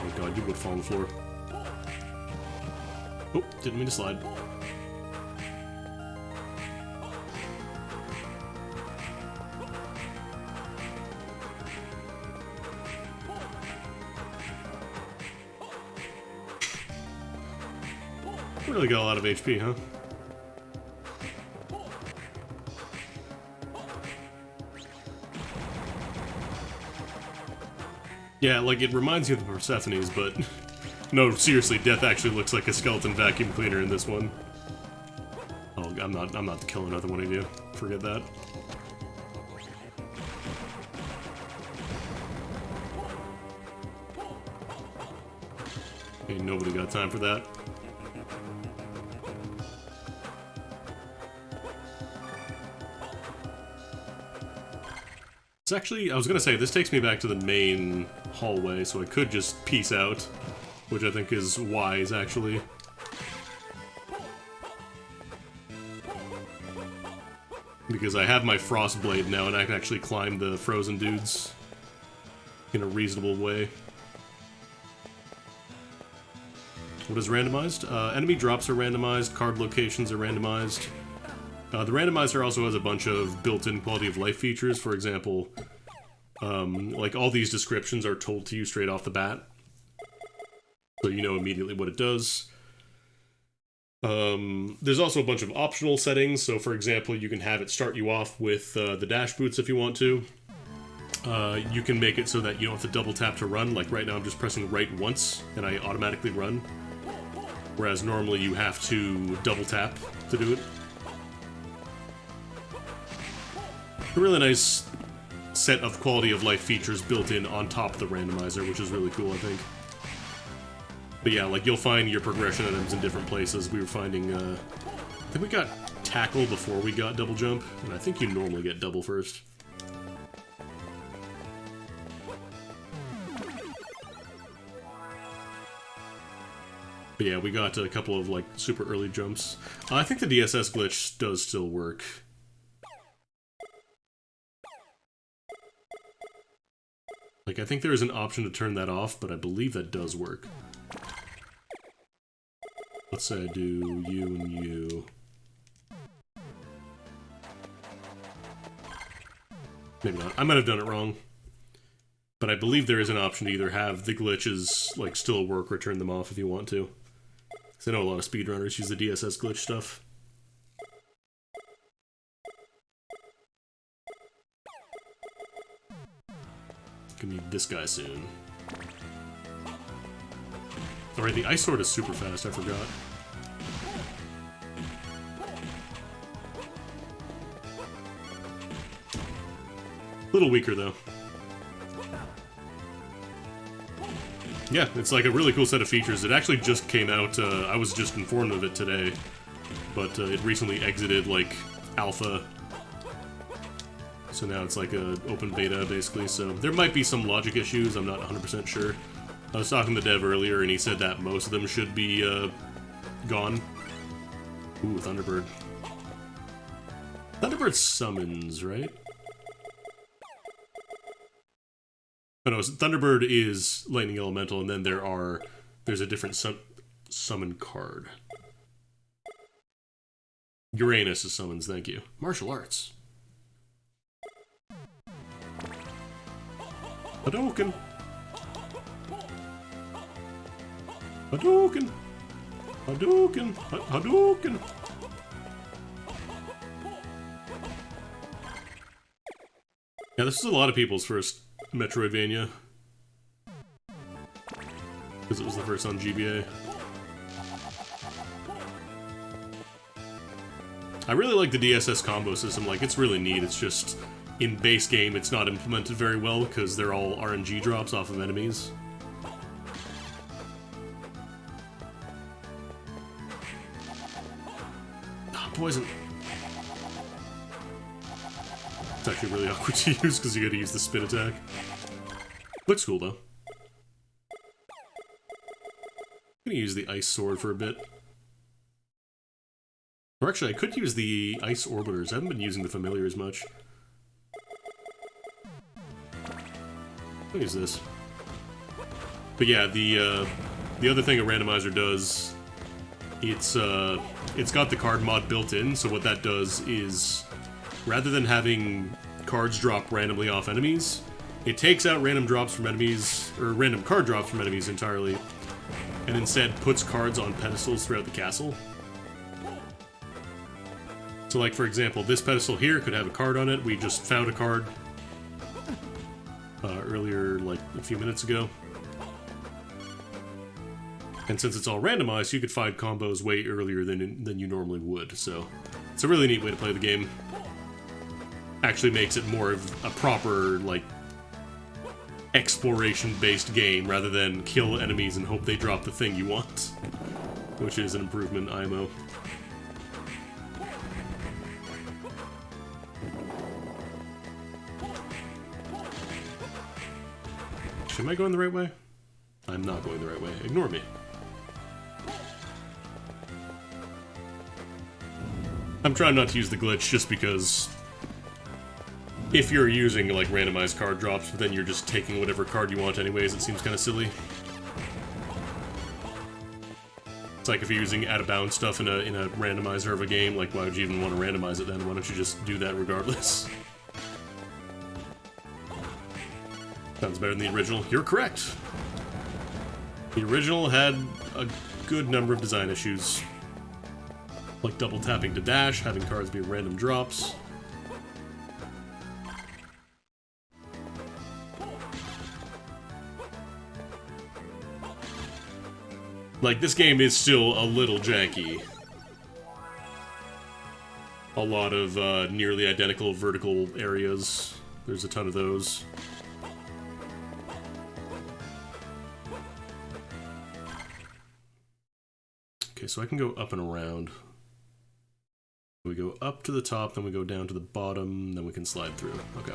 Oh god, you would fall on the floor. Oh, didn't mean to slide. Really got a lot of HP, huh? Yeah, like, it reminds you of the Persephone's, but... no, seriously, Death actually looks like a skeleton vacuum cleaner in this one. Oh, I'm not killing another one of you. Forget that. Ain't nobody got time for that. It's actually, I was gonna say, this takes me back to the main hallway, so I could just peace out, which I think is wise, actually. Because I have my frost blade now, and I can actually climb the frozen dudes in a reasonable way. What is randomized? Enemy drops are randomized, card locations are randomized. The randomizer also has a bunch of built-in quality of life features. For example, like all these descriptions are told to you straight off the bat, so you know immediately what it does. There's also a bunch of optional settings. So, for example, you can have it start you off with the dash boots if you want to. You can make it so that you don't have to double tap to run. Like right now I'm just pressing right once and I automatically run. Whereas normally you have to double tap to do it. A really nice set of quality of life features built in on top of the randomizer, which is really cool, I think. But yeah, like you'll find your progression items in different places. We were finding, I think we got tackle before we got double jump, and I think you normally get double first. But yeah, we got a couple of, like, super early jumps. I think the DSS glitch does still work. Like, I think there is an option to turn that off, but I believe that does work. Let's say I do you and you. Maybe not. I might have done it wrong. But I believe there is an option to either have the glitches, like, still work or turn them off if you want to. Because I know a lot of speedrunners use the DSS glitch stuff. Gonna need this guy soon. Alright, the ice sword is super fast, I forgot. A little weaker, though. Yeah, it's like a really cool set of features. It actually just came out, I was just informed of it today, but it recently exited, like, alpha. So now it's like a open beta, basically, so there might be some logic issues, I'm not 100% sure. I was talking to the dev earlier, and he said that most of them should be, gone. Ooh, Thunderbird. Thunderbird summons, right? Oh, no, Thunderbird is Lightning Elemental, and then there's a different summon card. Uranus is summons, thank you. Martial arts. Hadouken! Hadouken! Hadouken! Hadouken! Yeah, this is a lot of people's first Metroidvania. Because it was the first on GBA. I really like the DSS combo system, like, it's really neat, it's just, in base game, it's not implemented very well, because they're all RNG drops off of enemies. Oh, poison. It's actually really awkward to use because you gotta use the spin attack. Looks cool though. I'm gonna use the ice sword for a bit. Or actually, I could use the ice orbiters. I haven't been using the familiars much. I'll use this. But yeah, the other thing a randomizer does, it's got the card mod built in, so what that does is, rather than having cards drop randomly off enemies, it takes out random drops from enemies, or random card drops from enemies entirely, and instead puts cards on pedestals throughout the castle. So like, for example, this pedestal here could have a card on it. We just found a card earlier, like a few minutes ago. And since it's all randomized, you could find combos way earlier than you normally would, so it's a really neat way to play the game. Actually makes it more of a proper, like, exploration-based game, rather than kill enemies and hope they drop the thing you want. Which is an improvement, IMO. Am I going the right way? I'm not going the right way. Ignore me. I'm trying not to use the glitch just because if you're using, like, randomized card drops, but then you're just taking whatever card you want anyways, it seems kind of silly. It's like if you're using out-of-bounds stuff in a randomizer of a game, like, why would you even want to randomize it then? Why don't you just do that regardless? Sounds better than the original. You're correct. The original had a good number of design issues. Like double tapping to dash, having cards be random drops. Like, this game is still a little janky. A lot of nearly identical vertical areas. There's a ton of those. Okay, so I can go up and around. We go up to the top, then we go down to the bottom, then we can slide through. Okay.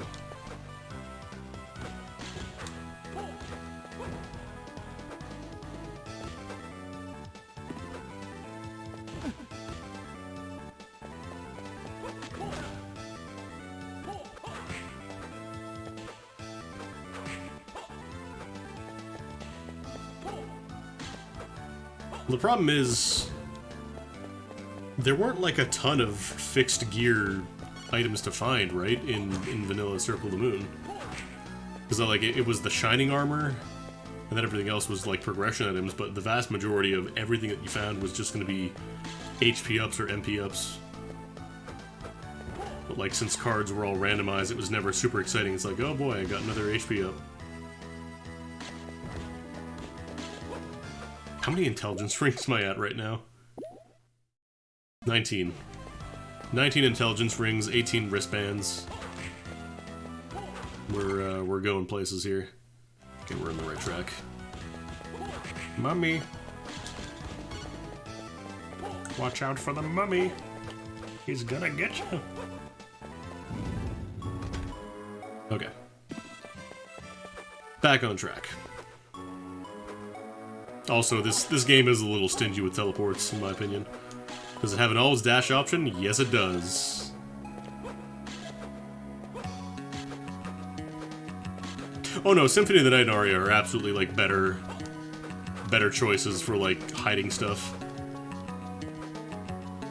The problem is, there weren't like a ton of fixed gear items to find, right, in vanilla Circle of the Moon. Because like it was the shining armor, and then everything else was like progression items, but the vast majority of everything that you found was just going to be HP ups or MP ups. But like, since cards were all randomized, it was never super exciting. It's like, oh boy, I got another HP up. How many intelligence rings am I at right now? 19. 19 intelligence rings, 18 wristbands. We're going places here. Okay, we're on the right track. Mummy! Watch out for the mummy! He's gonna get you! Okay. Back on track. Also, this game is a little stingy with teleports, in my opinion. Does it have an always dash option? Yes, it does. Oh no, Symphony of the Night and Aria are absolutely, like, better choices for, like, hiding stuff.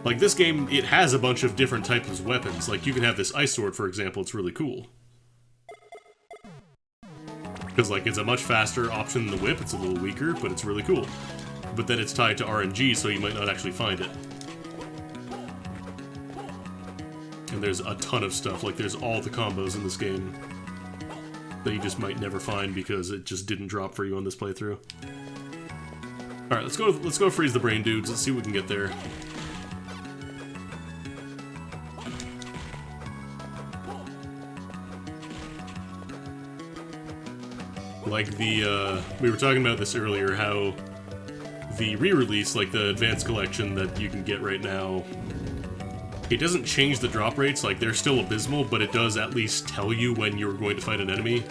Like, this game, it has a bunch of different types of weapons. Like, you can have this Ice Sword, for example, it's really cool. Because, like, it's a much faster option than the whip, it's a little weaker, but it's really cool. But then it's tied to RNG, so you might not actually find it. And there's a ton of stuff, like there's all the combos in this game that you just might never find because it just didn't drop for you on this playthrough. Alright, let's go freeze the brain dudes, let's see what we can get there. Like the, we were talking about this earlier, how the re-release, like the Advanced Collection that you can get right now, it doesn't change the drop rates, like they're still abysmal, but it does at least tell you when you're going to fight an enemy.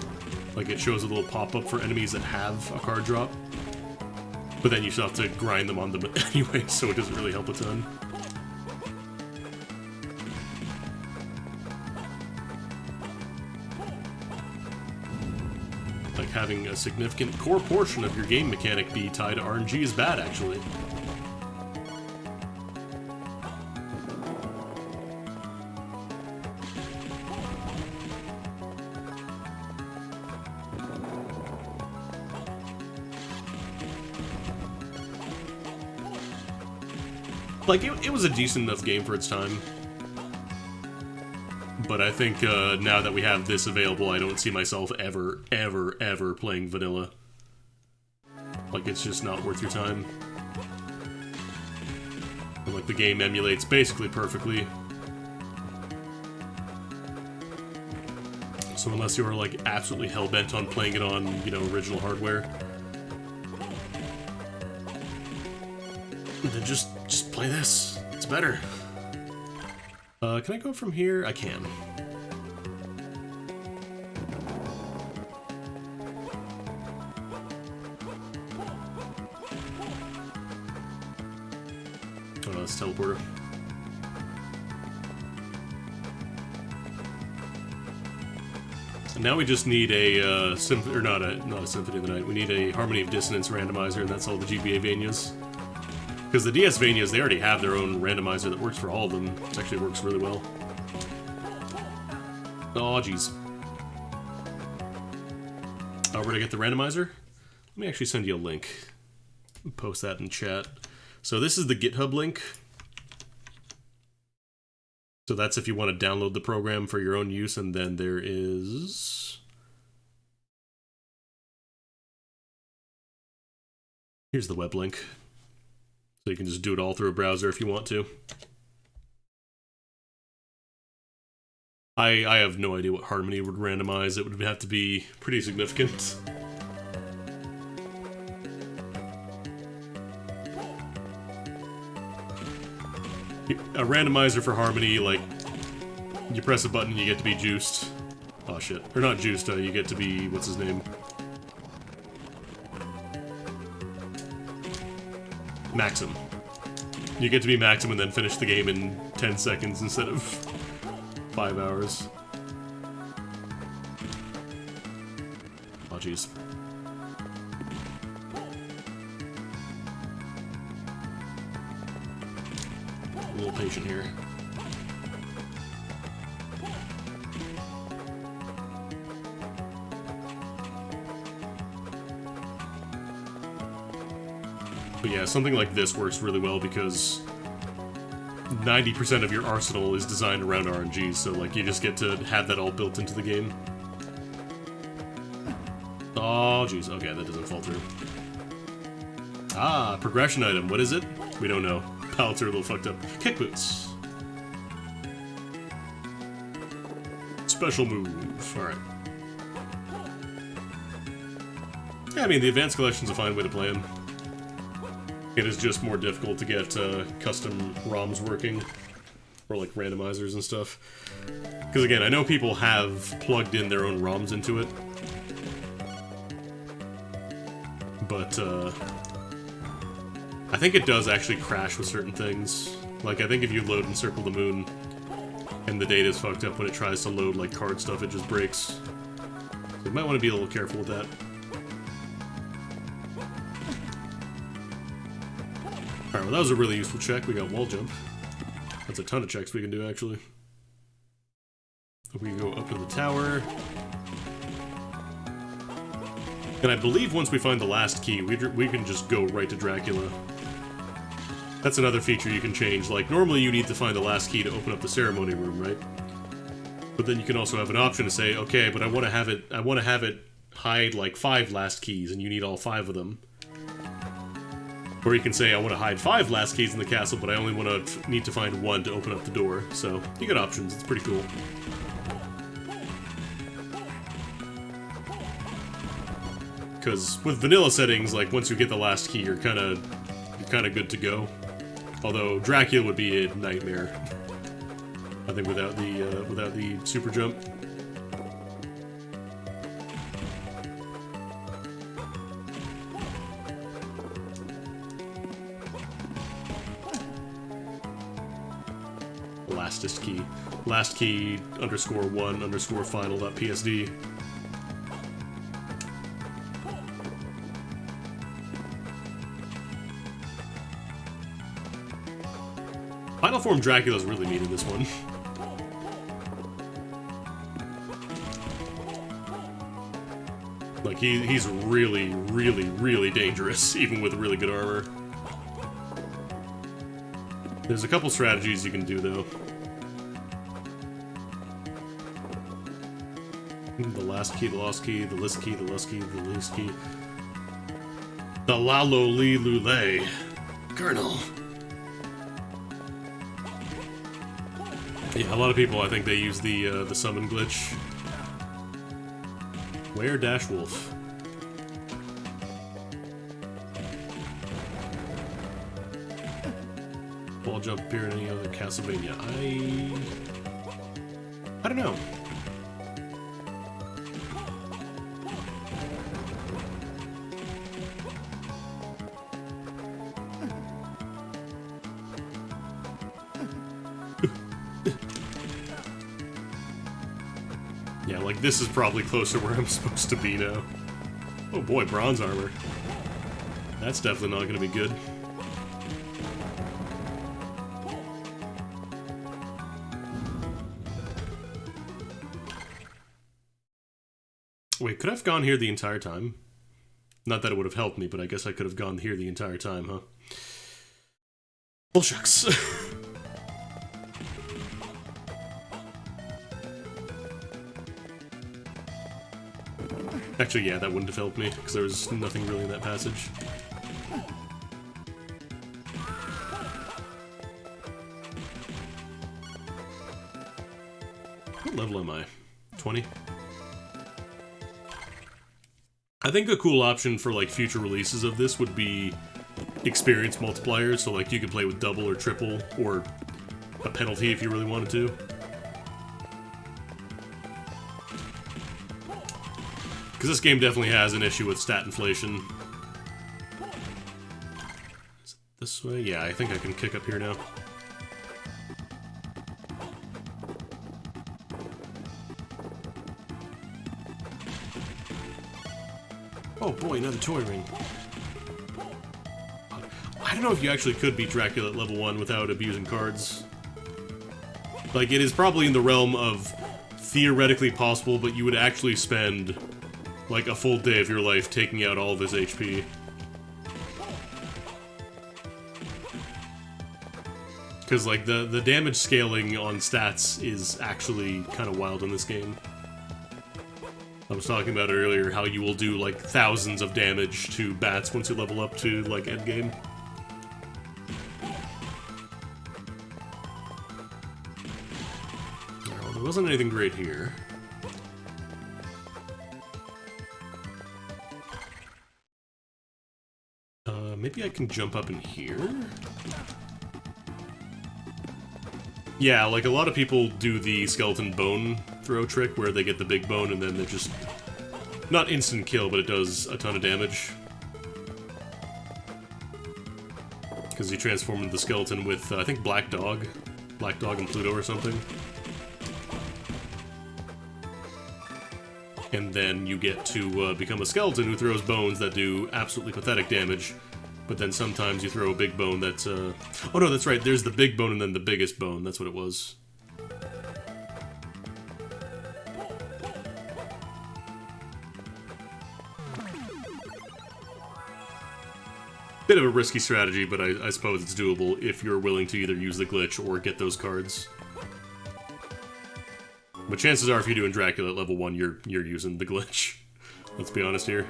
Like it shows a little pop-up for enemies that have a card drop. But then you still have to grind them on them anyway, so it doesn't really help a ton. Like, having a significant core portion of your game mechanic be tied to RNG is bad, actually. Like, it was a decent enough game for its time. But I think now that we have this available, I don't see myself ever playing vanilla. Like, it's just not worth your time. And, like, the game emulates basically perfectly. So unless you're, like, absolutely hell-bent on playing it on, you know, original hardware, then just play this. It's better. Can I go from here? I can. Oh no, it's teleporter. And now we just need a not a Symphony of the Night. We need a Harmony of Dissonance randomizer, and that's all the GBA Vanias. Because the DS Vanias, they already have their own randomizer that works for all of them. It actually works really well. Oh, jeez. Where to get the randomizer? Let me actually send you a link. Post that in chat. So this is the GitHub link. So that's if you want to download the program for your own use, and then there is... Here's the web link. So you can just do it all through a browser if you want to. I have no idea what Harmony would randomize. It would have to be pretty significant. A randomizer for Harmony, like, you press a button and you get to be juiced. Oh shit. Or not juiced, you get to be, what's his name? Maxim. You get to be Maxim and then finish the game in 10 seconds instead of 5 hours. Oh jeez. A little patient here. But yeah, something like this works really well because 90% of your arsenal is designed around RNG, so like you just get to have that all built into the game. Oh jeez, okay, that doesn't fall through. Ah, progression item, what is it? We don't know. Pallets are a little fucked up. Kick boots. Special move, alright. Yeah, I mean, the advanced collection's a fine way to play them. It is just more difficult to get custom ROMs working, or like randomizers and stuff. Because again, I know people have plugged in their own ROMs into it, but I think it does actually crash with certain things. Like, I think if you load Encircle the Moon and the data's fucked up when it tries to load like card stuff, it just breaks. So you might want to be a little careful with that. Alright, well that was a really useful check. We got wall jump. That's a ton of checks we can do, actually. We can go up to the tower. And I believe once we find the last key, we can just go right to Dracula. That's another feature you can change. Like, normally you need to find the last key to open up the ceremony room, right? But then you can also have an option to say, okay, but I want to have it hide like 5 last keys, and you need all 5 of them. Or you can say, I want to hide 5 last keys in the castle, but I only need to find 1 to open up the door. So, you got options. It's pretty cool. Because with vanilla settings, like, once you get the last key, you're kind of good to go. Although, Dracula would be a nightmare. I think without the super jump. Lastest key. Last key _1 final.psd. Final form Dracula's really neat in this one. Like, he's really, really, really dangerous, even with really good armor. There's a couple strategies you can do, though. The last key, the lost key, the list key, the lust key, the least key. The Lalo Li Lule. Colonel. Yeah, a lot of people, I think they use the summon glitch. Where dash wolf? Wall jump appear in any other Castlevania? I don't know. Yeah, like, this is probably closer where I'm supposed to be now. Oh boy, bronze armor. That's definitely not gonna be good. Wait, could I have gone here the entire time? Not that it would have helped me, but I guess I could have gone here the entire time, huh? Well, shucks. Actually, yeah, that wouldn't have helped me, because there was nothing really in that passage. What level am I? 20? I think a cool option for, like, future releases of this would be experience multipliers, so, like, you could play with double or triple, or a penalty if you really wanted to. Because this game definitely has an issue with stat inflation. Is it this way? Yeah, I think I can kick up here now. Oh boy, another toy ring. I don't know if you actually could beat Dracula at level 1 without abusing cards. Like, it is probably in the realm of theoretically possible, but you would actually spend like a full day of your life taking out all of his HP. Because, like, the damage scaling on stats is actually kind of wild in this game. I was talking about earlier how you will do, like, thousands of damage to bats once you level up to, like, endgame. Well, there wasn't anything great here. Maybe I can jump up in here? Yeah, like a lot of people do the skeleton bone throw trick where they get the big bone and then they're just... not instant kill, but it does a ton of damage. Because you transform into the skeleton with, I think, Black Dog and Pluto or something. And then you get to become a skeleton who throws bones that do absolutely pathetic damage. But then sometimes you throw a big bone that's, oh no, that's right, there's the big bone and then the biggest bone, that's what it was. Bit of a risky strategy, but I suppose it's doable if you're willing to either use the glitch or get those cards. But chances are if you're doing Dracula at level 1, you're using the glitch. Let's be honest here.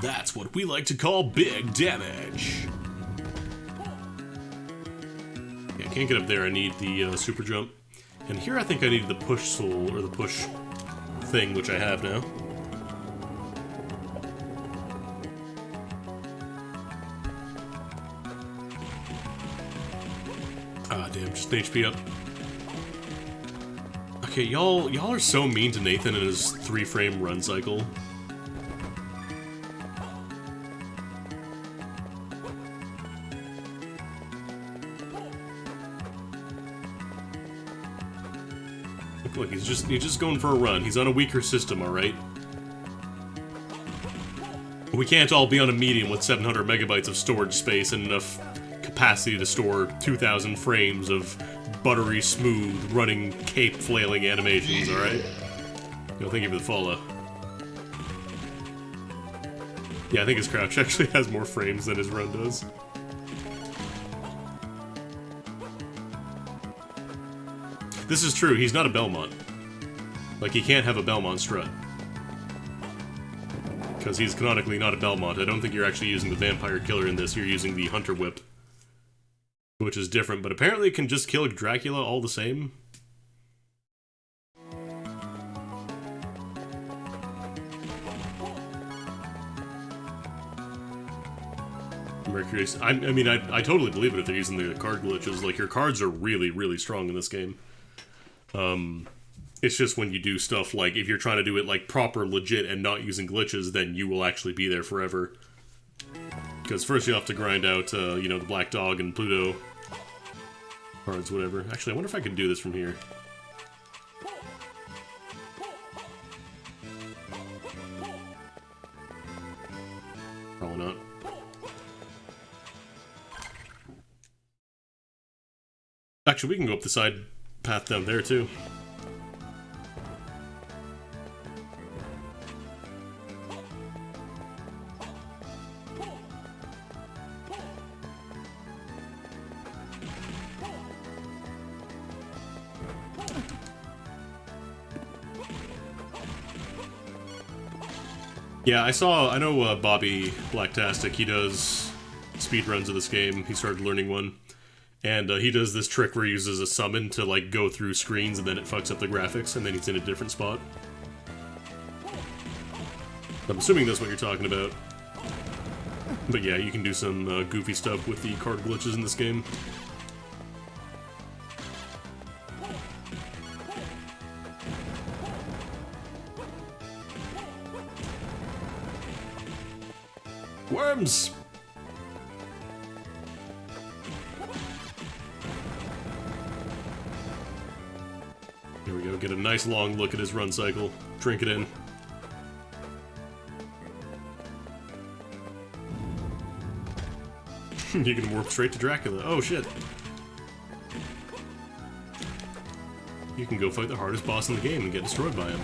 That's what we like to call big damage. Yeah, I can't get up there. I need the super jump. And here I think I needed the push soul, or the push thing, which I have now. Ah, damn, just an HP up. Okay, y'all are so mean to Nathan and his 3-frame run cycle. Look, he's just going for a run. He's on a weaker system, alright? We can't all be on a medium with 700 megabytes of storage space and enough capacity to store 2,000 frames of buttery smooth, running, cape-flailing animations, alright? Yo, thank you for the follow. Yeah, I think his crouch actually has more frames than his run does. This is true, he's not a Belmont. Like, he can't have a Belmont strut. Because he's canonically not a Belmont. I don't think you're actually using the Vampire Killer in this, you're using the Hunter Whip. Which is different, but apparently it can just kill Dracula all the same. Mercury. I mean, I totally believe it if they're using the card glitches. Like, your cards are really, really strong in this game. It's just when you do stuff like, if you're trying to do it like proper legit and not using glitches, then you will actually be there forever. Because first you have to grind out, you know, the Black Dog and Pluto cards, whatever. Actually, I wonder if I can do this from here. Probably not. Actually, we can go up the side path down there, too. Yeah, I know Bobby Blacktastic, he does speedruns of this game. He started learning one. And he does this trick where he uses a summon to, like, go through screens and then it fucks up the graphics and then he's in a different spot. I'm assuming that's what you're talking about. But yeah, you can do some goofy stuff with the card glitches in this game. Worms! Here we go, get a nice long look at his run cycle. Drink it in. You can warp straight to Dracula. Oh shit. You can go fight the hardest boss in the game and get destroyed by him.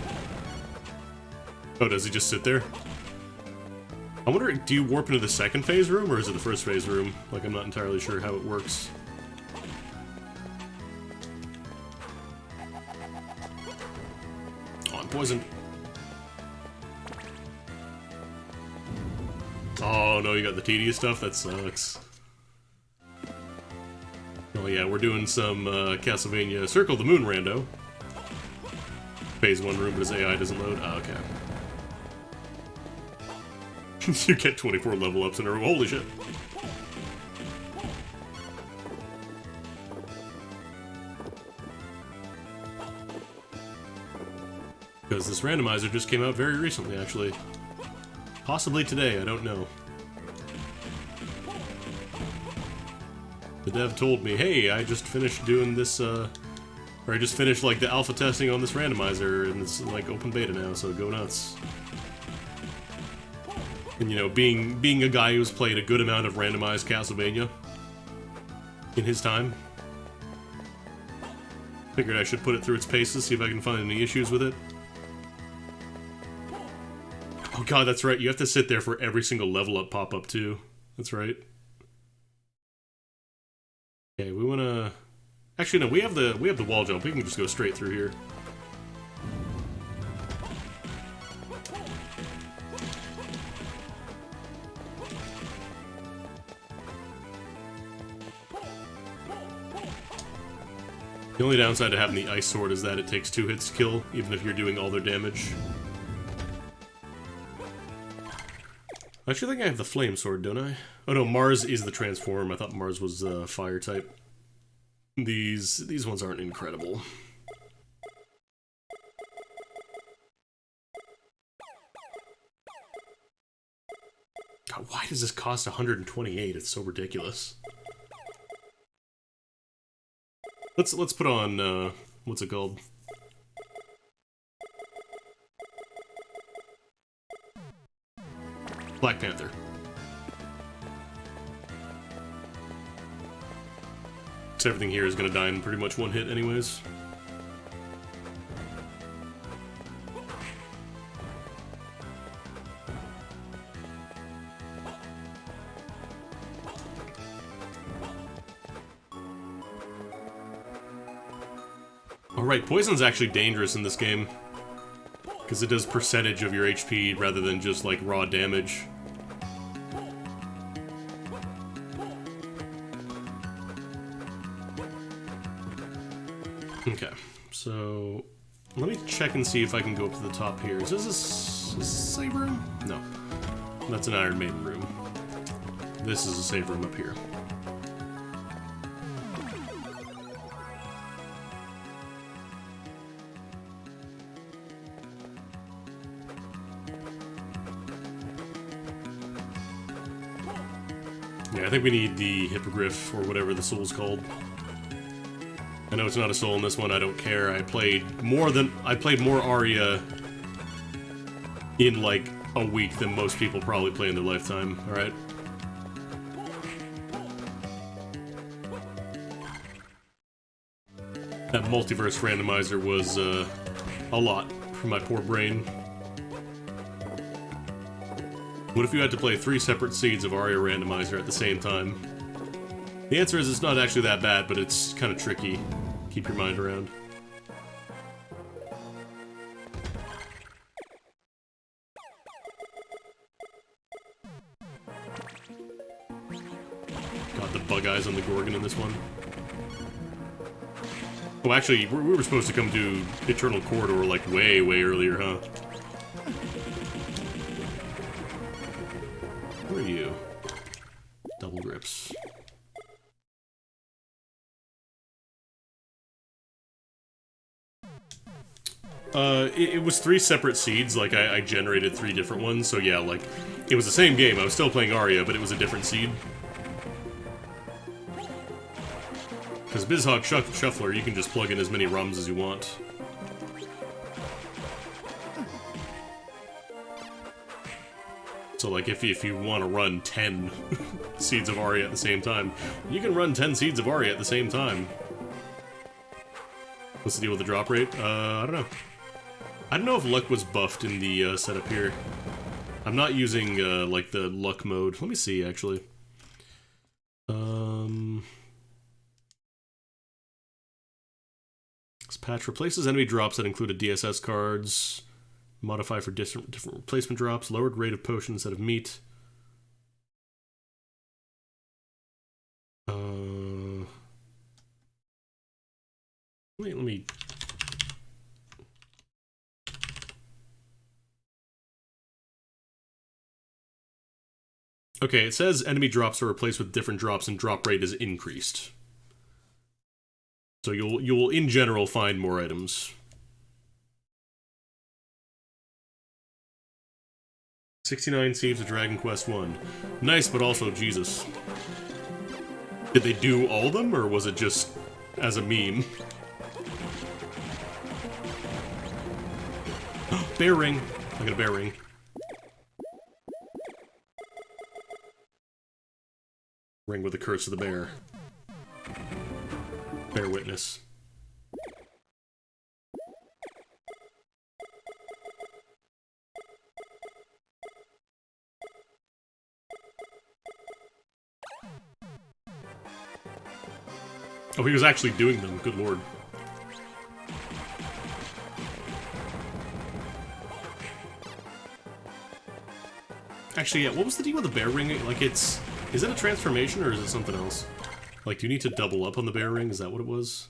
Oh, does he just sit there? I wonder, do you warp into the second phase room, or is it the first phase room? Like, I'm not entirely sure how it works. Oh, I'm poisoned. Oh no, you got the tedious stuff? That sucks. Oh yeah, we're doing some Castlevania Circle the Moon rando. Phase 1 room, but his AI doesn't load? Oh, okay. You get 24 level ups in a row. Holy shit. Because this randomizer just came out very recently, actually. Possibly today, I don't know. The dev told me, hey, I just finished doing this, or I just finished, like, the alpha testing on this randomizer, and it's, like, open beta now, so go nuts. And, you know, being a guy who's played a good amount of randomized Castlevania in his time, figured I should put it through its paces, see if I can find any issues with it. Oh god, that's right, you have to sit there for every single level up pop-up, too. That's right. Okay, we wanna... Actually, no, we have the wall jump. We can just go straight through here. The only downside to having the ice sword is that it takes 2 hits to kill, even if you're doing all their damage. I actually think I have the flame sword, don't I? Oh no, Mars is the transform. I thought Mars was fire type. These ones aren't incredible. God, why does this cost 128? It's so ridiculous. Let's put on what's it called? Black Panther. So everything here is gonna die in pretty much one hit anyways. Alright, poison's actually dangerous in this game. Because it does percentage of your HP rather than just, like, raw damage. Okay, so... let me check and see if I can go up to the top here. Is this a save room? No. That's an Iron Maiden room. This is a save room up here. Yeah, I think we need the Hippogriff, or whatever the soul's called. I know it's not a soul in this one, I don't care. I played more Aria in, like, a week than most people probably play in their lifetime, alright? That multiverse randomizer was, a lot for my poor brain. What if you had to play 3 separate seeds of Aria Randomizer at the same time? The answer is it's not actually that bad, but it's kind of tricky. Keep your mind around. Got the bug eyes on the Gorgon in this one. Oh, actually, we were supposed to come to Eternal Corridor, like, way, way earlier, huh? Where are you? Double grips. It was 3 separate seeds, like, I generated 3 different ones, so yeah, like, it was the same game, I was still playing Arya, but it was a different seed. Because BizHawk Shuffler, you can just plug in as many ROMs as you want. So, like, if you want to run 10 Seeds of Arya at the same time, you can run 10 Seeds of Arya at the same time. What's the deal with the drop rate? I don't know. I don't know if luck was buffed in the setup here. I'm not using, like, the luck mode. Let me see, actually. This patch replaces enemy drops that included DSS cards. Modify for different replacement drops. Lowered rate of potion instead of meat. Let me... Okay, it says enemy drops are replaced with different drops and drop rate is increased. So you'll in general find more items. 69 Seeds of Dragon Quest 1. Nice, but also Jesus. Did they do all of them, or was it just as a meme? Bear ring. I got a bear ring. Ring with the curse of the bear. Bear witness. Oh, he was actually doing them. Good lord. Actually, yeah, what was the deal with the bear ring? Like, is it a transformation or is it something else? Like, do you need to double up on the bear ring? Is that what it was?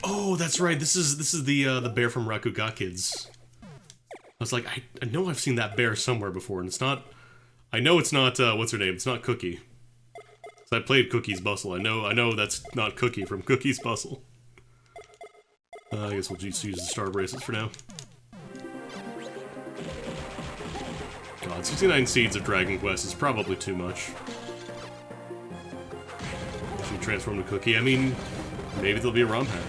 Oh, that's right. This is the bear from Rakuga Kids. I was like, I know I've seen that bear somewhere before, and it's not. I know it's not. What's her name? It's not Cookie. So I played Cookie's Bustle. I know that's not Cookie from Cookie's Bustle. I guess we'll just use the star bracelets for now. God, 69 Seeds of Dragon Quest is probably too much. If you transform to Cookie, I mean, maybe there'll be a ROM hack.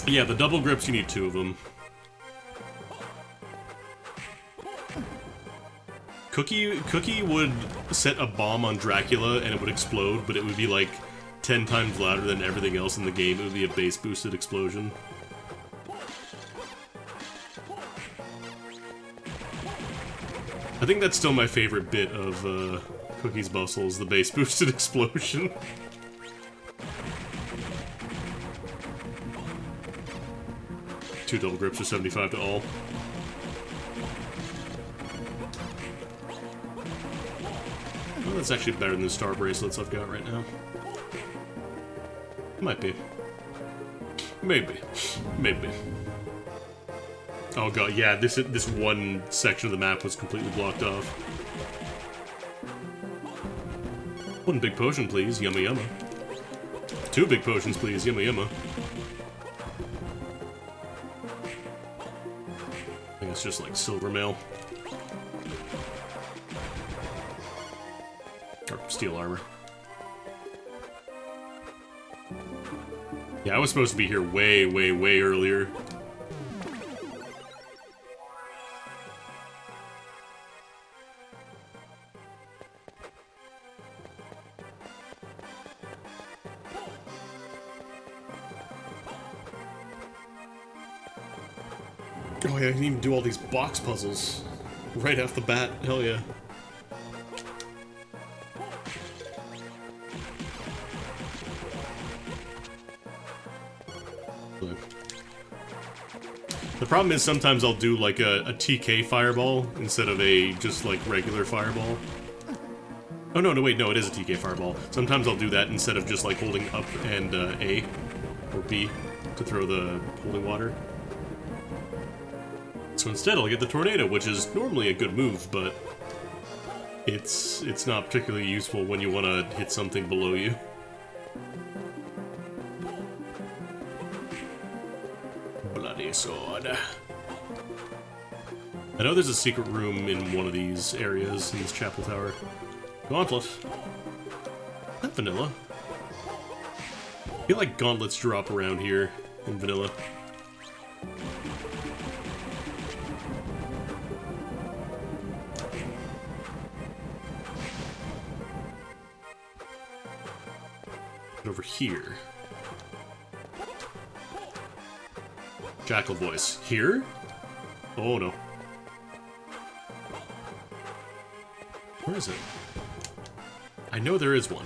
Yeah, the double grips, you need 2 of them. Cookie would set a bomb on Dracula and it would explode, but it would be like 10 times louder than everything else in the game. It would be a bass boosted explosion. I think that's still my favorite bit of Cookie's Bustle, is the bass boosted explosion. Two double grips are 75 to all. Well, that's actually better than the star bracelets I've got right now. Might be. Maybe. Maybe. Oh god, yeah, this one section of the map was completely blocked off. One big potion, please. Yumma yumma. 2 big potions, please. Yumma yumma. I think it's just like silver mail. Or steel armor. Yeah, I was supposed to be here way, way, way earlier. Oh yeah, I can even do all these box puzzles right off the bat. Hell yeah. The problem is sometimes I'll do like a TK fireball instead of a just like regular fireball. Oh no, wait, no, it is a TK fireball. Sometimes I'll do that instead of just like holding up and A or B to throw the holy water. So instead I'll get the tornado, which is normally a good move, but it's not particularly useful when you want to hit something below you. Bloody sword. I know there's a secret room in one of these areas in this chapel tower. Gauntlet. Not vanilla. I feel like gauntlets drop around here in vanilla. Over here. Jackal voice. Here? Oh no. Where is it? I know there is one.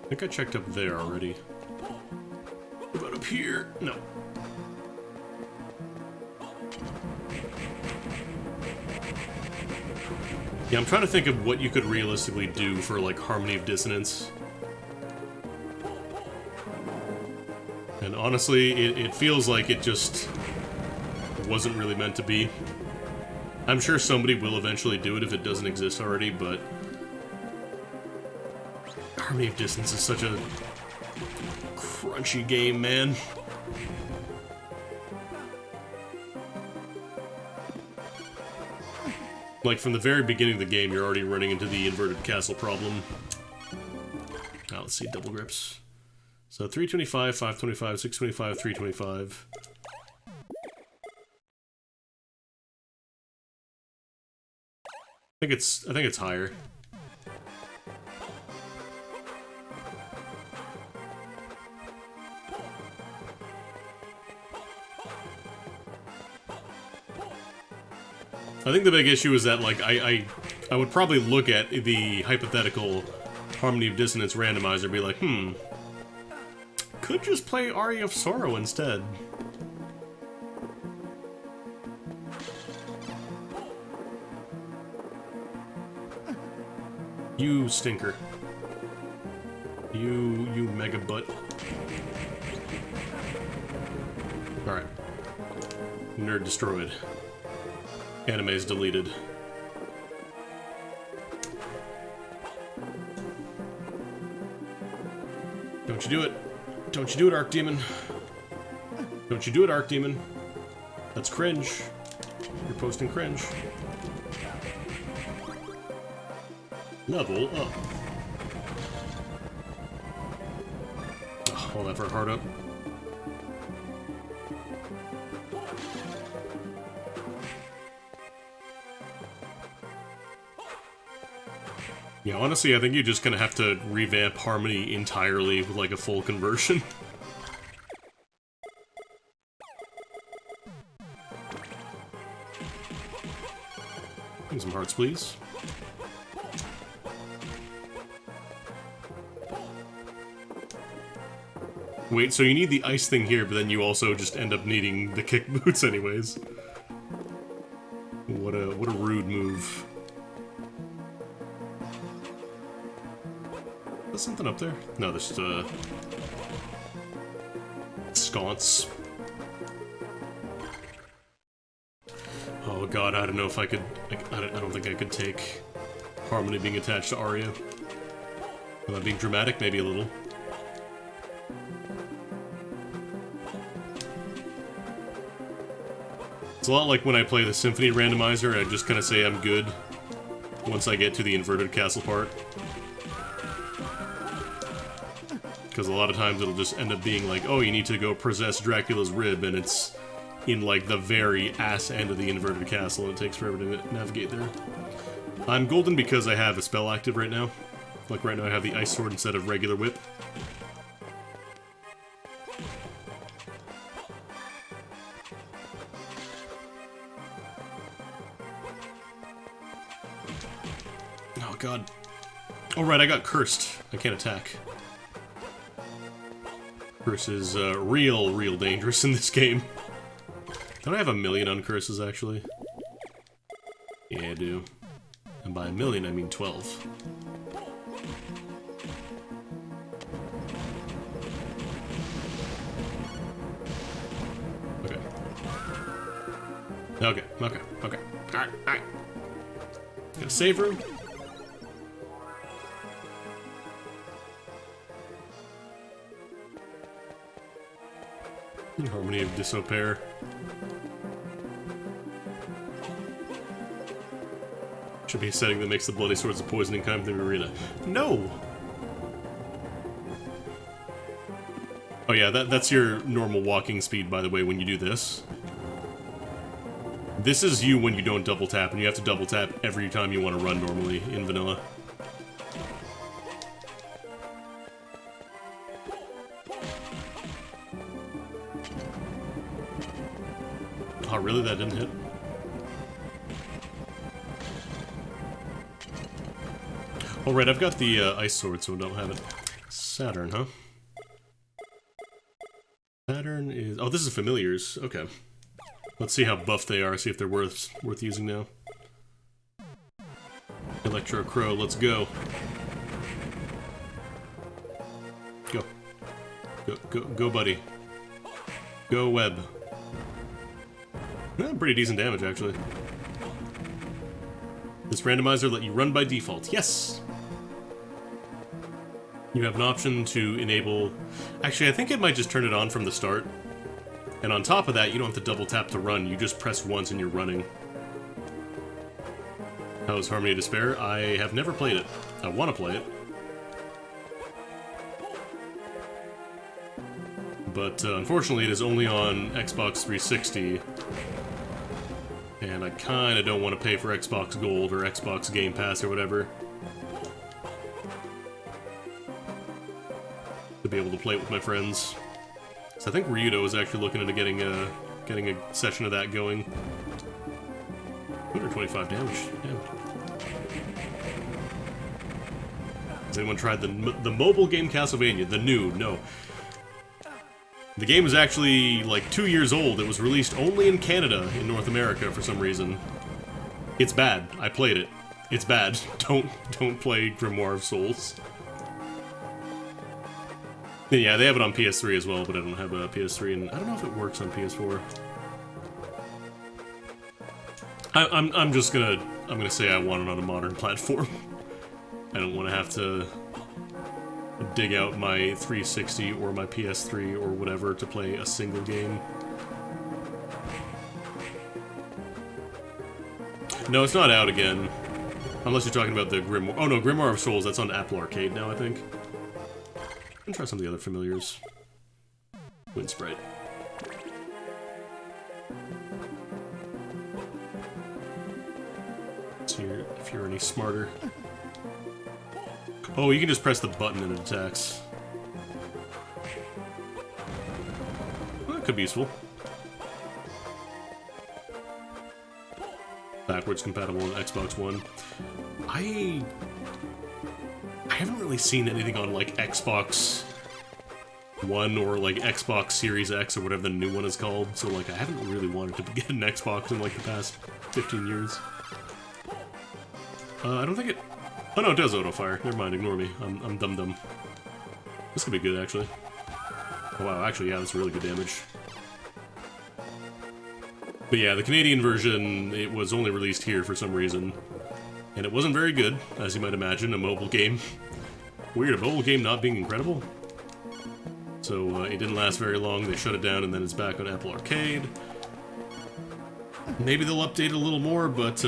I think I checked up there already. What about up here? No. Yeah, I'm trying to think of what you could realistically do for, like, Harmony of Dissonance. And honestly, it feels like it just wasn't really meant to be. I'm sure somebody will eventually do it if it doesn't exist already, but Harmony of Dissonance is such a crunchy game, man. Like, from the very beginning of the game, you're already running into the inverted castle problem. Now, let's see, double grips. So, 325, 525, 625, 325. I think it's higher. I think the big issue is that, like, I would probably look at the hypothetical Harmony of Dissonance randomizer and be like, could just play Aria of Sorrow instead. You stinker. You mega butt. Alright. Nerd destroyed. Anime's deleted. Don't you do it. Don't you do it, Arc Demon. Don't you do it, Arc Demon. That's cringe. You're posting cringe. Level up. All that for a hard up. Yeah, honestly, I think you're just gonna have to revamp Harmony entirely with, like, a full conversion. Give me some hearts, please. Wait, so you need the ice thing here, but then you also just end up needing the kick boots anyways. What a rude move. Is something up there? No, there's just a sconce. Oh god, I don't know if I could. I don't think I could take Harmony being attached to Aria. Am I being dramatic? Maybe a little. It's a lot like when I play the Symphony randomizer, I just kind of say I'm good once I get to the inverted castle part. Because a lot of times it'll just end up being like, oh, you need to go possess Dracula's rib, and it's in, like, the very ass end of the inverted castle, and it takes forever to navigate there. I'm golden because I have a spell active right now. Like right now I have the Ice Sword instead of regular whip. Oh god. Oh right, I got cursed. I can't attack. Curse is real dangerous in this game. Don't I have 1,000,000 on curses, actually? Yeah, I do. And by 1,000,000, I mean 12. Okay. Okay. Alright. Got a save room? Harmony of Disopair. Should be a setting that makes the bloody swords a poisoning kind of the arena. No! Oh yeah, that's your normal walking speed, by the way, when you do this. This is you when you don't double tap, and you have to double tap every time you want to run normally in vanilla. Oh, really? That didn't hit? Oh, right, I've got the Ice Sword, so I don't have it. Saturn, huh? Saturn is... Oh, this is familiars. Okay. Let's see how buffed they are, see if they're worth using now. Electro Crow, let's go. Go, buddy. Go, Web. Pretty decent damage, actually. This randomizer let you run by default. Yes! You have an option to enable... Actually, I think it might just turn it on from the start. And on top of that, you don't have to double tap to run. You just press once and you're running. How is Harmony of Despair? I have never played it. I want to play it. But unfortunately, it is only on Xbox 360. And I kinda don't want to pay for Xbox Gold or Xbox Game Pass or whatever to be able to play it with my friends. So I think Ryudo is actually looking into getting a session of that going. 225 damage. Damn. Has anyone tried the mobile game Castlevania? The new? No. The game is actually, like, 2 years old. It was released only in Canada, in North America, for some reason. It's bad. I played it. It's bad. Don't play Grimoire of Souls. Yeah, they have it on PS3 as well, but I don't have a PS3, and I don't know if it works on PS4. I'm just gonna... I'm gonna say I want it on a modern platform. I don't want to have to dig out my 360 or my PS3 or whatever to play a single game. No, it's not out again. Unless you're talking about the Grimoire... Oh no, Grimoire of Souls, that's on Apple Arcade now, I think. I'll try some of the other familiars. Wind Sprite. See if you're any smarter. Oh, you can just press the button and it attacks. Well, that could be useful. Backwards compatible on Xbox One. I haven't really seen anything on, like, Xbox One or, like, Xbox Series X or whatever the new one is called, so, like, I haven't really wanted to get an Xbox in, like, the past 15 years. I don't think it... Oh no, it does auto-fire. Never mind, ignore me. I'm dumb. This could be good, actually. Oh wow, actually, yeah, that's really good damage. But yeah, the Canadian version, it was only released here for some reason. And it wasn't very good, as you might imagine, a mobile game. Weird, a mobile game not being incredible. So it didn't last very long, they shut it down, and then it's back on Apple Arcade. Maybe they'll update it a little more, but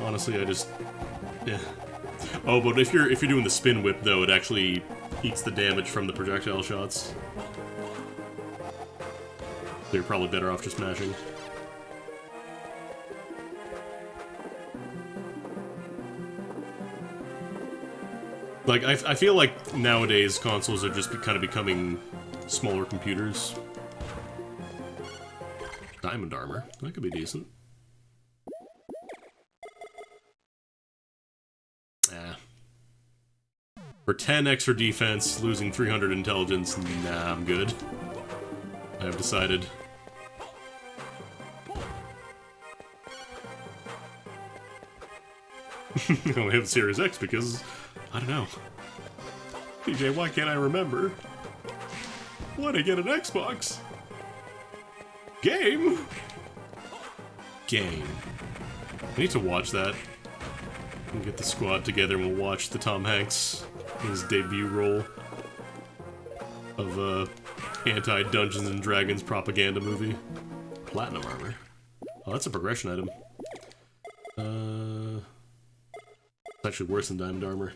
honestly, I just... yeah. Oh, but if you're doing the spin whip, though, it actually eats the damage from the projectile shots. So you're probably better off just mashing. Like, I feel like nowadays consoles are just kind of becoming smaller computers. Diamond armor. That could be decent. For 10 extra defense, losing 300 intelligence, nah, I'm good. I have decided. I only have Series X because, I don't know. DJ, why can't I remember? Why'd I get an Xbox? Game? Game. I need to watch that. We'll get the squad together and we'll watch the Tom Hanks, his debut role of anti-Dungeons and Dragons propaganda movie. Platinum armor. Oh, that's a progression item. It's actually worse than diamond armor.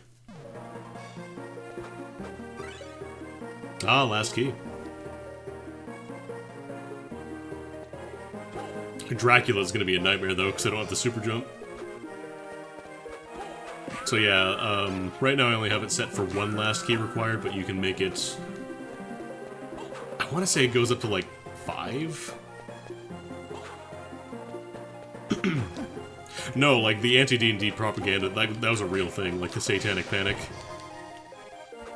Ah, last key. Dracula's gonna be a nightmare though, because I don't have the super jump. So yeah, right now I only have it set for one last key required, but you can make it... I want to say it goes up to like 5? No, like the anti-D&D propaganda, that was a real thing, like the Satanic Panic.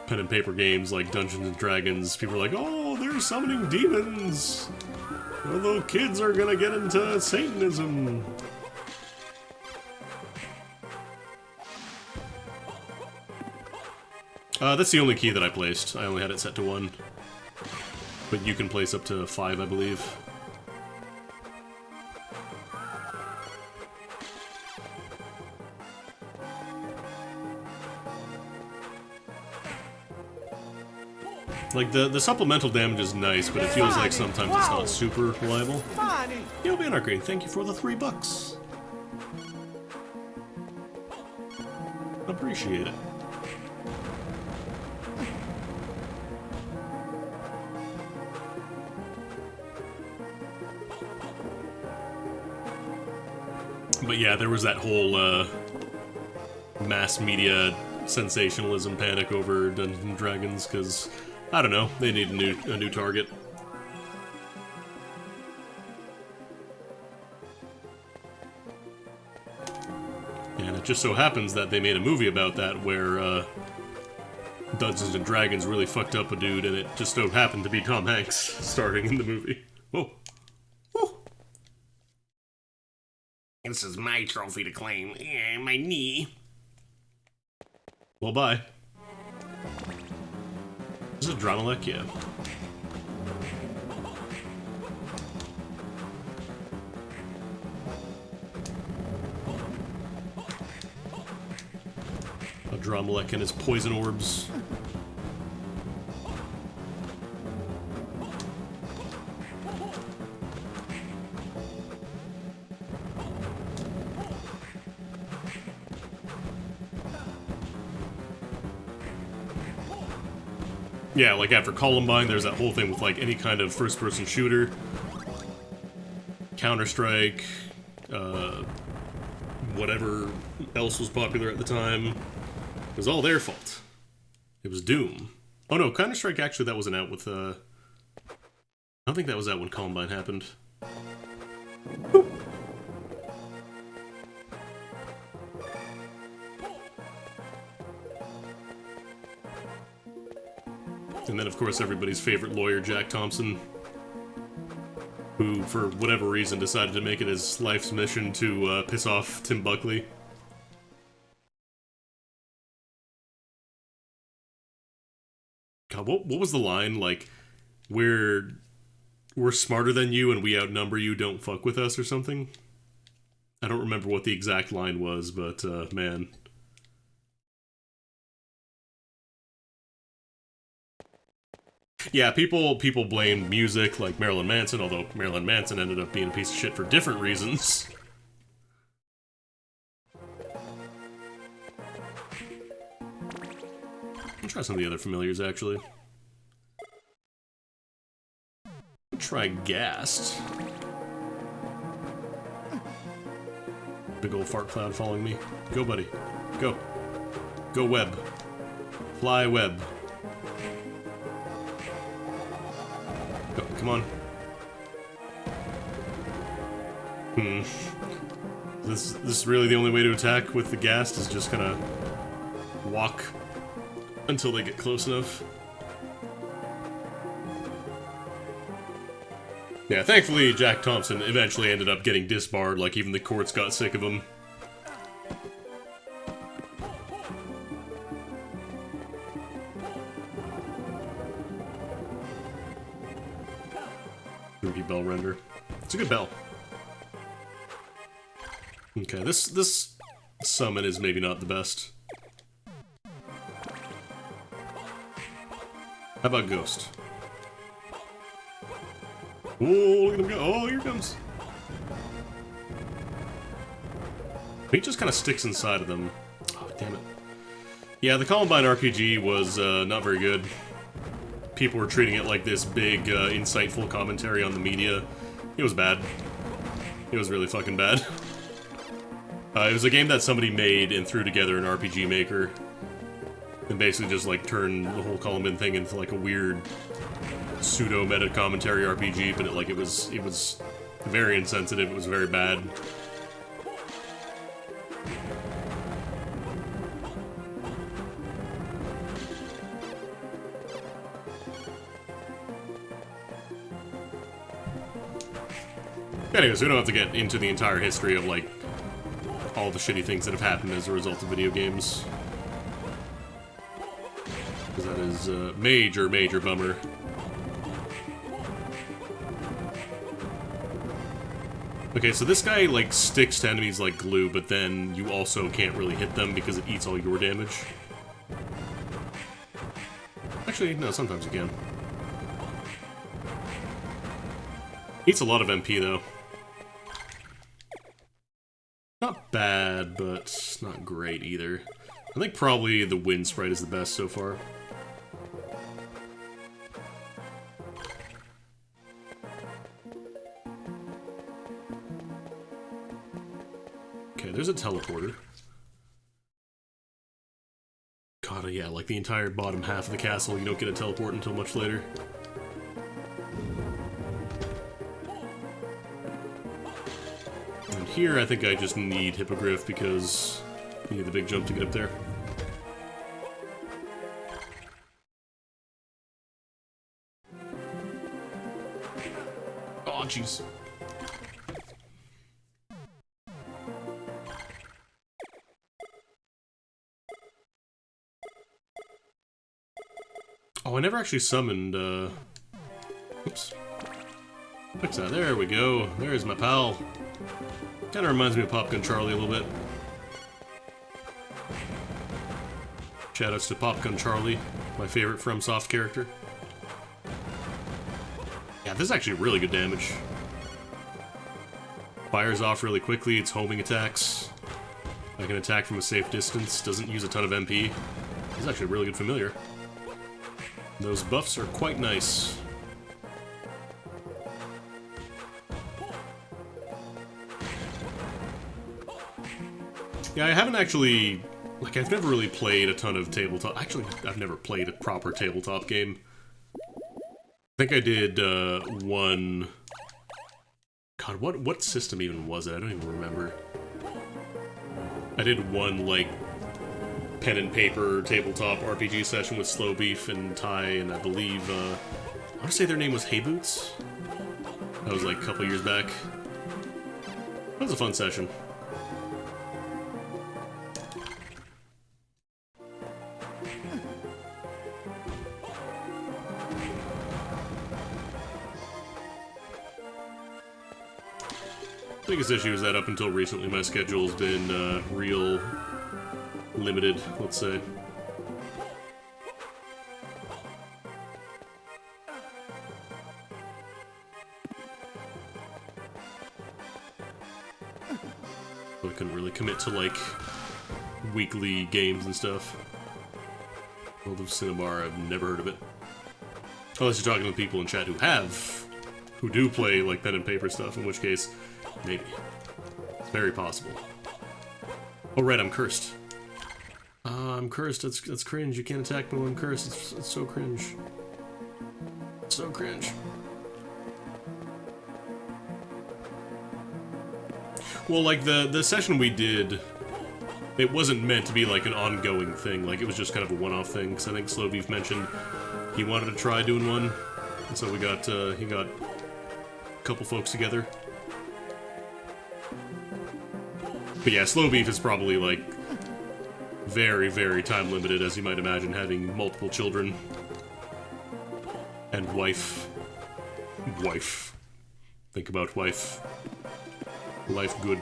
Pen and paper games like Dungeons and Dragons, people are like, oh, they're summoning demons! Although kids are gonna get into Satanism. That's the only key that I placed. I only had it set to 1. But you can place up to 5, I believe. Like, the supplemental damage is nice, but it feels like sometimes it's not super reliable. You'll be an upgrade. Thank you for the $3. Appreciate it. But yeah, there was that whole mass media sensationalism panic over Dungeons and Dragons, because, I don't know, they need a new target. And it just so happens that they made a movie about that where Dungeons and Dragons really fucked up a dude, and it just so happened to be Tom Hanks starring in the movie. Whoa. This is my trophy to claim. My knee. Well, bye. Is it Dramalek? Yeah. A Dramalek and his poison orbs. Yeah, like after Columbine, there's that whole thing with like any kind of first-person shooter, Counter-Strike, whatever else was popular at the time. It was all their fault. It was Doom. Oh no, Counter-Strike actually that wasn't out with, I don't think that was out when Columbine happened. And then, of course, everybody's favorite lawyer, Jack Thompson, who, for whatever reason, decided to make it his life's mission to piss off Tim Buckley. God, what was the line? Like, we're smarter than you and we outnumber you, don't fuck with us, or something? I don't remember what the exact line was, but, man... Yeah, people blame music, like Marilyn Manson, although Marilyn Manson ended up being a piece of shit for different reasons. I'll try some of the other familiars, actually. I'll try Ghast. Big old fart cloud following me. Go, buddy. Go. Go, Web. Fly web. Oh, come on. This is really the only way to attack with the ghast is just kind of walk until they get close enough. Yeah, thankfully Jack Thompson eventually ended up getting disbarred, like even the courts got sick of him. Ruby bell render. It's a good bell. Okay, this summon is maybe not the best. How about Ghost? Oh, look at him go! Oh, here he comes! He just kind of sticks inside of them. Oh, damn it. Yeah, the Columbine RPG was not very good. People were treating it like this big, insightful commentary on the media. It was bad. It was really fucking bad. It was a game that somebody made and threw together an RPG Maker. And basically just, like, turned the whole Columbine thing into, like, a weird pseudo-meta commentary RPG, but it was very insensitive, it was very bad. Anyways, we don't have to get into the entire history of, like, all the shitty things that have happened as a result of video games. Because that is a major, major bummer. Okay, so this guy, like, sticks to enemies like glue, but then you also can't really hit them because it eats all your damage. Actually, no, sometimes you can. Eats a lot of MP, though. Not bad, but not great either. I think probably the wind sprite is the best so far. Okay, there's a teleporter. God, yeah, like the entire bottom half of the castle, you don't get a teleport until much later. And here, I think I just need Hippogriff because you need the big jump to get up there. Oh, jeez. Oh, I never actually summoned, oops. Fix that. There we go. There's my pal. Kinda reminds me of Popgun Charlie a little bit. Shoutouts to Popgun Charlie, my favorite FromSoft character. Yeah, this is actually really good damage. Fires off really quickly, it's homing attacks. I can attack from a safe distance, doesn't use a ton of MP. This is actually a really good familiar. Those buffs are quite nice. Yeah, I haven't actually... Like, I've never really played a ton of tabletop... Actually, I've never played a proper tabletop game. I think I did, one... God, what system even was it? I don't even remember. I did one, like, pen and paper tabletop RPG session with Slow Beef and Ty, and I believe, I want to say their name was Hey Boots? That was, like, a couple years back. That was a fun session. Biggest issue is that up until recently my schedule's been real limited, let's say. So I couldn't really commit to like weekly games and stuff. World of Cinnabar, I've never heard of it. Unless you're talking to people in chat who do play like pen and paper stuff, in which case, maybe. It's very possible. Oh right, I'm cursed. I'm cursed. That's cringe. You can't attack me when I'm cursed. It's so cringe. So cringe. Well, like, the session we did, it wasn't meant to be, like, an ongoing thing. Like, it was just kind of a one-off thing, because I think Slowbeef mentioned he wanted to try doing one. And so he got a couple folks together. But yeah, Slowbeef is probably, like, very, very time-limited, as you might imagine, having multiple children. And wife. Wife. Think about wife. Life good.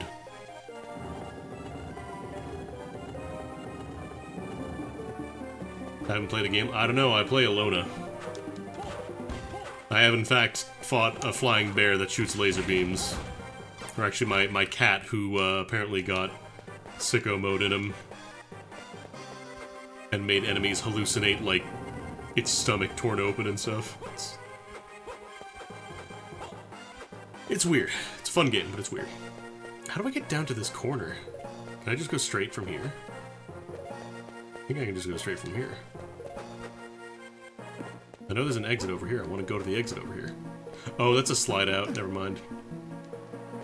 I haven't played a game. I don't know, I play Alona. I have in fact fought a flying bear that shoots laser beams. Or actually my cat, who apparently got sicko mode in him. And made enemies hallucinate, like, its stomach torn open and stuff. It's weird. It's a fun game, but it's weird. How do I get down to this corner? Can I just go straight from here? I think I can just go straight from here. I know there's an exit over here. I want to go to the exit over here. Oh, that's a slide out. Never mind.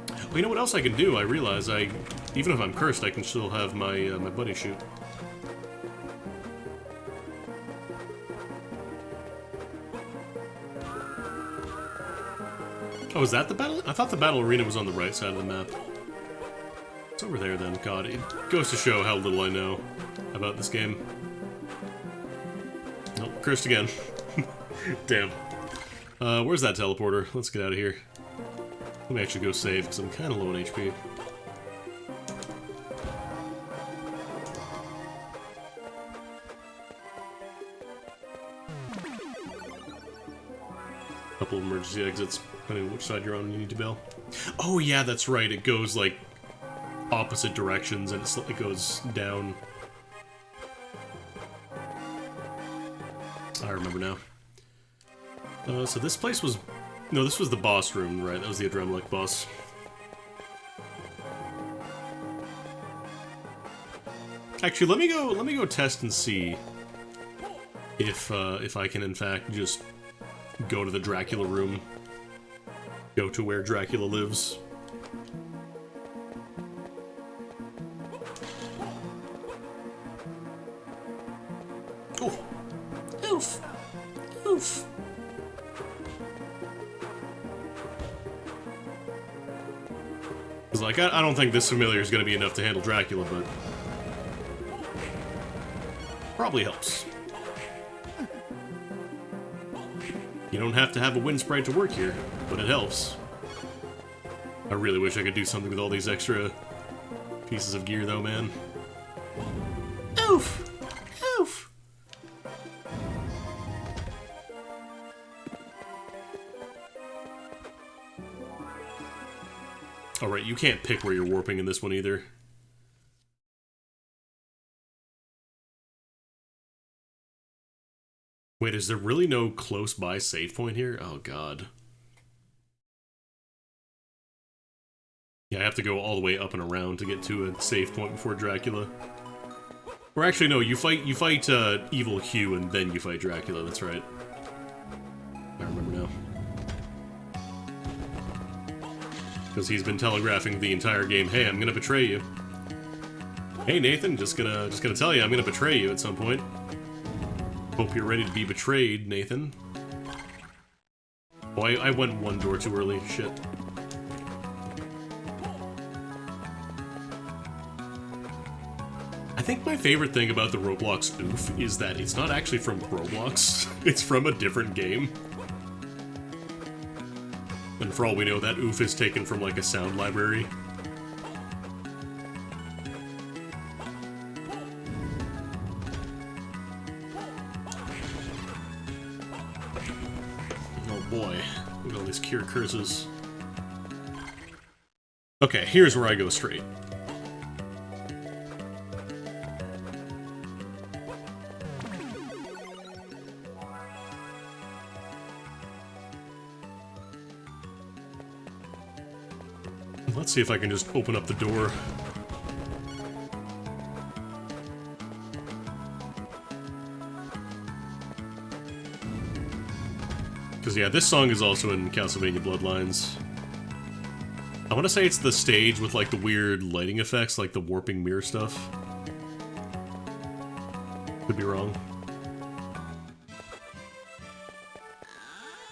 Well, you know what else I can do? I realize even if I'm cursed, I can still have my my buddy shoot. Oh, is that the battle? I thought the battle arena was on the right side of the map. It's over there then. God, it goes to show how little I know about this game. Nope, cursed again. Damn. Where's that teleporter? Let's get out of here. Let me actually go save, because I'm kind of low on HP. Couple of emergency exits, depending on which side you're on, you need to bail. Oh yeah, that's right, it goes, like, opposite directions, and it goes down. I remember now. So this place was... No, this was the boss room, right? That was the Adrenaline boss. Actually, let me go test and see if I can in fact just go to the Dracula room. Go to where Dracula lives. Oh! Oof! Oof! Because, like, I don't think this familiar is going to be enough to handle Dracula, but... probably helps. You don't have to have a wind sprite to work here, but it helps. I really wish I could do something with all these extra pieces of gear, though, man. Oof! Oof! Alright, you can't pick where you're warping in this one either. Wait, is there really no close-by save point here? Oh, God. Yeah, I have to go all the way up and around to get to a save point before Dracula. Or actually, no, you fight Evil Hugh and then you fight Dracula, that's right. I remember now. Because he's been telegraphing the entire game, hey, I'm gonna betray you. Hey, Nathan, just gonna tell you I'm gonna betray you at some point. Hope you're ready to be betrayed, Nathan. Oh, I went one door too early. Shit. I think my favorite thing about the Roblox oof is that it's not actually from Roblox. It's from a different game. And for all we know, that oof is taken from, like, a sound library. Boy, look at all these cure curses. Okay, here's where I go straight. Let's see if I can just open up the door. Because, yeah, this song is also in Castlevania Bloodlines. I want to say it's the stage with, like, the weird lighting effects, like the warping mirror stuff. Could be wrong.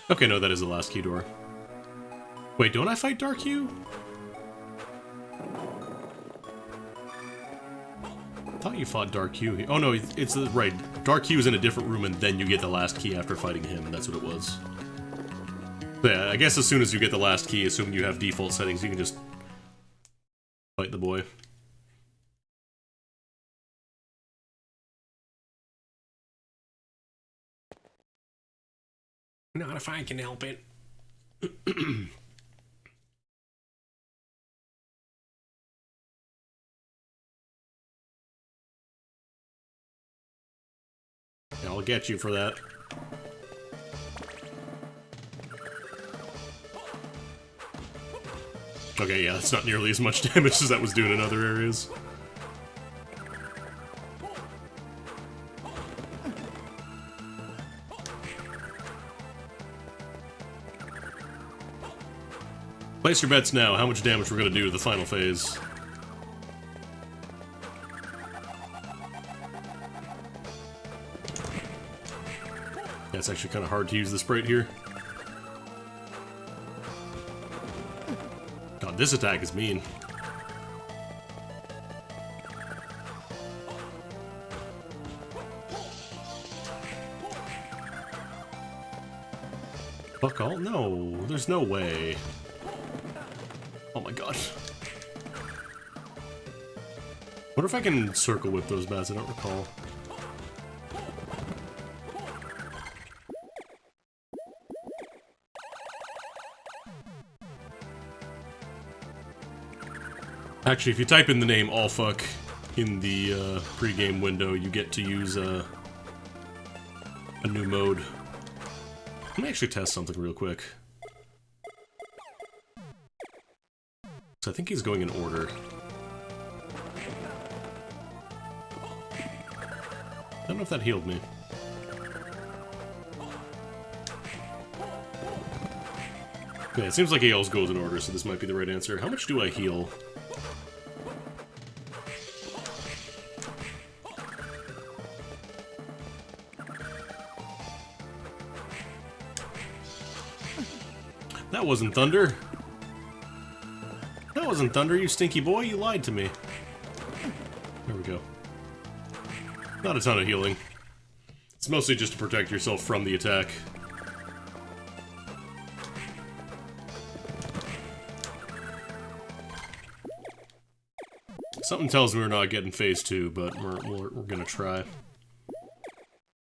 Okay, no, that is the last key door. Wait, don't I fight Dark Hue? I thought you fought Dark Hue. Oh no, it's right. Dark Hue is in a different room and then you get the last key after fighting him. That's what it was. So yeah, I guess as soon as you get the last key, assuming you have default settings, you can just fight the boy. Not if I can help it. I'll get you for that. Okay, yeah, that's not nearly as much damage as that was doing in other areas. Place your bets now, how much damage we're gonna do to the final phase. Yeah, it's actually kind of hard to use the sprite here. God, this attack is mean. Fuck all? No, there's no way. Oh my god. Wonder if I can circle whip those bats, I don't recall. Actually, if you type in the name allfuck in the pre-game window, you get to use a new mode. Let me actually test something real quick. So I think he's going in order. I don't know if that healed me. Yeah, it seems like he always goes in order, so this might be the right answer. How much do I heal? That wasn't thunder. That wasn't thunder, you stinky boy. You lied to me. There we go. Not a ton of healing. It's mostly just to protect yourself from the attack. Something tells me we're not getting phase 2, but we're gonna try.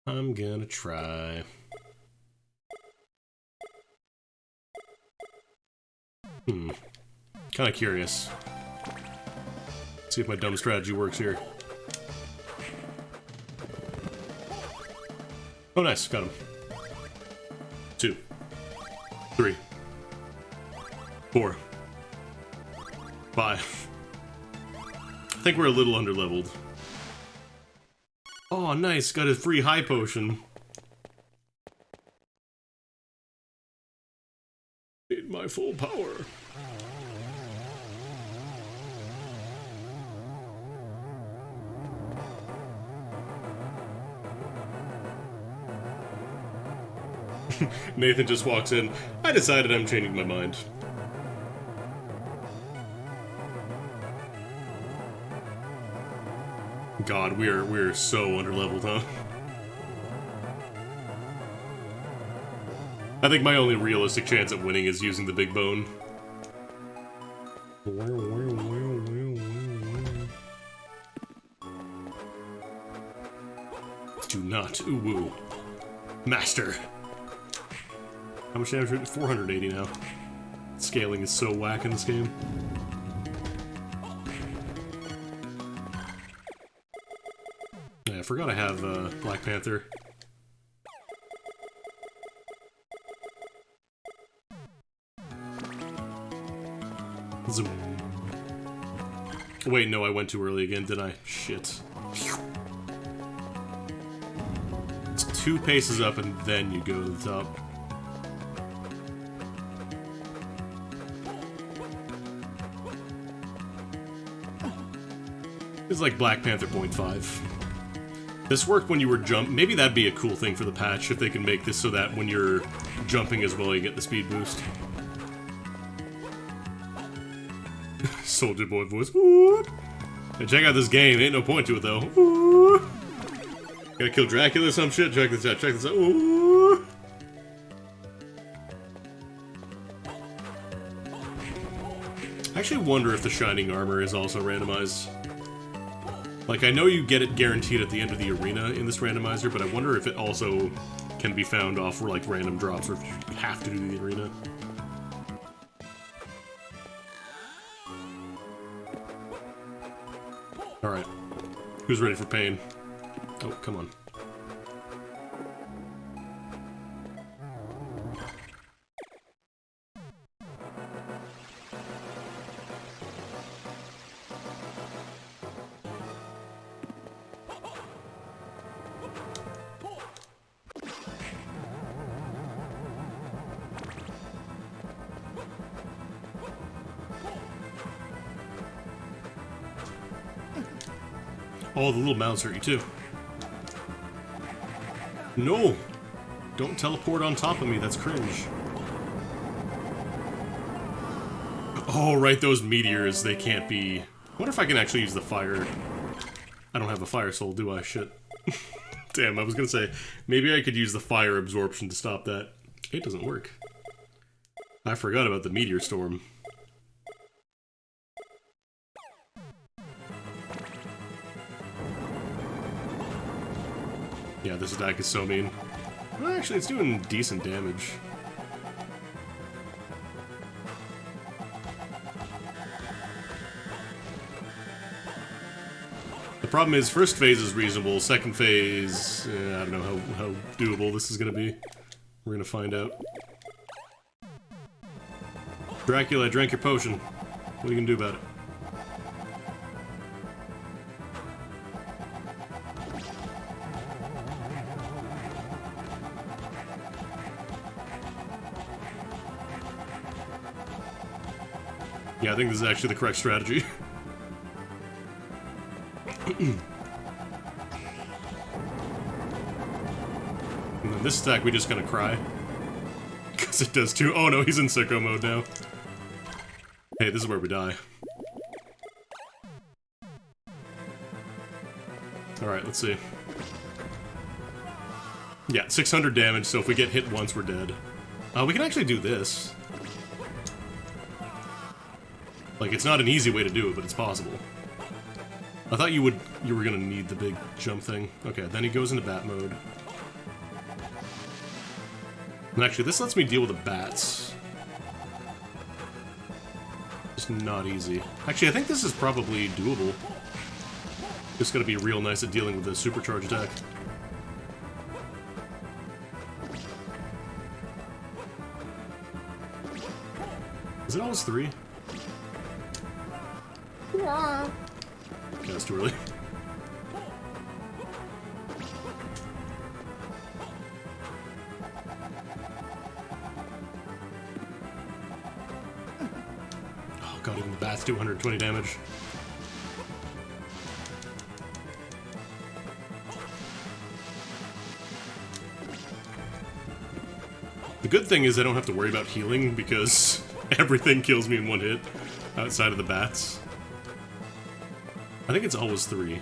I'm gonna try. Kinda curious. See if my dumb strategy works here. Oh nice, got him. 2, 3, 4, 5. I think we're a little underleveled. Oh nice, got a free high potion. Need my full power. Nathan just walks in. I decided I'm changing my mind. God, we're so underleveled, huh? I think my only realistic chance at winning is using the big bone. Do not ooh-woo. Master. How much damage? 480 now. Scaling is so whack in this game. Yeah, I forgot I have Black Panther. Zoom. Wait, no, I went too early again, didn't I? Shit. It's 2 paces up and then you go to the top. It's like Black Panther .5. This worked when you were maybe that'd be a cool thing for the patch, if they can make this so that when you're jumping as well, you get the speed boost. Soldier Boy voice. Ooh. Hey, check out this game. Ain't no point to it, though. Ooh. Gotta kill Dracula or some shit? Check this out. Check this out. Ooh. I actually wonder if the Shining Armor is also randomized. Like, I know you get it guaranteed at the end of the arena in this randomizer, but I wonder if it also can be found off for, like, random drops, or if you have to do the arena. Alright. Who's ready for pain? Oh, come on. Oh, the little mouse hurt you too. No! Don't teleport on top of me, that's cringe. Oh, right, those meteors, they can't be... I wonder if I can actually use the fire... I don't have a fire soul, do I? Shit. Damn, I was gonna say, maybe I could use the fire absorption to stop that. It doesn't work. I forgot about the meteor storm. Yeah, this attack is so mean. Well, actually, it's doing decent damage. The problem is, first phase is reasonable, second phase... I don't know how doable this is gonna be. We're gonna find out. Dracula, I drank your potion. What are you gonna do about it? Yeah, I think this is actually the correct strategy. And then this attack, we just kind of cry. Because it does too. Oh no, he's in sicko mode now. Hey, this is where we die. Alright, let's see. Yeah, 600 damage, so if we get hit once, we're dead. We can actually do this. Like, it's not an easy way to do it, but it's possible. I thought you were gonna need the big jump thing. Okay, then he goes into bat mode. And actually, this lets me deal with the bats. Just not easy. Actually, I think this is probably doable. Just gotta be real nice at dealing with the supercharge attack. Is it always 3? Yeah. Okay, that's too early. Oh god, even the bats do 120 damage. The good thing is I don't have to worry about healing because everything kills me in one hit outside of the bats. I think it's always 3.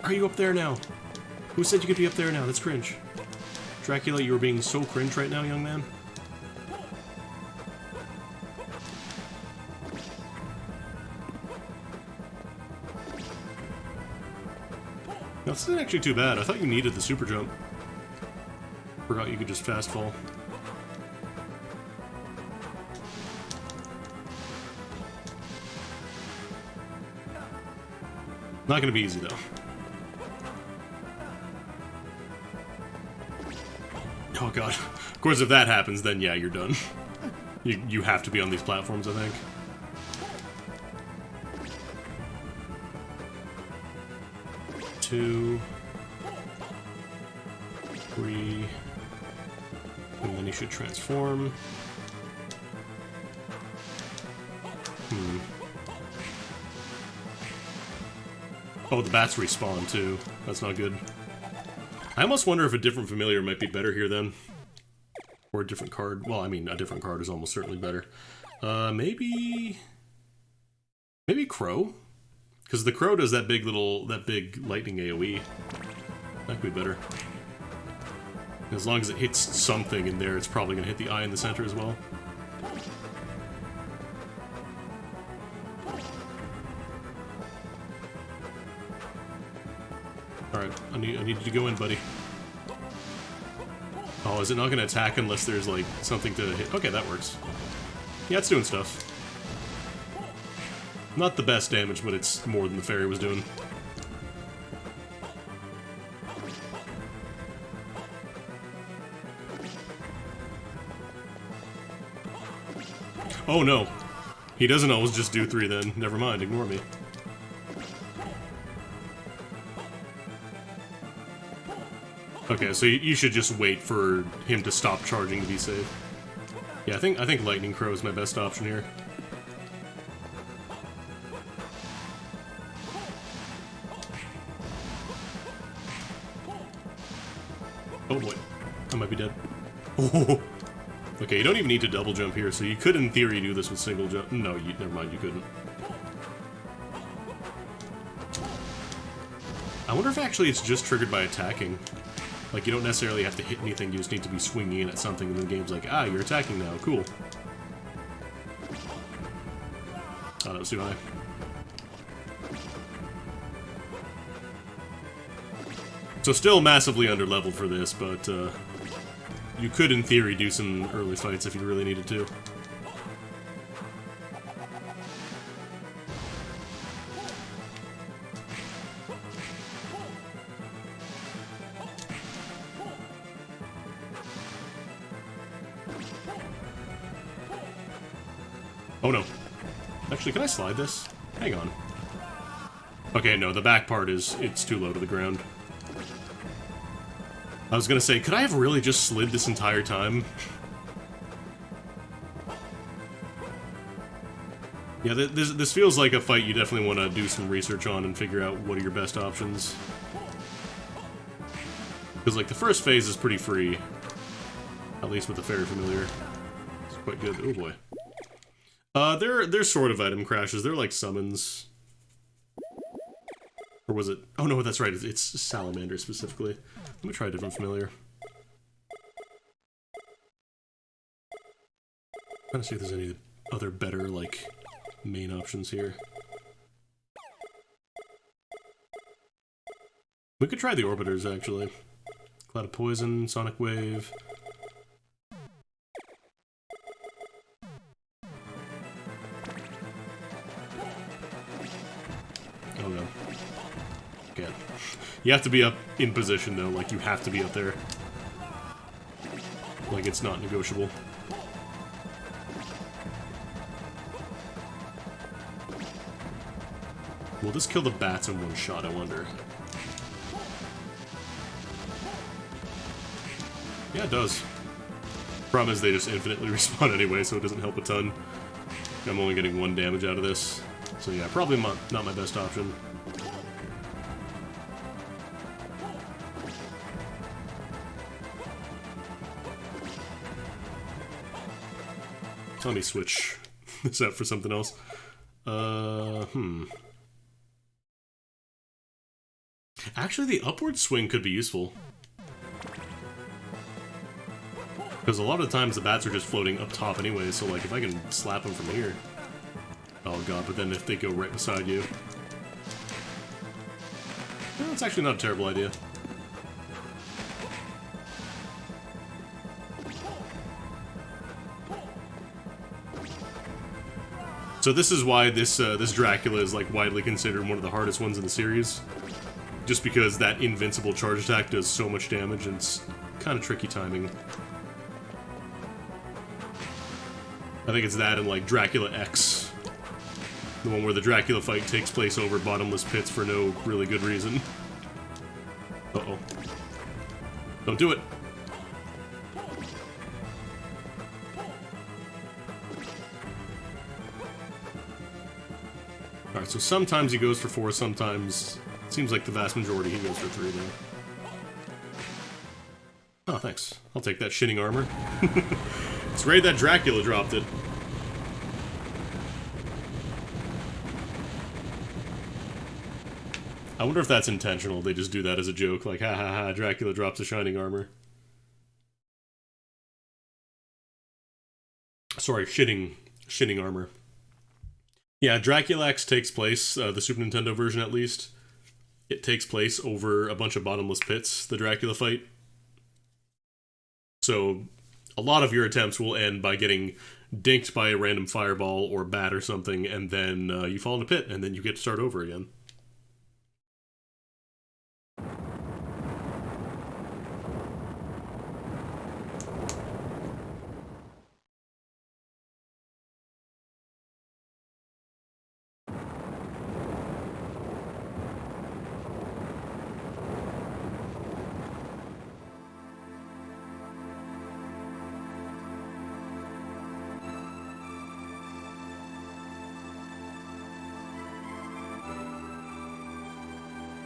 Are you up there now? Who said you could be up there now? That's cringe. Dracula, you are being so cringe right now, young man. No, this isn't actually too bad. I thought you needed the super jump. Forgot you could just fast fall. Not gonna be easy, though. Oh god. Of course, if that happens, then yeah, you're done. You have to be on these platforms, I think. Two... 3... And then he should transform. Oh, the bats respawn, too. That's not good. I almost wonder if a different familiar might be better here, then. Or a different card. Well, I mean, a different card is almost certainly better. Maybe... Maybe Crow? Because the Crow does that big lightning AoE. That could be better. As long as it hits something in there, it's probably going to hit the eye in the center as well. Alright, I need you to go in, buddy. Oh, is it not going to attack unless there's, like, something to hit? Okay, that works. Yeah, it's doing stuff. Not the best damage, but it's more than the fairy was doing. Oh no! He doesn't always just do 3 then. Never mind, ignore me. Okay, so you should just wait for him to stop charging to be safe. Yeah, I think Lightning Crow is my best option here. Oh boy, I might be dead. Oh. Okay, you don't even need to double jump here, so you could, in theory, do this with single jump. No, never mind, you couldn't. I wonder if actually it's just triggered by attacking. Like, you don't necessarily have to hit anything, you just need to be swinging in at something, and the game's like, ah, you're attacking now, cool. Oh, that was too high. So still massively underleveled for this, but, you could, in theory, do some early fights if you really needed to. Oh no. Actually, can I slide this? Hang on. Okay, no, the back part it's too low to the ground. I was gonna say, could I have really just slid this entire time? Yeah, this feels like a fight you definitely want to do some research on and figure out what are your best options. Because, like, the first phase is pretty free. At least with the Fairy Familiar. It's quite good. Oh boy. They're sort of item crashes. They're like summons. Or was it? Oh no, that's right. It's Salamander specifically. Let me try a different familiar. Trying to see if there's any other better, like, main options here. We could try the Orbiters, actually. Cloud of Poison, Sonic Wave. Oh no. Okay. You have to be up in position, though. Like, you have to be up there. Like, it's not negotiable. Will this kill the bats in one shot, I wonder? Yeah, it does. Problem is they just infinitely respawn anyway, so it doesn't help a ton. I'm only getting 1 damage out of this. So yeah, probably not my best option. So let me switch this out for something else. Actually, the upward swing could be useful. Because a lot of the times the bats are just floating up top anyway, so like if I can slap them from here... Oh god, but then if they go right beside you... Well, it's actually not a terrible idea. So this is why this Dracula is like widely considered one of the hardest ones in the series. Just because that invincible charge attack does so much damage and it's kind of tricky timing. I think it's that and like Dracula X. The one where the Dracula fight takes place over bottomless pits for no really good reason. Uh-oh. Don't do it! Alright, so sometimes he goes for 4, sometimes Seems like the vast majority he goes for 3 though. Oh, thanks. I'll take that shitting armor. It's great that Dracula dropped it. I wonder if that's intentional. They just do that as a joke, like, ha ha ha, Dracula drops a shining armor. Sorry, shitting armor. Yeah, Dracula X takes place, the Super Nintendo version at least. It takes place over a bunch of bottomless pits, the Dracula fight. So, a lot of your attempts will end by getting dinked by a random fireball or bat or something, and then you fall in a pit, and then you get to start over again.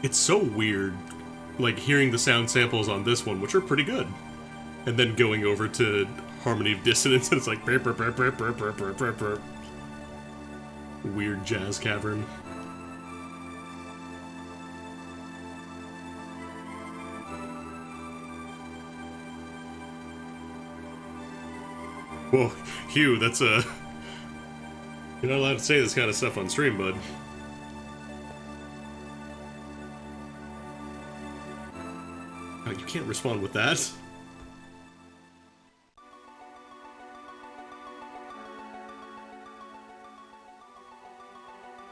It's so weird, like, hearing the sound samples on this one, which are pretty good, and then going over to Harmony of Dissonance, and it's like burp, burp, burp, burp, burp, burp, burp, burp, burp. Weird jazz cavern. Whoa, Hugh, that's you're not allowed to say this kind of stuff on stream, bud. Oh, you can't respond with that.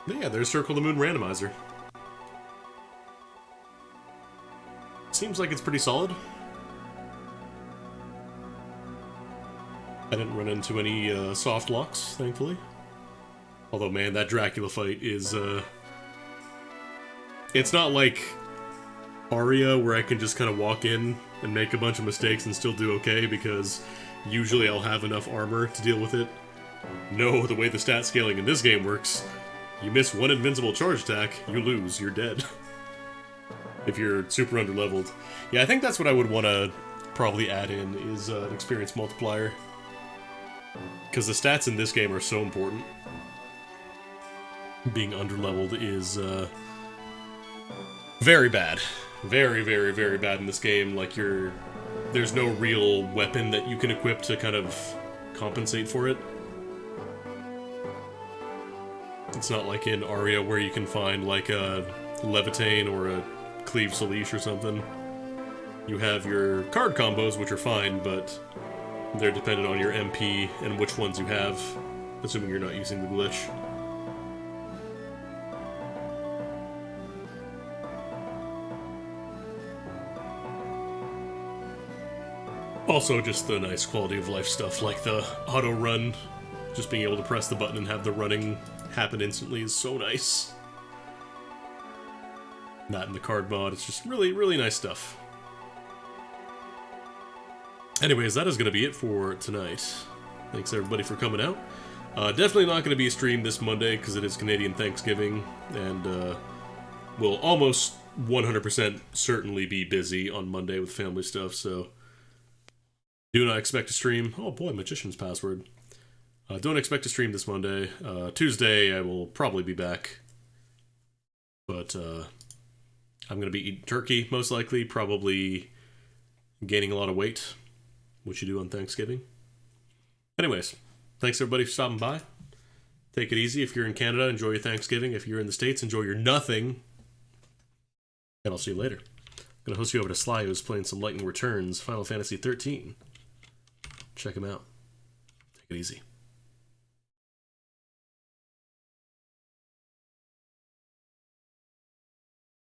But yeah, there's Circle the Moon randomizer. Seems like it's pretty solid. I didn't run into any soft locks, thankfully. Although, man, that Dracula fight is, it's not like Aria, where I can just kind of walk in and make a bunch of mistakes and still do okay, because usually I'll have enough armor to deal with it. No, the way the stat scaling in this game works, you miss one invincible charge attack, you lose, you're dead. If you're super underleveled. Yeah, I think that's what I would want to probably add in, is an experience multiplier. Because the stats in this game are so important. Being underleveled is very bad. Very, very, very bad in this game. Like, there's no real weapon that you can equip to kind of compensate for it. It's not like in Aria where you can find, like, a Levitate or a Cleave Salish or something. You have your card combos, which are fine, but they're dependent on your MP and which ones you have, assuming you're not using the glitch. Also, just the nice quality of life stuff, like the auto run. Just being able to press the button and have the running happen instantly is so nice. Not in the card mod, it's just really, really nice stuff. Anyways, that is going to be it for tonight. Thanks everybody for coming out. Definitely not going to be a stream this Monday because it is Canadian Thanksgiving, and we'll almost 100% certainly be busy on Monday with family stuff, so do not expect to stream. Oh boy, Magician's Password. Don't expect to stream this Monday. Tuesday I will probably be back, but I'm going to be eating turkey, most likely, probably gaining a lot of weight, which you do on Thanksgiving. Anyways, thanks everybody for stopping by. Take it easy. If you're in Canada, enjoy your Thanksgiving. If you're in the States, enjoy your nothing. And I'll see you later. I'm going to host you over to Sly, who's playing some Lightning Returns, Final Fantasy 13. Check him out. Take it easy.